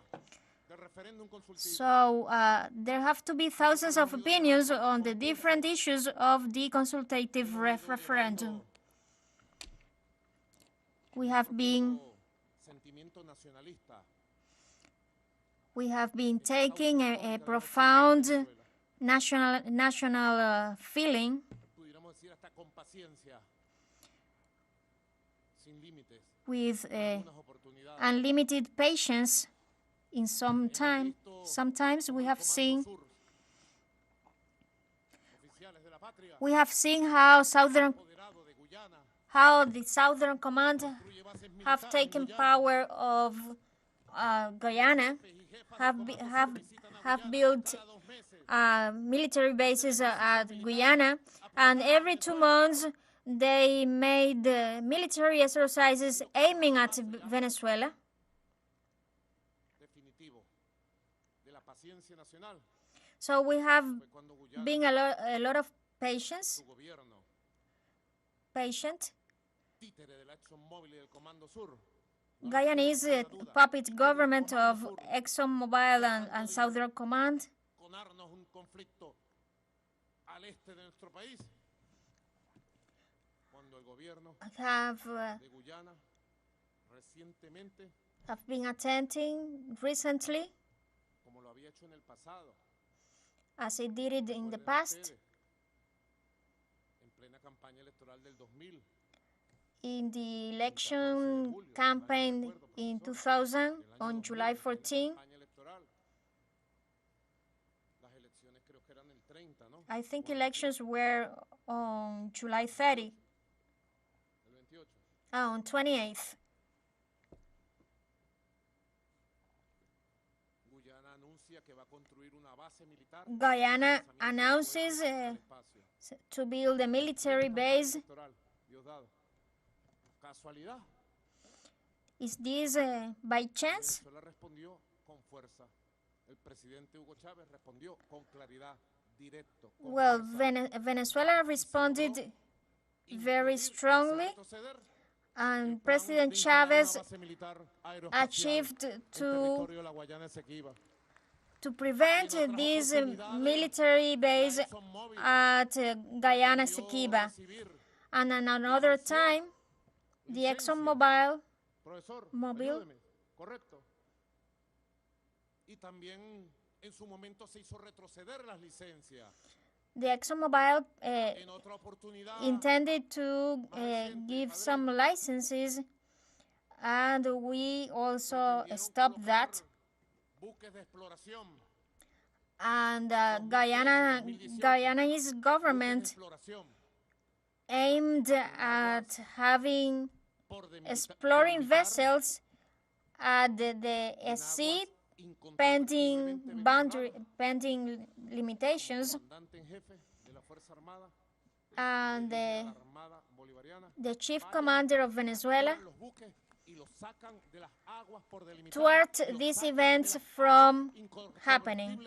So there have to be thousands of opinions on the different issues of the consultative referendum. We have been taking a profound national feeling with unlimited patience. In sometimes we have seen how the Southern Command have taken power of Guyana, have built military bases at Guyana, and every 2 months they made military exercises aiming at Venezuela. So we have been a lot of patient. Guyanese puppet government of ExxonMobil and Southern Command have been attempting recently as it did it in the past. In the election campaign in 2000, on July 14, I think elections were on July 30, on 28th. Guyana announces to build a military base. Is this by chance? Well, Venezuela responded very strongly, and President Chavez achieved to prevent this military base at Guyana Esequiba. And at another time, the ExxonMobil intended to give some licenses, and we also stopped that. And Guyana's government aimed at having exploring vessels at the sea pending limitations, and the chief commander of Venezuela thwart these events from happening.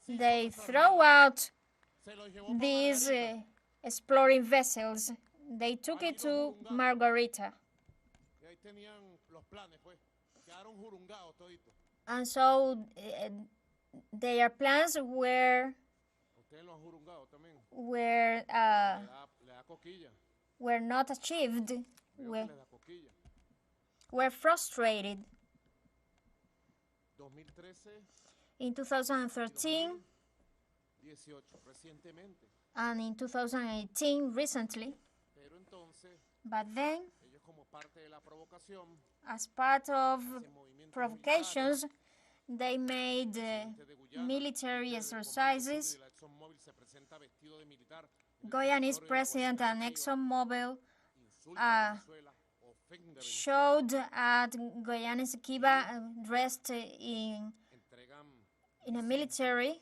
They throw out these exploring vessels. They took it to Margarita. And so their plans were not achieved, were frustrated. In 2013 and in 2018 recently, but then, as part of provocations, they made military exercises. Guyanese president and ExxonMobil showed at Guyana Esequiba dressed in a military,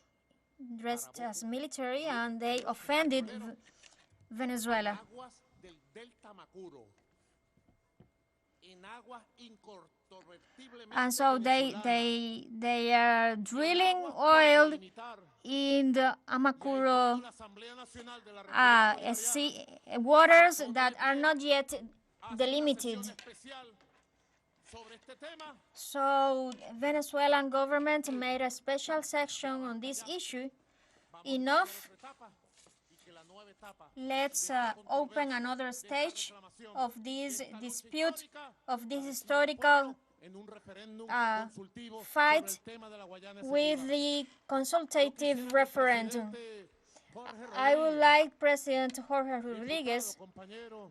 dressed as military, and they offended Venezuela. And so they are drilling oil in the Amacuro waters that are not yet delimited. So Venezuelan government made a special section on this issue. Enough. Let's open another stage of this dispute, of this historical fight with the consultative referendum. I would like President Jorge Rodriguez,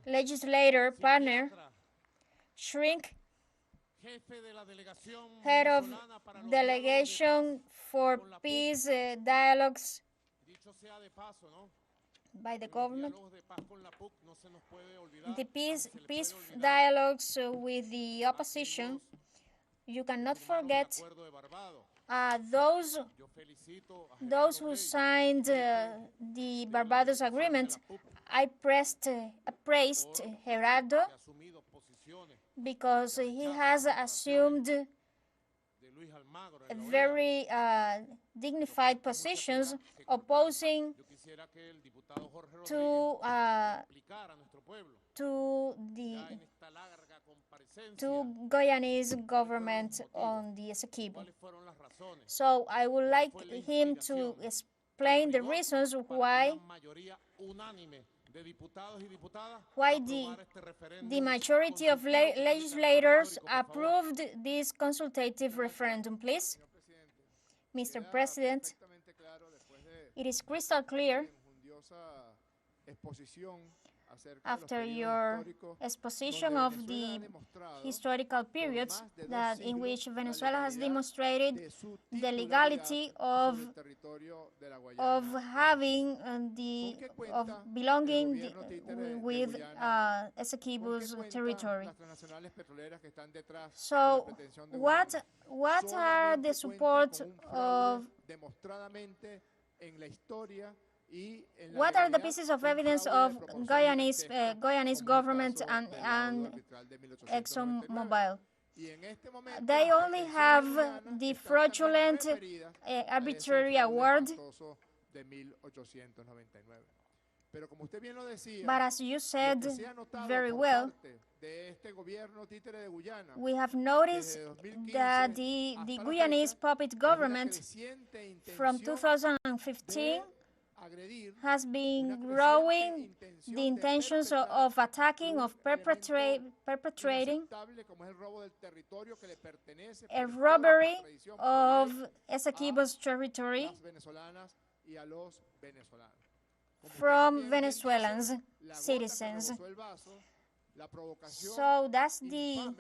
legislator, partner, shrink, head of delegation for peace dialogues by the government, the peace dialogues with the opposition. You cannot forget those who signed the Barbados Agreement. I praised Gerardo because he has assumed very dignified positions opposing to Guyanese government on the Esequibo. So I would like him to explain the reasons why the majority of legislators approved this consultative referendum, please. Mr. President, It is crystal clear after your exposition of the historical periods that in which Venezuela has demonstrated the legality of having of belonging with Esequibo's territory. So what are the support of what are the pieces of evidence of Guyanese government and ExxonMobil? They only have the fraudulent arbitrary award. But as you said very well, we have noticed that the Guyanese puppet government from 2015 has been growing the intentions of attacking, of perpetrating a robbery of Esequibo's territory from Venezuelans, citizens. So that's an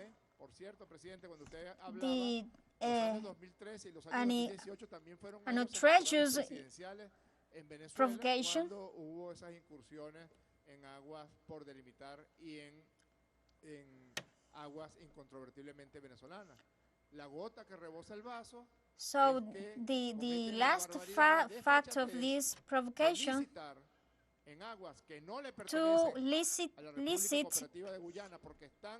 outrageous provocation. So the last fact of this provocation to licit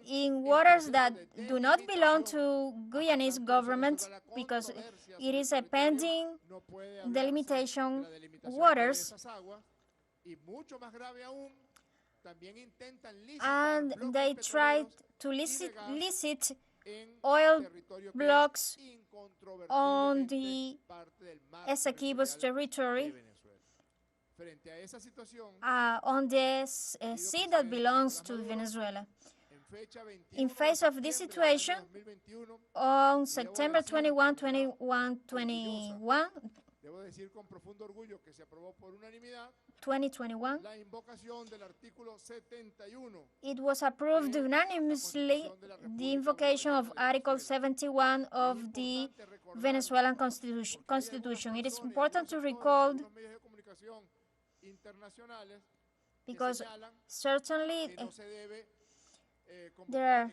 in waters that do not belong to Guyanese government because it is a pending delimitation waters, and they tried to licit oil blocks on the Esequibo's territory, on the sea that belongs to Venezuela. In face of this situation, on September 21, 2021, it was approved unanimously the invocation of Article 71 of the Venezuelan Constitution. It is important to recall because certainly there are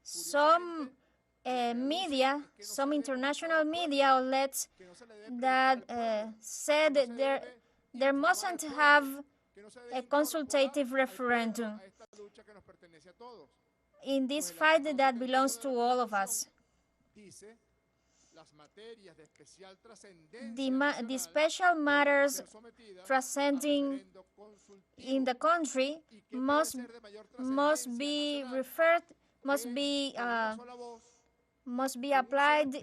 some media, some international media outlets that said there mustn't have a consultative referendum in this fight that belongs to all of us. The special matters transcending in the country must be referred, must be applied,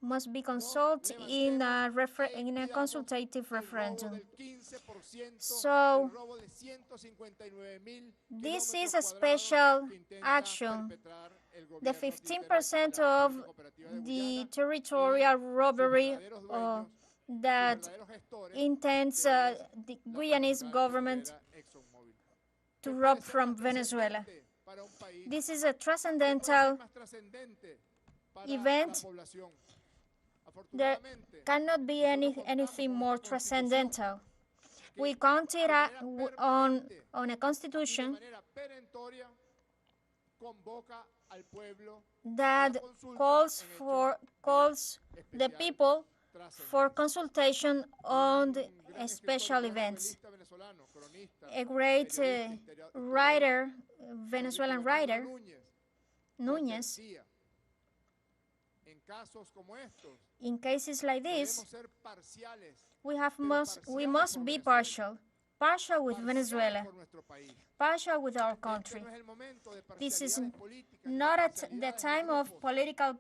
must be consulted in a consultative referendum. So this is a special action. The 15% of the territorial robbery that intends the Guyanese government to rob from Venezuela. This is a transcendental event. There cannot be anything more transcendental. We counted on a constitution that calls the people for consultation on the special events. A great writer, Venezuelan writer, Núñez, in cases like this, we must be partial with Venezuela, partial with our country. This is not at the time of political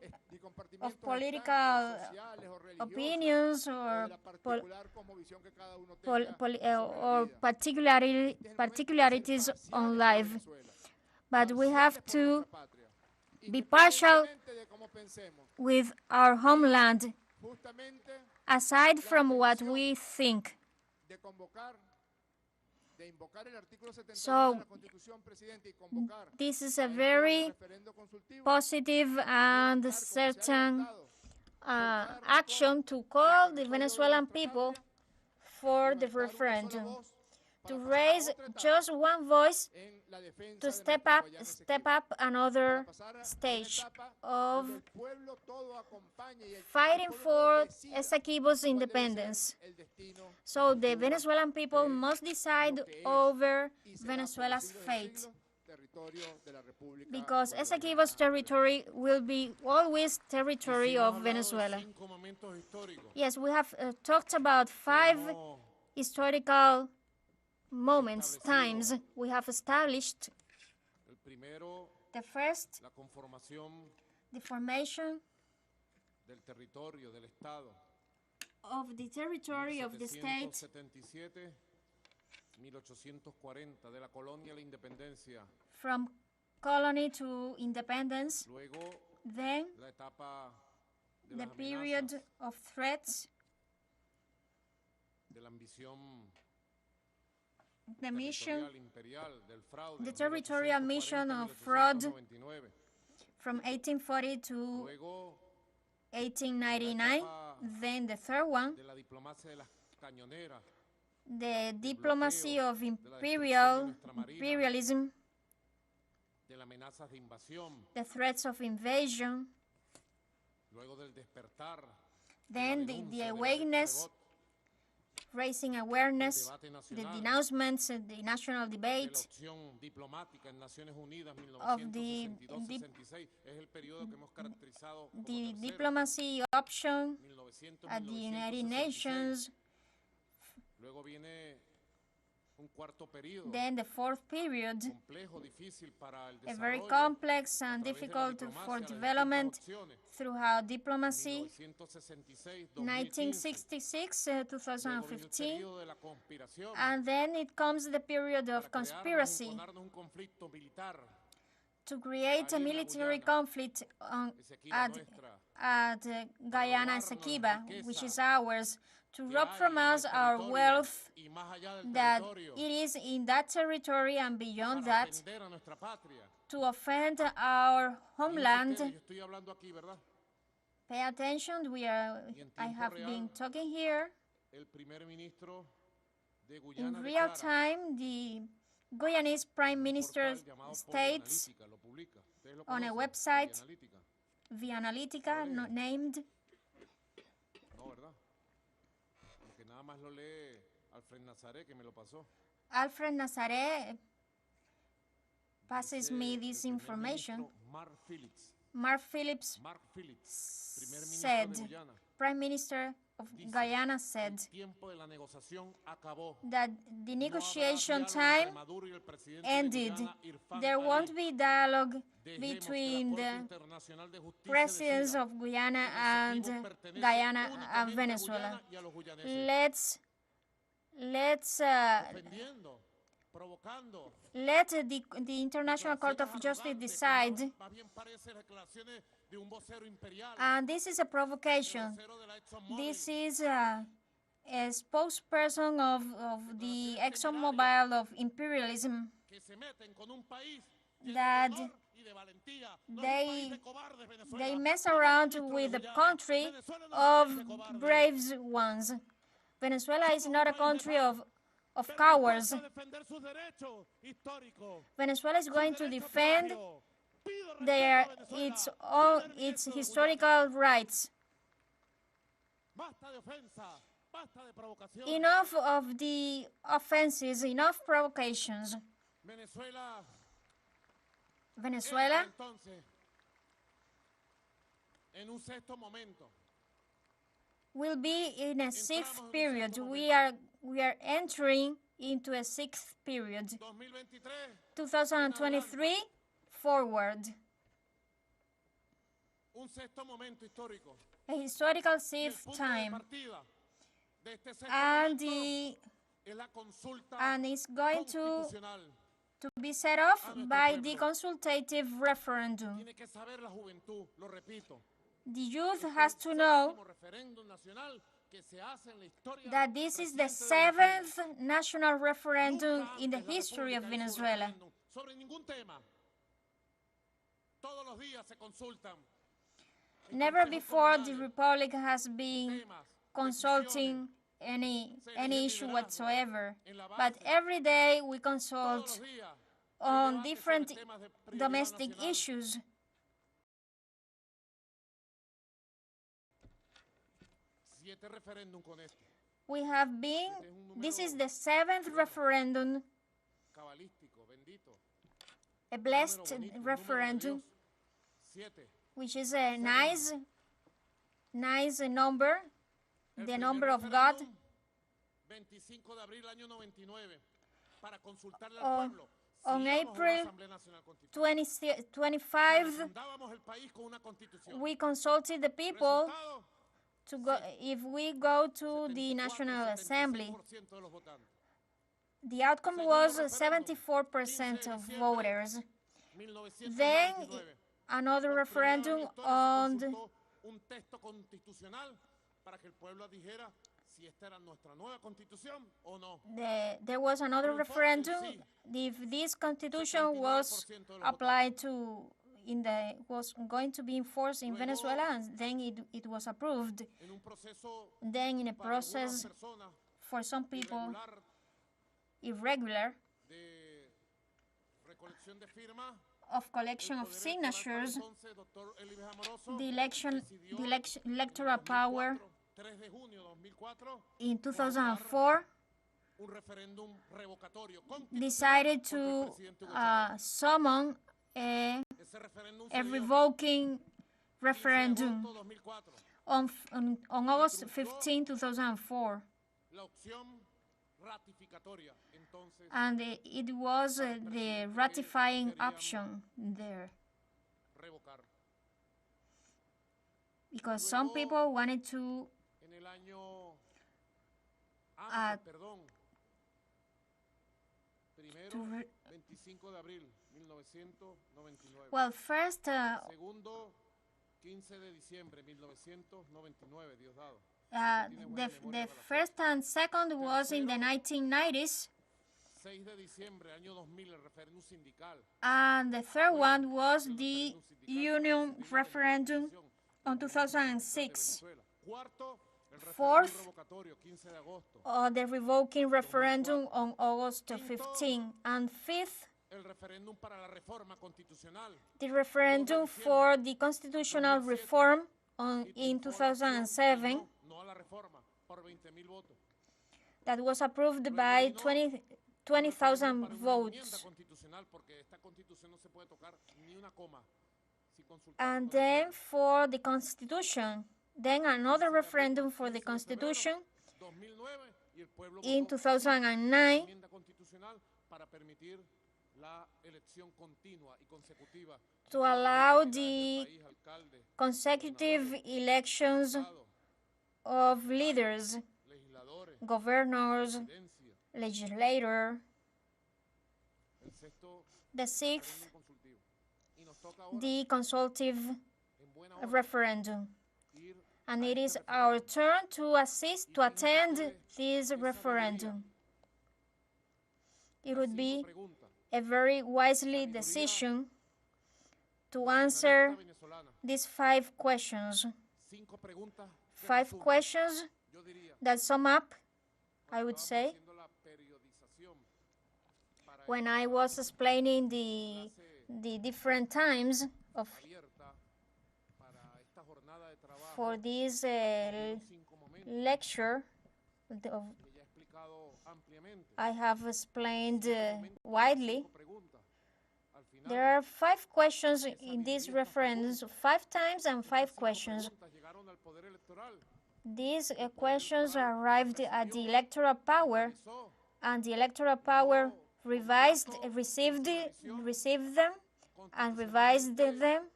opinions or particularities on life, but we have to be partial with our homeland aside from what we think. So, this is a very positive and certain action to call the Venezuelan people for the referendum, to raise just one voice, to step up another stage of fighting for Esequibo's independence. So the Venezuelan people must decide over Venezuela's fate, because Esequibo's territory will be always territory of Venezuela. Yes, we have talked about 5 historical moments, times. We have established the first, the formation of the territory of the state, 1840, de la colonia a la independencia. From colony to independence. Then the period of threats, de la ambición, the mission, the territorial mission of fraud from 1840 to 1899. Then the third one, the diplomacy of imperialism, the threats of invasion, then the awakeness, raising awareness, the denouncements, the national debate of the diplomacy option at the United Nations. Then the fourth period, a very complex and difficult for development throughout diplomacy, 1966, 2015, and then it comes the period of conspiracy to create a military conflict at Guyana Esequiba, which is ours, to rob from us our wealth, that it is in that territory and beyond that, to offend our homeland. Pay attention, I have been talking here. In real time, the Guyanese Prime Minister states on a website, Via Analytica, not named. Alfred Nazaré passes me this information. Mark Phillips said, Prime Minister of Guyana said that the negotiation time ended. There won't be dialogue between the presidents of Guyana and Guyana and Venezuela. Let the International Court of Justice decide. And this is a provocation. This is a spokesperson of the ExxonMobil of imperialism, that they mess around with the country of brave ones. Venezuela is not a country of cowards. Venezuela is going to defend its historical rights. Enough of the offenses, enough provocations. Venezuela will be in a 6th period. We are entering into a 6th period. 2023 forward. A historical 6th time. And it's going to be set off by the consultative referendum. The youth has to know that this is the seventh national referendum in the history of Venezuela. Never before the Republic has been consulting any issue whatsoever, but every day we consult on different domestic issues. We have been, this is the seventh referendum, a blessed referendum, which is a nice number, the number of God. On April 25, we consulted the people to go, if we go to the National Assembly. The outcome was 74% of voters. Then another referendum on there was another referendum if this constitution was applied to was going to be enforced in Venezuela, and then it was approved. Then in a process for some people irregular of collection of signatures, the electoral power in 2004 decided to summon a revoking referendum on August 15, 2004. And it was the ratifying option there. Because some people wanted to well, first, the first and second was in the 1990s, and the third one was the union referendum on 2006. Fourth, the revoking referendum on August 15, and fifth, the referendum for the constitutional reform in 2007 that was approved by 20,000 votes. And then for the constitution, then another referendum for the constitution in 2009 to allow the consecutive elections of leaders, governors, legislators. The sixth, the consultative referendum. And it is our turn to attend this referendum. It would be a very wisely decision to answer these 5 questions. 5 questions that sum up, I would say, when I was explaining the different times for this lecture, I have explained widely. There are 5 questions in this referendum, 5 times and 5 questions. These questions arrived at the electoral power, and the electoral power received them and revised them,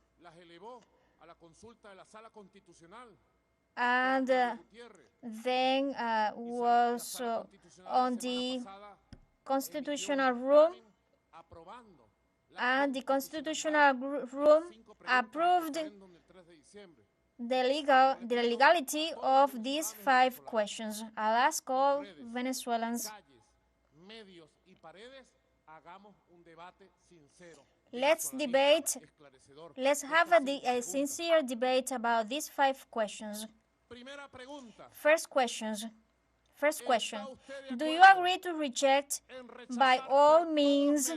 and then was on the constitutional room, and the constitutional room approved the legality of these 5 questions. I'll ask all Venezuelans. Let's have a sincere debate about these 5 questions. First question. Do you agree to reject by all means,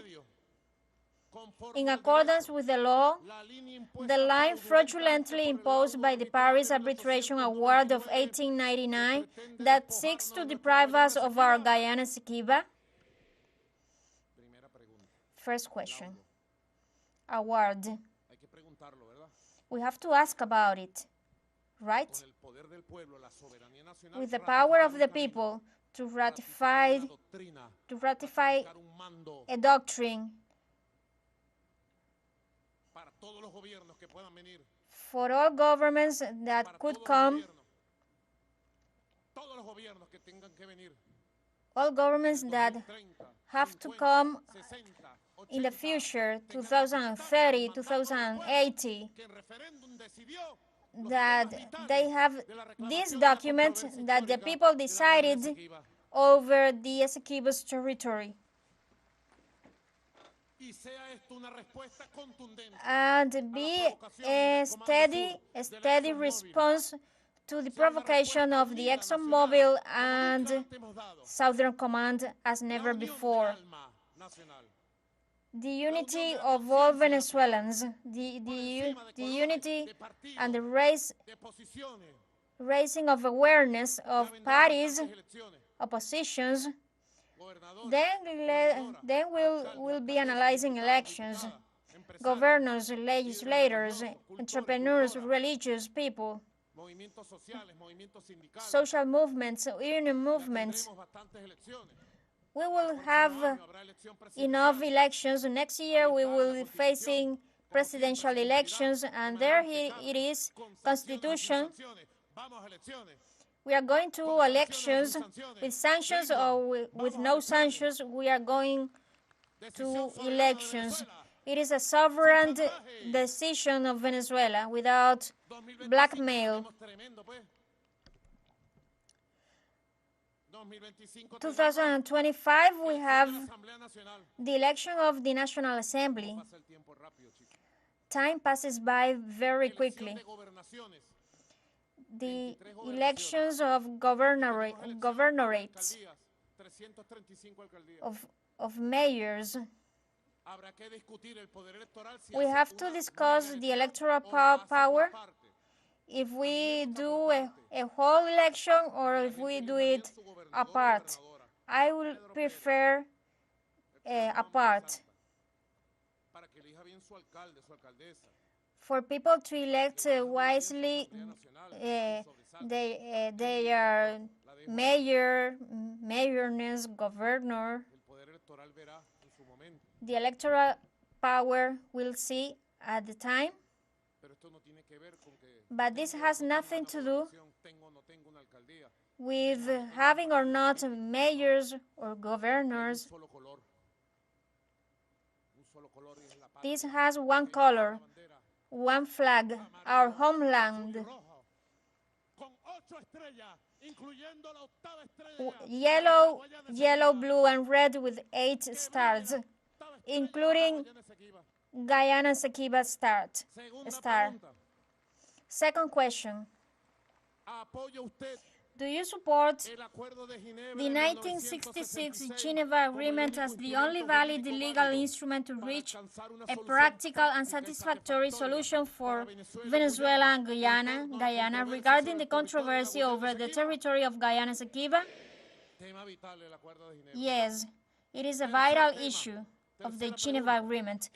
in accordance with the law, the line fraudulently imposed by the Paris Arbitration Award of 1899 that seeks to deprive us of our Guyana Esequiba? First question. Award. We have to ask about it, right? With the power of the people to ratify a doctrine for all governments that could come, all governments that have to come in the future, 2030, 2080, that they have this document that the people decided over the Esequibo's territory. And be a steady response to the provocation of the ExxonMobil and Southern Command as never before. The unity of all Venezuelans, the unity and the raising of awareness of parties, oppositions. Then we'll be analyzing elections, governors, legislators, entrepreneurs, religious people, social movements, union movements. We will have enough elections. Next year we will be facing presidential elections, and there it is, Constitution. We are going to elections with sanctions or with no sanctions. We are going to elections. It is a sovereign decision of Venezuela without blackmail. 2025, we have the election of the National Assembly. Time passes by very quickly. The elections of governorates, of mayors. We have to discuss the electoral power, if we do a whole election or if we do it apart. I would prefer apart. For people to elect wisely, they are mayor, mayorness, governor. The electoral power we'll see at the time. But this has nothing to do with having or not mayors or governors. This has one color, one flag, our homeland. Yellow, blue, and red with 8 stars, including Guyana Esequiba star. Second question. Do you support the 1966 Geneva Agreement as the only valid legal instrument to reach a practical and satisfactory solution for Venezuela and Guyana regarding the controversy over the territory of Guyana Esequiba? Yes, it is a vital issue of the Geneva Agreement.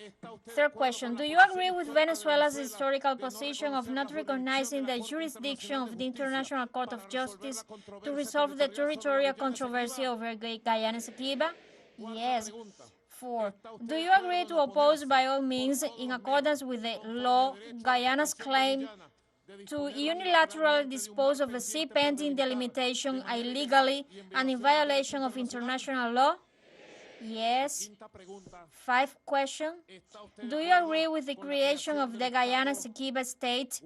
Third question. Do you agree with Venezuela's historical position of not recognizing the jurisdiction of the International Court of Justice to resolve the territorial controversy over Guyana Esequiba? Yes. 4. Do you agree to oppose by all means, in accordance with the law, Guyana's claim to unilaterally dispose of a sea pending delimitation illegally and in violation of international law? Yes. 5th question. Do you agree with the creation of the Guyana Esequiba state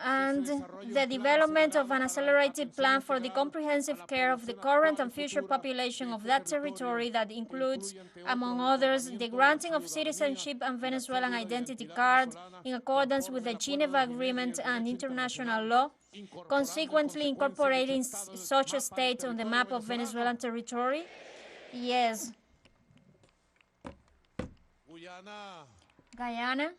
and the development of an accelerated plan for the comprehensive care of the current and future population of that territory that includes, among others, the granting of citizenship and Venezuelan identity card in accordance with the Geneva Agreement and international law, consequently incorporating such a state on the map of Venezuelan territory? Yes. Guyana.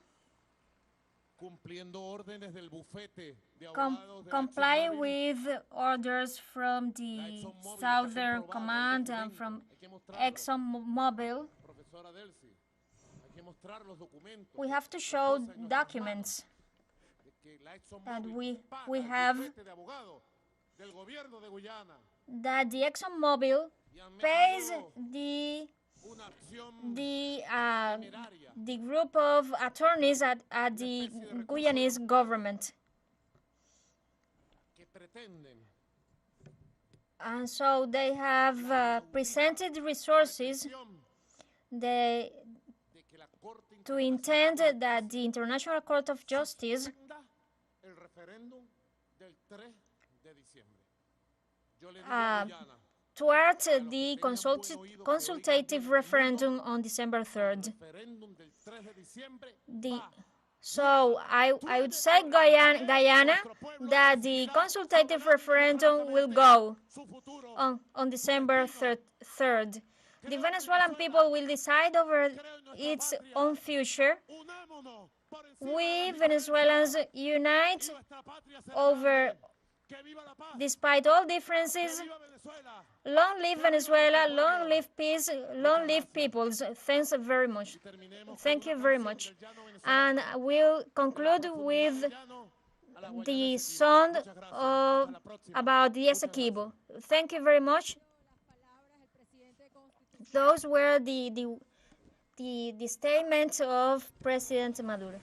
Complying with orders from the Southern Command and from ExxonMobil. We have to show documents that we have that the ExxonMobil pays the group of attorneys at the Guyanese government. And so they have presented resources to intend that the International Court of Justice towards the consultative referendum on December 3rd. So I would say Guyana that the consultative referendum will go on December 3rd. The Venezuelan people will decide over its own future. We Venezuelans unite despite all differences. Long live Venezuela, long live peace, long live peoples. Thanks very much. Thank you very much. And we'll conclude with the song about the Esequibo. Thank you very much. Those were the statements of President Maduro.